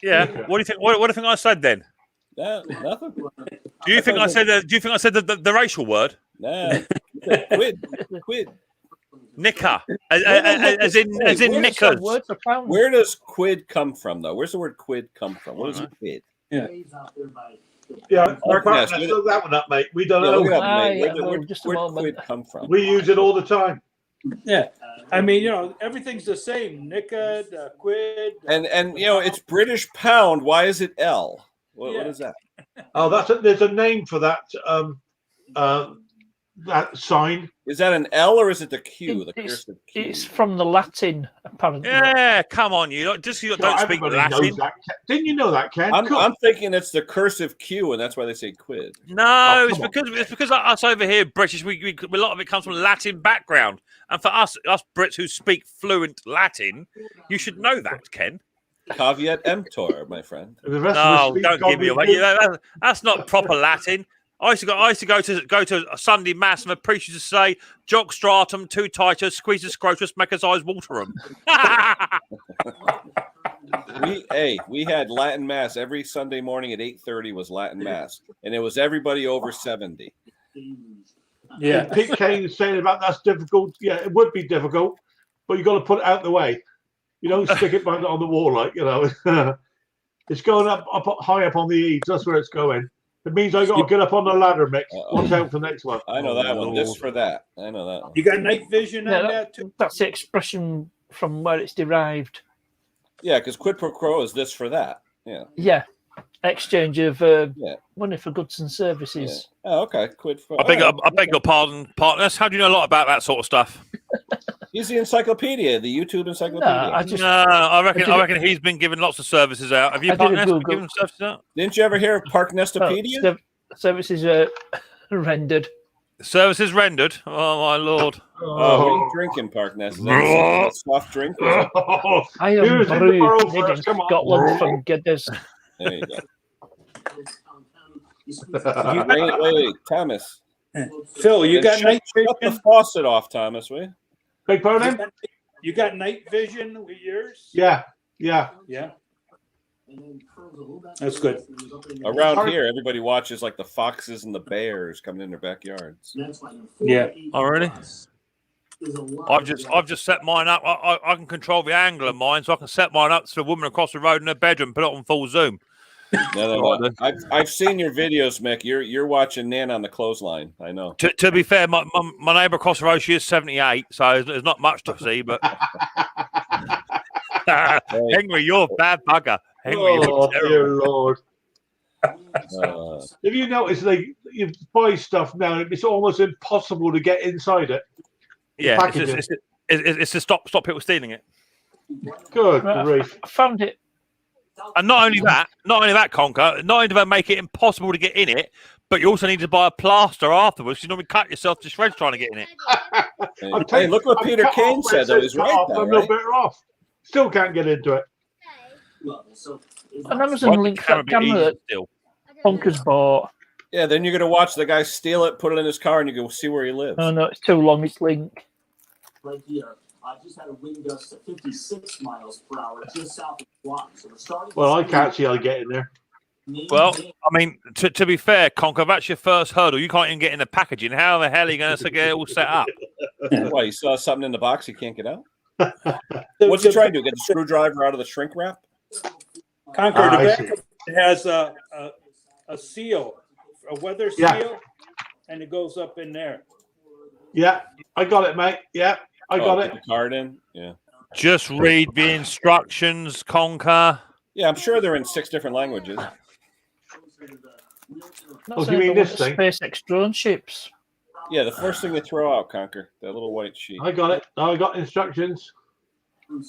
Yeah. Nicker. What do you think? What do you think I said then? Nothing. Do you think I said the racial word? No. Quid. Nicker. As in knickers. Where does quid come from, though? Where's the word quid come from? What is a quid? Yeah. Yeah, look that one up, mate. We don't know. Look it up, mate. Where'd quid come from? We use it all the time. Yeah, I mean, everything's the same. Nicker, quid, and it's British pound. Why is it L? What is that? Oh, there's a name for that. That sign. Is that an L or is it the Q? It's from the Latin, apparently. Yeah, come on, you don't speak Latin. Didn't you know that, Ken? I'm thinking it's the cursive Q, and that's why they say quid. No, it's because us over here, British, we a lot of it comes from Latin background, and for us Brits who speak fluent Latin, you should know that, Ken. Caveat emptor, my friend. No, don't give me away. That's not proper Latin. I used to go to a Sunday mass, and the preacher used to say, "Jock stratum, two titus, squeeze the scrotus, make us eyes waterum." We had Latin mass every Sunday morning at 8:30 was Latin mass, and it was everybody over 70. Yeah, Pete Kane is saying about that's difficult. Yeah, it would be difficult, but you got to put it out the way. You don't stick it on the wall It's going up high up on the eaves. That's where it's going. It means I got to get up on the ladder, Mick. Watch out for the next one. I know that one. This for that. I know that one. You got night vision on that too? That's the expression from where it's derived. Yeah, because quid pro quo is this for that. Yeah. Yeah. Exchange of money for goods and services. Yeah. Oh, okay. Quid pro. I beg your pardon, partners. How do you know a lot about that sort of stuff? He's the encyclopedia, the YouTube encyclopedia. I reckon he's been giving lots of services out. Have you, partners, been giving services out? Didn't you ever hear of Park Nestopedia? Services are rendered. Services rendered. Oh my lord. What are you drinking, Parkness? Is that a soft drink? I am brewed made in Scotland from goodness. There you go. Wait, Thomas. Phil, you got night vision? Shut the faucet off, Thomas, will you? Big pardon? You got night vision with yours? Yeah. That's good. Around here, everybody watches like the foxes and the bears coming in their backyards. Yeah. Already. I've just set mine up. I can control the angle of mine, so I can set mine up to the woman across the road in her bedroom, put it on full zoom. No. I've seen your videos, Mick. You're watching Nan on the clothesline. I know. To be fair, my neighbour across the road, she is 78, so there's not much to see. But Henry, you're a bad bugger. Henry, oh dear Lord! Have you noticed you buy stuff now? It's almost impossible to get inside it. Yeah, it's to stop people stealing it. Good grief! I found it. And not only that, Conker, not only do they make it impossible to get in it, but you also need to buy a plaster afterwards. You normally cut yourself to shreds trying to get in it. Hey, look what Peter Kane said, though. He's right there, I'm no better off. Still can't get into it. An Amazon link that camera that Conker's bought. Yeah, then you're going to watch the guy steal it, put it in his car, and you go see where he lives. Oh, no, it's too long. It's link. Right here. I just had a wind gust of 56 miles per hour just south of Guam. So we're starting. Well, I can't see how to get in there. Well, I mean, to be fair, Conker, that's your first hurdle. You can't even get in the packaging. How the hell are you going to get it all set up? Why, you saw something in the box you can't get out? What's he trying to do? Get the screwdriver out of the shrink wrap? Conker, the back of it has a seal, a weather seal, and it goes up in there. Yeah, I got it, mate. Yeah, I got it. The card in? Yeah. Just read the instructions, Conker. Yeah, I'm sure they're in 6 different languages. Oh, do you mean this thing? SpaceX drone ships. Yeah, the first thing they throw out, Conker, that little white sheet. I got it. I got instructions.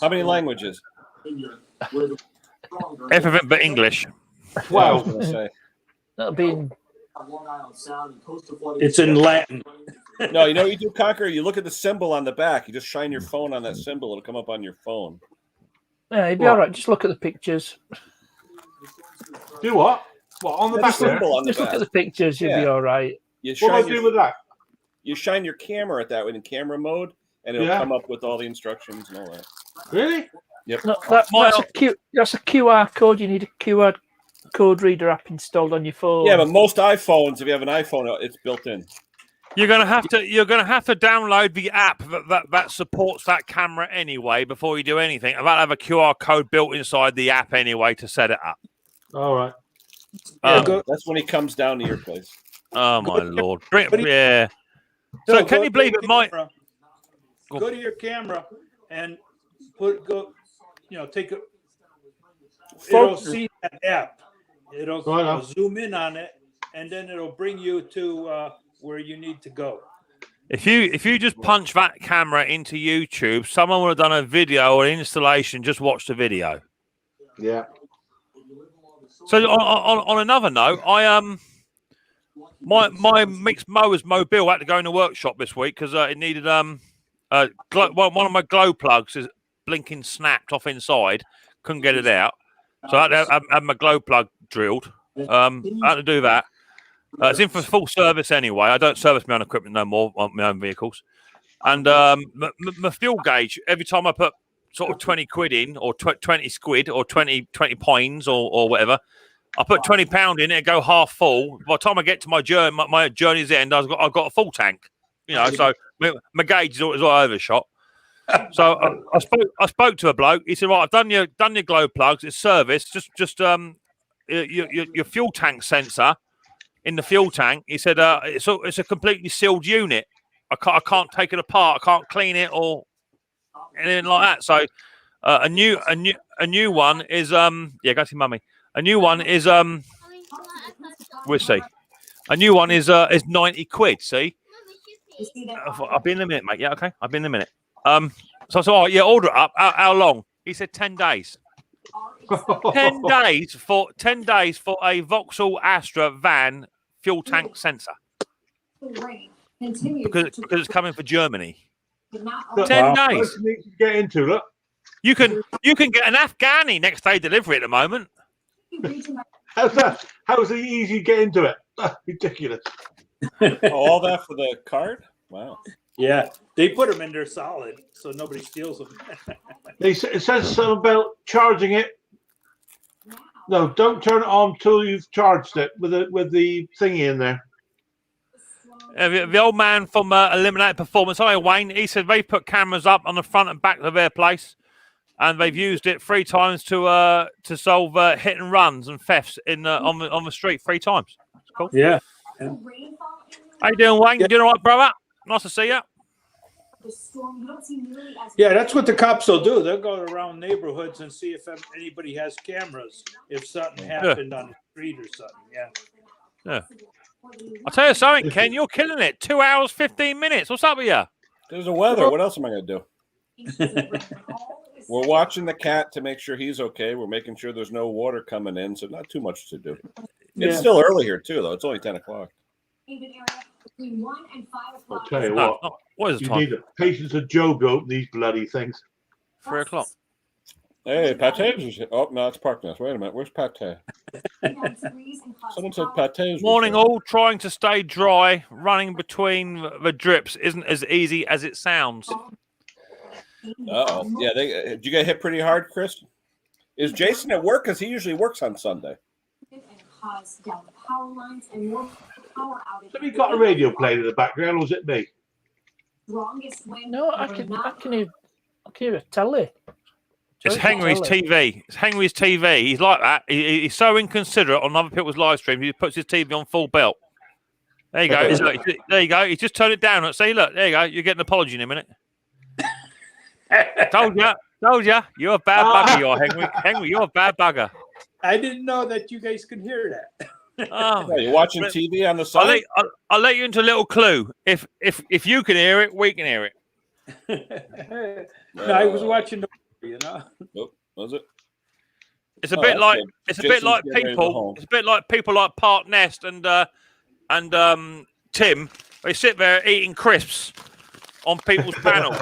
How many languages? Everything but English. 12. That'll be in... It's in Latin. No, you know what you do, Conker? You look at the symbol on the back. You just shine your phone on that symbol. It'll come up on your phone. Yeah, you'd be all right. Just look at the pictures. Do what? What, on the back there? Just look at the pictures. You'll be all right. What do I do with that? You shine your camera at that in camera mode, and it'll come up with all the instructions and all that. Really? Yep. No, that's a QR code. You need a QR code reader app installed on your phone. Yeah, but most iPhones, if you have an iPhone, it's built in. You're gonna have to download the app that supports that camera anyway before you do anything. And that'll have a QR code built inside the app anyway to set it up. All right. That's when he comes down to your place. Oh my lord! Yeah. So can you believe it might go to your camera and take a. It'll see that app. It'll zoom in on it, and then it'll bring you to where you need to go. If you just punch that camera into YouTube, someone would have done a video or installation. Just watch the video. Yeah. So on another note, my mixed mowers mobile had to go in the workshop this week because it needed one of my glow plugs is blinking snapped off inside. Couldn't get it out, so I had to have my glow plug drilled. I had to do that. It's in for full service anyway. I don't service my own equipment no more on my own vehicles. And my fuel gauge, every time I put sort of 20 quid in or 20 squid or 20 points or whatever, I put £20 in it, it go half full. By the time I get to my journey's end, I've got a full tank. So my gauge is all overshot. So I spoke to a bloke. He said, "Right, I've done your glow plugs. It's serviced. Just your fuel tank sensor in the fuel tank." He said, "It's a completely sealed unit. I can't take it apart. I can't clean it or anything like that." So a new one is go to mummy. A new one is we'll see. A new one is 90 quid. See, I'll be in a minute, mate. Yeah, okay, I'll be in a minute. So I said, "Oh yeah, order it up. How long?" He said 10 days. 10 days for a Vauxhall Astra van fuel tank sensor. because it's coming for Germany. Look, 10 days. You need to get into, look. You can get an Afghani next day delivery at the moment. How's that? How's it easy to get into it? Ridiculous. All that for the card? Wow. Yeah, they put them in there solid, so nobody steals them. It says something about charging it. No, don't turn it on until you've charged it with the thingy in there. The old man from Eliminated Performance, hi Wayne, he said they put cameras up on the front and back of their place, and they've used it 3 times to solve hit and runs and thefts on the street 3 times. That's cool. Yeah. How you doing, Wayne? You doing all right, brother? Nice to see you. Yeah, that's what the cops will do. They'll go around neighborhoods and see if anybody has cameras, if something happened on the street or something. Yeah. I'll tell you something, Ken. You're killing it. 2 hours, 15 minutes. What's up with you? There's the weather. What else am I going to do? We're watching the cat to make sure he's okay. We're making sure there's no water coming in, so not too much to do. It's still early here, too, though. It's only 10 o'clock. I'll tell you what. What is the you time? need the patience of Job to open these bloody things. 3 o'clock. Hey, Pate's. Oh, no, it's Parkness. Wait a minute. Where's Pate? Someone said Pate's. Morning, all. Trying to stay dry. Running between the drips isn't as easy as it sounds. Uh-oh. Yeah, did you get hit pretty hard, Chris? Is Jason at work? Because he usually works on Sunday. Have you got a radio playing in the background, or was it me? No, I can hear a telly. It's Henri's TV. It's Henri's TV. He's like that. He's so inconsiderate on other people's live streams. He puts his TV on full belt. There you go. Look, there you go. He's just turned it down. See, look. There you go. You're getting an apology in a minute. Told you. You're a bad bugger, you're Henry. Henry, you're a bad bugger. I didn't know that you guys could hear that. Oh, you're watching TV on the side? I'll let you into a little clue. If you can hear it, we can hear it. No, I was watching the movie, you know. Oh, was it? It's a bit like people. It's a bit like people like Park Nest and Tim. They sit there eating crisps on people's panels,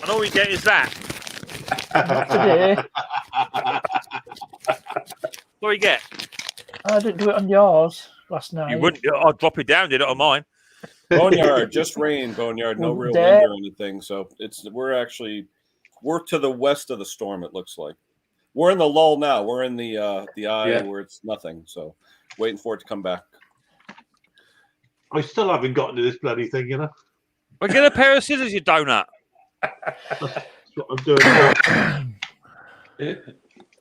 and all you get is that. What do you get? I didn't do it on yours last night. You wouldn't. I'll drop it down. Did it on mine? Boneyard, just rain. Boneyard, no real wind or anything. So we're to the west of the storm. It looks like we're in the lull now. We're in the eye where it's nothing. So waiting for it to come back. I still haven't gotten to this bloody thing, you know. Well, get a pair of scissors, you donut. That's what I'm doing.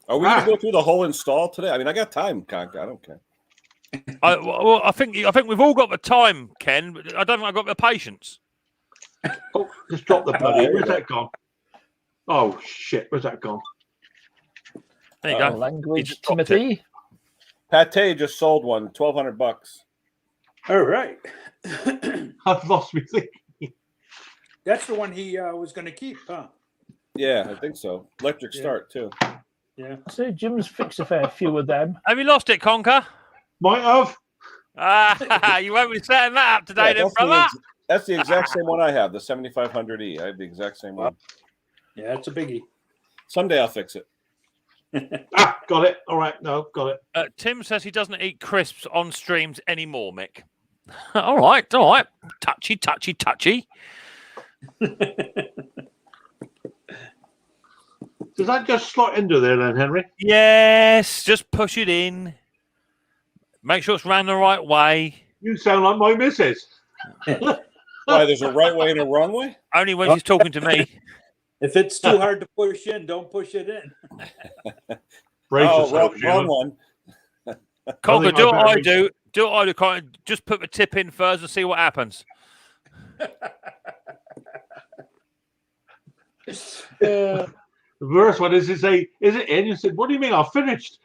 Are we going to go through the whole install today? I mean, I got time, Conk. I don't care. I think we've all got the time, Ken. But I don't think I've got the patience. Oh, just drop the bloody. Where's that gone? Oh shit! Where's that gone? There you go. Language, Timothy. Pate just sold one, $1,200. All right. I've lost my thing. That's the one he was going to keep, huh? Yeah, I think so. Electric start too. Yeah. So Jim's fixed a fair few of them. Have you lost it, Conker? Might have. You won't be setting that up today, then, brother. That's the exact same one I have, the 7500E. I have the exact same one. Yeah, it's a biggie. Someday I'll fix it. Got it. All right, no, got it. Tim says he doesn't eat crisps on streams anymore, Mick. All right. Touchy. Does that just slot into there then, Henry? Yes, just push it in. Make sure it's ran the right way. You sound like my missus. Why, there's a right way and a wrong way? Only when she's talking to me. If it's too hard to push in, don't push it in. Wrong one. Conker, do what I do. Do what I do, Conker. Just put the tip in first and see what happens. The worst one is to say, "Is it in?" You said, "What do you mean? I've finished."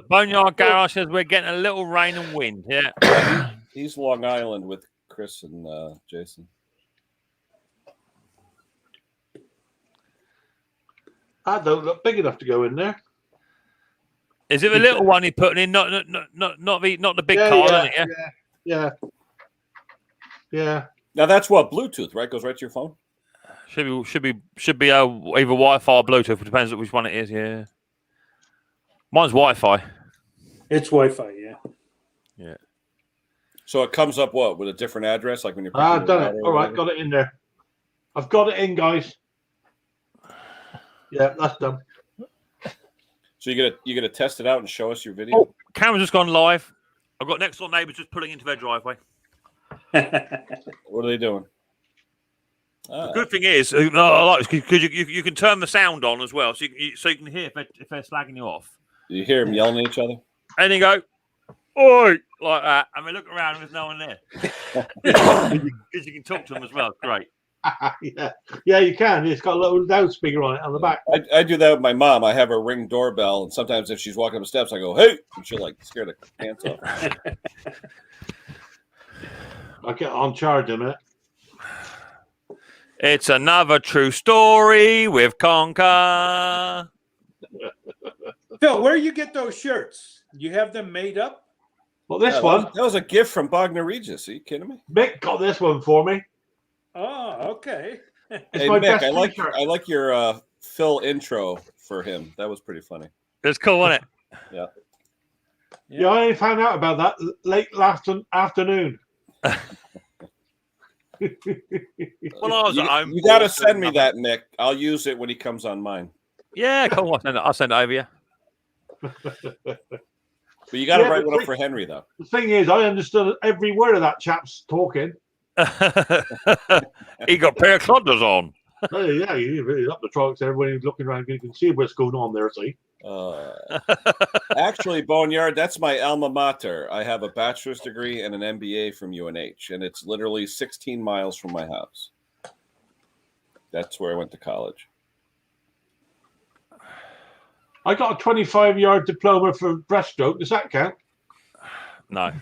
Boneyard Garage says we're getting a little rain and wind. Yeah, he's Long Island with Chris and Jason. I don't look big enough to go in there. Is it the little one you're putting in? Not the big card, isn't it? Yeah. Now that's what Bluetooth, right? Goes right to your phone. Should be either Wi-Fi or Bluetooth. It depends on which one it is. Yeah. Mine's Wi-Fi. It's Wi-Fi. Yeah. Yeah. So it comes up with a different address, like when you're. I've done it. All right, got it in there. I've got it in, guys. Yeah, that's done. So you're gonna test it out and show us your video. Oh, camera's just gone live. I've got next door neighbours just pulling into their driveway. What are they doing? The good thing is, because you can turn the sound on as well, so you can hear if they're slagging you off. You hear them yelling at each other, and you go, "Oi!" like that, and they look around and there's no one there. Because you can talk to them as well. Great. Yeah, you can. It's got a little loudspeaker on it on the back. I do that with my mom. I have her ring doorbell, and sometimes if she's walking up the steps, I go, "Hey!" and she'll like scare the pants off. I'll get on charge in a minute. It's another true story with Conker. Phil, where do you get those shirts? You have them made up? Well, this one. That was a gift from Bogner Regis. Are you kidding me? Mick got this one for me. Oh, okay. Hey, Mick, I like your Phil intro for him. That was pretty funny. It's cool, wasn't it? Yeah, I only found out about that late last afternoon. Well, I was at home. You got to send me that, Mick. I'll use it when he comes on mine. Yeah, come on. I'll send it over you. But you got to write one up for Henry, though. The thing is, I understood every word of that chap's talking. He got a pair of clodders on. Oh, yeah, he's really up the trunks. Everybody's looking around. You can see what's going on there, see? Actually, Boneyard, that's my alma mater. I have a bachelor's degree and an MBA from UNH, and it's literally 16 miles from my house. That's where I went to college. I got a 25-yard diploma for breaststroke. Does that count? No.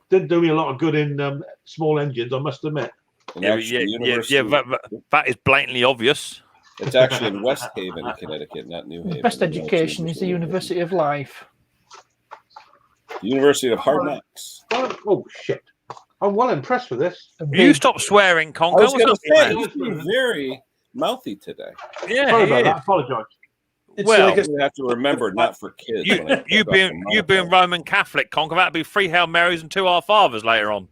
Didn't do me a lot of good in small engines, I must admit. Yeah, that is blatantly obvious. It's actually in West Haven, Connecticut, not New Haven. Best education is the University of Life. The University of Hard Knocks. Oh, shit. I'm well impressed with this. You stop swearing, Conker. I was going to say, you've been very mouthy today. Yeah, sorry about that. I apologize. Well, you have to remember, not for kids. You've been Roman Catholic, Conker. That'd be 3 Hail Marys and 2 Our Fathers later on.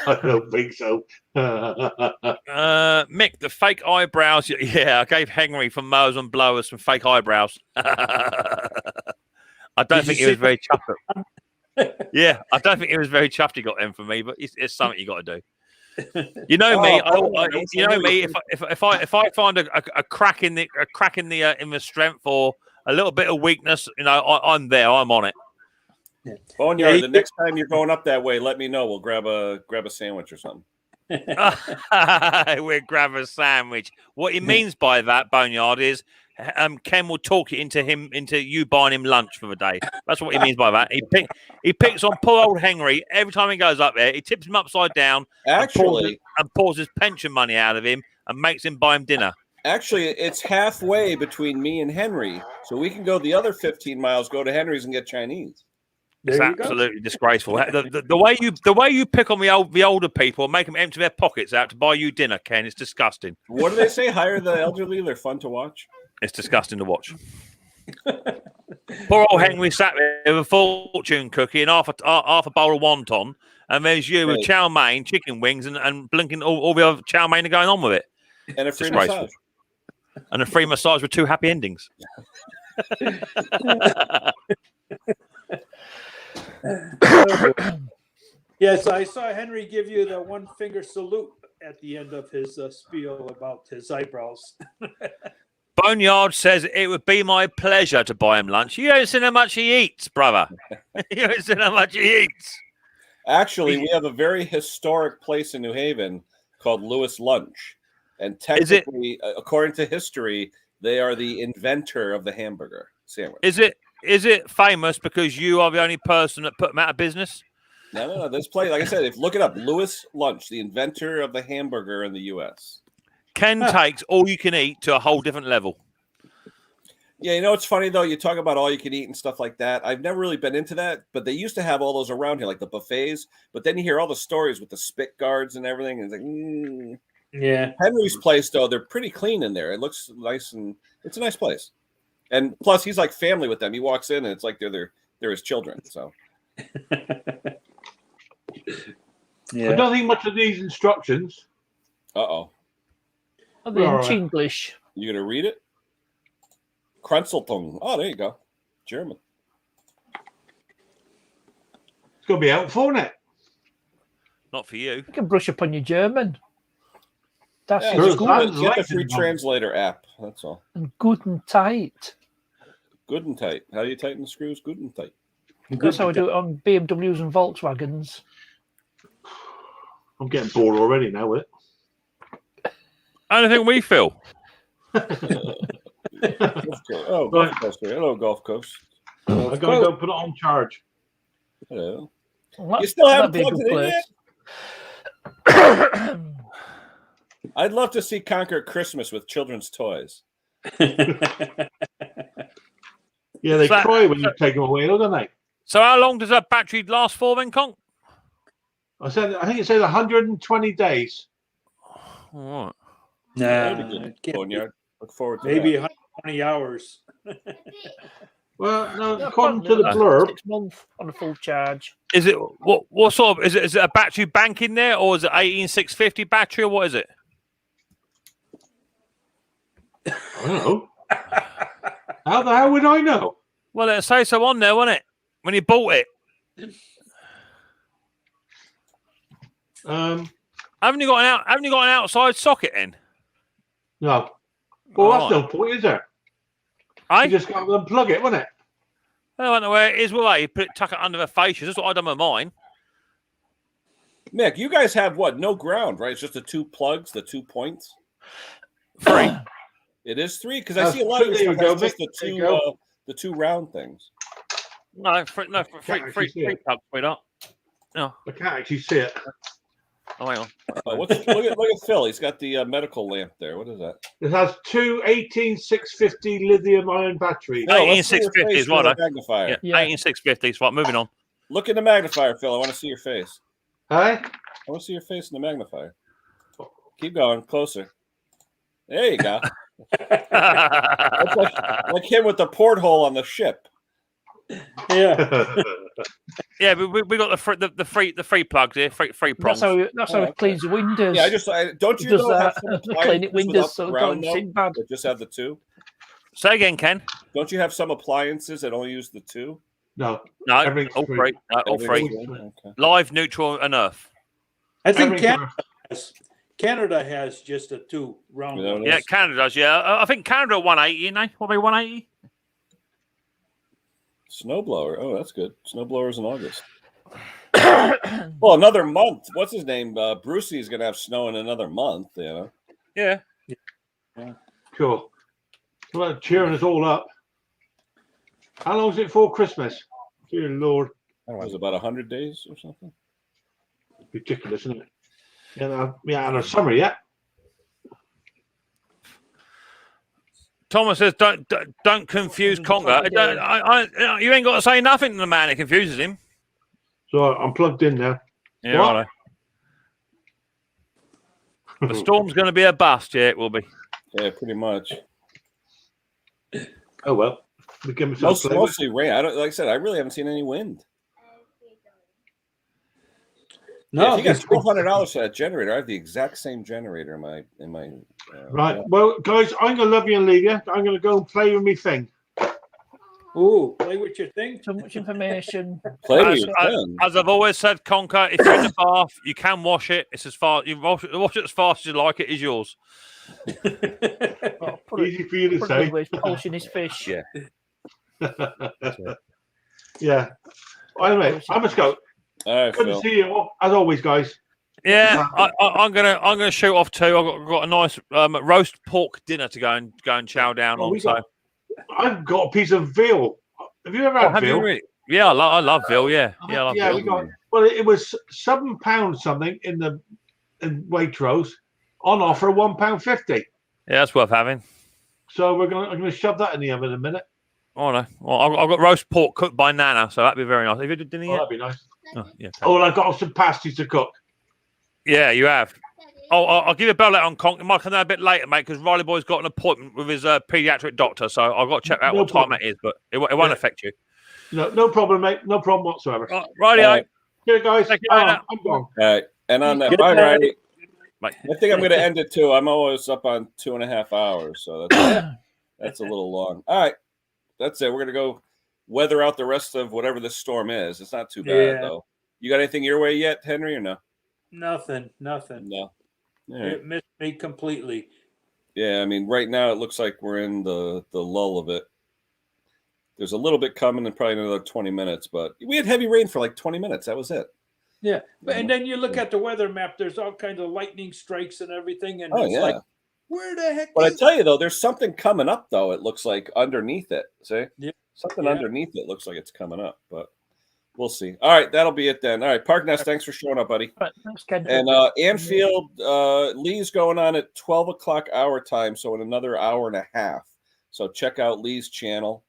I don't think so. Mick, the fake eyebrows. Yeah, I gave Henri from Mowers and Blowers some fake eyebrows. I don't think he was very chuffed. Yeah, I don't think he was very chuffed he got them for me, but it's something you got to do. You know me. You know me. If I find a crack in the strength or a little bit of weakness, I'm there. I'm on it. Boneyard, the next time you're going up that way, let me know. We'll grab a sandwich or something. We'll grab a sandwich. What he means by that, Boneyard, is Ken will talk it into you buying him lunch for the day. That's what he means by that. He picks on poor old Henri every time he goes up there. He tips him upside down, actually, and pours his pension money out of him and makes him buy him dinner. Actually, it's halfway between me and Henri, so we can go the other 15 miles, go to Henry's and get Chinese. It's absolutely disgraceful. The way you pick on the older people and make them empty their pockets out to buy you dinner, Ken, it's disgusting. What do they say? Hire the elderly. They're fun to watch. It's disgusting to watch. Poor old Henry sat there with a fortune cookie and half a bowl of wonton, and there's you with chow mein, chicken wings, and blinking all the other chow mein are going on with it. And a free massage. And a free massage with 2 happy endings. Yes, I saw Henri give you the 1-finger salute at the end of his spiel about his eyebrows. Boneyard says it would be my pleasure to buy him lunch. You haven't seen how much he eats, brother. You haven't seen how much he eats. Actually, we have a very historic place in New Haven called Lewis Lunch. And technically, according to history, they are the inventor of the hamburger sandwich. Is it famous because you are the only person that put them out of business? No. This place, like I said, if look it up, Lewis Lunch, the inventor of the hamburger in the U.S. Ken takes all you can eat to a whole different level. Yeah, you know what's funny though? You talk about all you can eat and stuff like that. I've never really been into that, but they used to have all those around here, like the buffets. But then you hear all the stories with the spit guards and everything, and it's like, Yeah. Henry's place though, they're pretty clean in there. It looks nice and it's a nice place. And plus, he's like family with them. He walks in and it's like they're his children. So. Yeah. I don't think much of these instructions. Uh-oh. Are they in English? You gonna read it? Krenzeltung. Oh, there you go. German. It's gonna be helpful, isn't it? Not for you. You can brush up on your German. That's Get the free translator app. That's all. And good and tight. Good and tight. How do you tighten the screws? Good and tight. That's how we do it on BMWs and Volkswagens. I'm getting bored already now with it. Anything we feel. Oh, Gulf Coast. Hello, Gulf Coast. I'm going to go put it on charge. Hello. Well, you still haven't plugged it in yet? I'd love to see Conquer Christmas with children's toys. Yeah, they cry when you take them away, don't they? So how long does that battery last for then, Conk? I think it says 120 days. All right. Nah, look forward to maybe that. 120 hours. Well, no, according to the blurb, 6 months on a full charge. Is it what sort of is it a battery bank in there, or is it 18650 battery, or what is it? I don't know. How the hell would I know? Well, it say so on there, wasn't it? When you bought it. Haven't you got an outside socket then? No. Well, that's no point, is there? You just got to unplug it, wasn't it? I don't know where it is. Well, you tuck it under the fascias. That's what I done with mine. Mick, you guys have what? No ground, right? It's just the 2 plugs, the 2 points. 3. It is 3 because I see a lot of your stuff has just the 2 round things. No, free plugs, sweetheart. No, I can't actually see it. Oh, hang on. Look at Phil. He's got the medical lamp there. What is that? It has 2 18650 lithium-ion batteries. 18650 is what? Magnifier. Yeah, 18650 is what. Moving on. Look in the magnifier, Phil. I want to see your face. Hey? I want to see your face in the magnifier. Keep going. Closer. There you go. That's like him with the porthole on the ship. Yeah. Yeah, but we got the free plugs here, free prongs. That's how it cleans the windows. Yeah, don't you know have clean it windows so it don't sink bad. That just have the 2. Say again, Ken. Don't you have some appliances that only use the 2? No. All free. All free. Okay. Live, neutral, and earth. I think Canada has just a 2 round. Yeah, Canada does. Yeah, I think Canada 180. You know, what are they 180? Snowblower. Oh, that's good. Snowblowers in August. Well, another month. What's his name? Brucey is going to have snow in another month. You know. Yeah. Cool. Well, cheering us all up. How long is it for Christmas? Dear Lord. I don't know, it was about 100 days or something. Ridiculous, isn't it? Yeah, and a summer yet. Thomas says, "Don't confuse Conga. You ain't got to say nothing to the man. It confuses him." So I'm plugged in now. Yeah, right. The storm's going to be a bust. Yeah, it will be. Yeah, pretty much. Oh well. We give mostly rain. Like I said, I really haven't seen any wind. No, if you got $1,200 for that generator, I have the exact same generator in my. Right. Well, guys, I'm gonna love you and leave you. I'm gonna go and play with me thing. Ooh, play with your thing. So much information. As I've always said, Conker, if you're in the bath, you can wash it. It's as far you wash it as fast as you like. It is yours. Easy for you to say. He's polishing his fish. Yeah. Yeah. Anyway, I must go. All right, good Phil. to see you all, as always, guys. Yeah, I'm gonna shoot off too. I've got a nice roast pork dinner to go and chow down on. So I've got a piece of veal. Have you ever had veal? Really? Yeah, I love veal. Yeah, I love veal. We got. Well, it was £7 something in Waitrose on offer, £1.50. Yeah, that's worth having. So I'm gonna shove that in the oven in a minute. Oh no! Well, I've got roast pork cooked by Nana, so that'd be very nice. Have you done dinner yet? That'd be nice. Oh, yeah. Oh, and I've got some pasties to cook. Yeah, you have. Oh, I'll give you a bell later on Conk. It might come down a bit later, mate, because Riley Boy's got an appointment with his paediatric doctor, so I've got to check out what time it is, but it won't affect you. No problem, mate. No problem whatsoever. Righty, good guys. I'm gone. All right, and on that, bye, Riley. I think I'm going to end it too. I'm always up on 2.5 hours, so that's a little long. All right, that's it. We're going to go weather out the rest of whatever this storm is. It's not too bad though. You got anything your way yet, Henry, or no? Nothing. No. Right. It missed me completely. Yeah, I mean, right now it looks like we're in the lull of it. There's a little bit coming in probably another 20 minutes, but we had heavy rain for like 20 minutes. That was it. Yeah, and then you look at the weather map. There's all kinds of lightning strikes and everything, and it's like, where the heck? But I tell you though, there's something coming up though. It looks like underneath it. See, something Yeah. underneath it looks like it's coming up, but we'll see. All right, that'll be it then. All right, Park Nest, thanks for showing up, buddy. Right, thanks, Ken. And Anfield, Lee's going on at 12 o'clock our time, so in another hour and a half. So check out Lee's channel,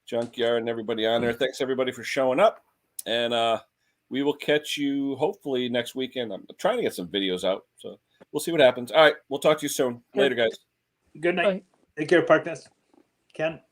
Junkyard, and everybody on there. Thanks everybody for showing up, and we will catch you hopefully next weekend. I'm trying to get some videos out, so we'll see what happens. All right, we'll talk to you soon. Later, guys. Good night. Take care, Park Nest. Ken.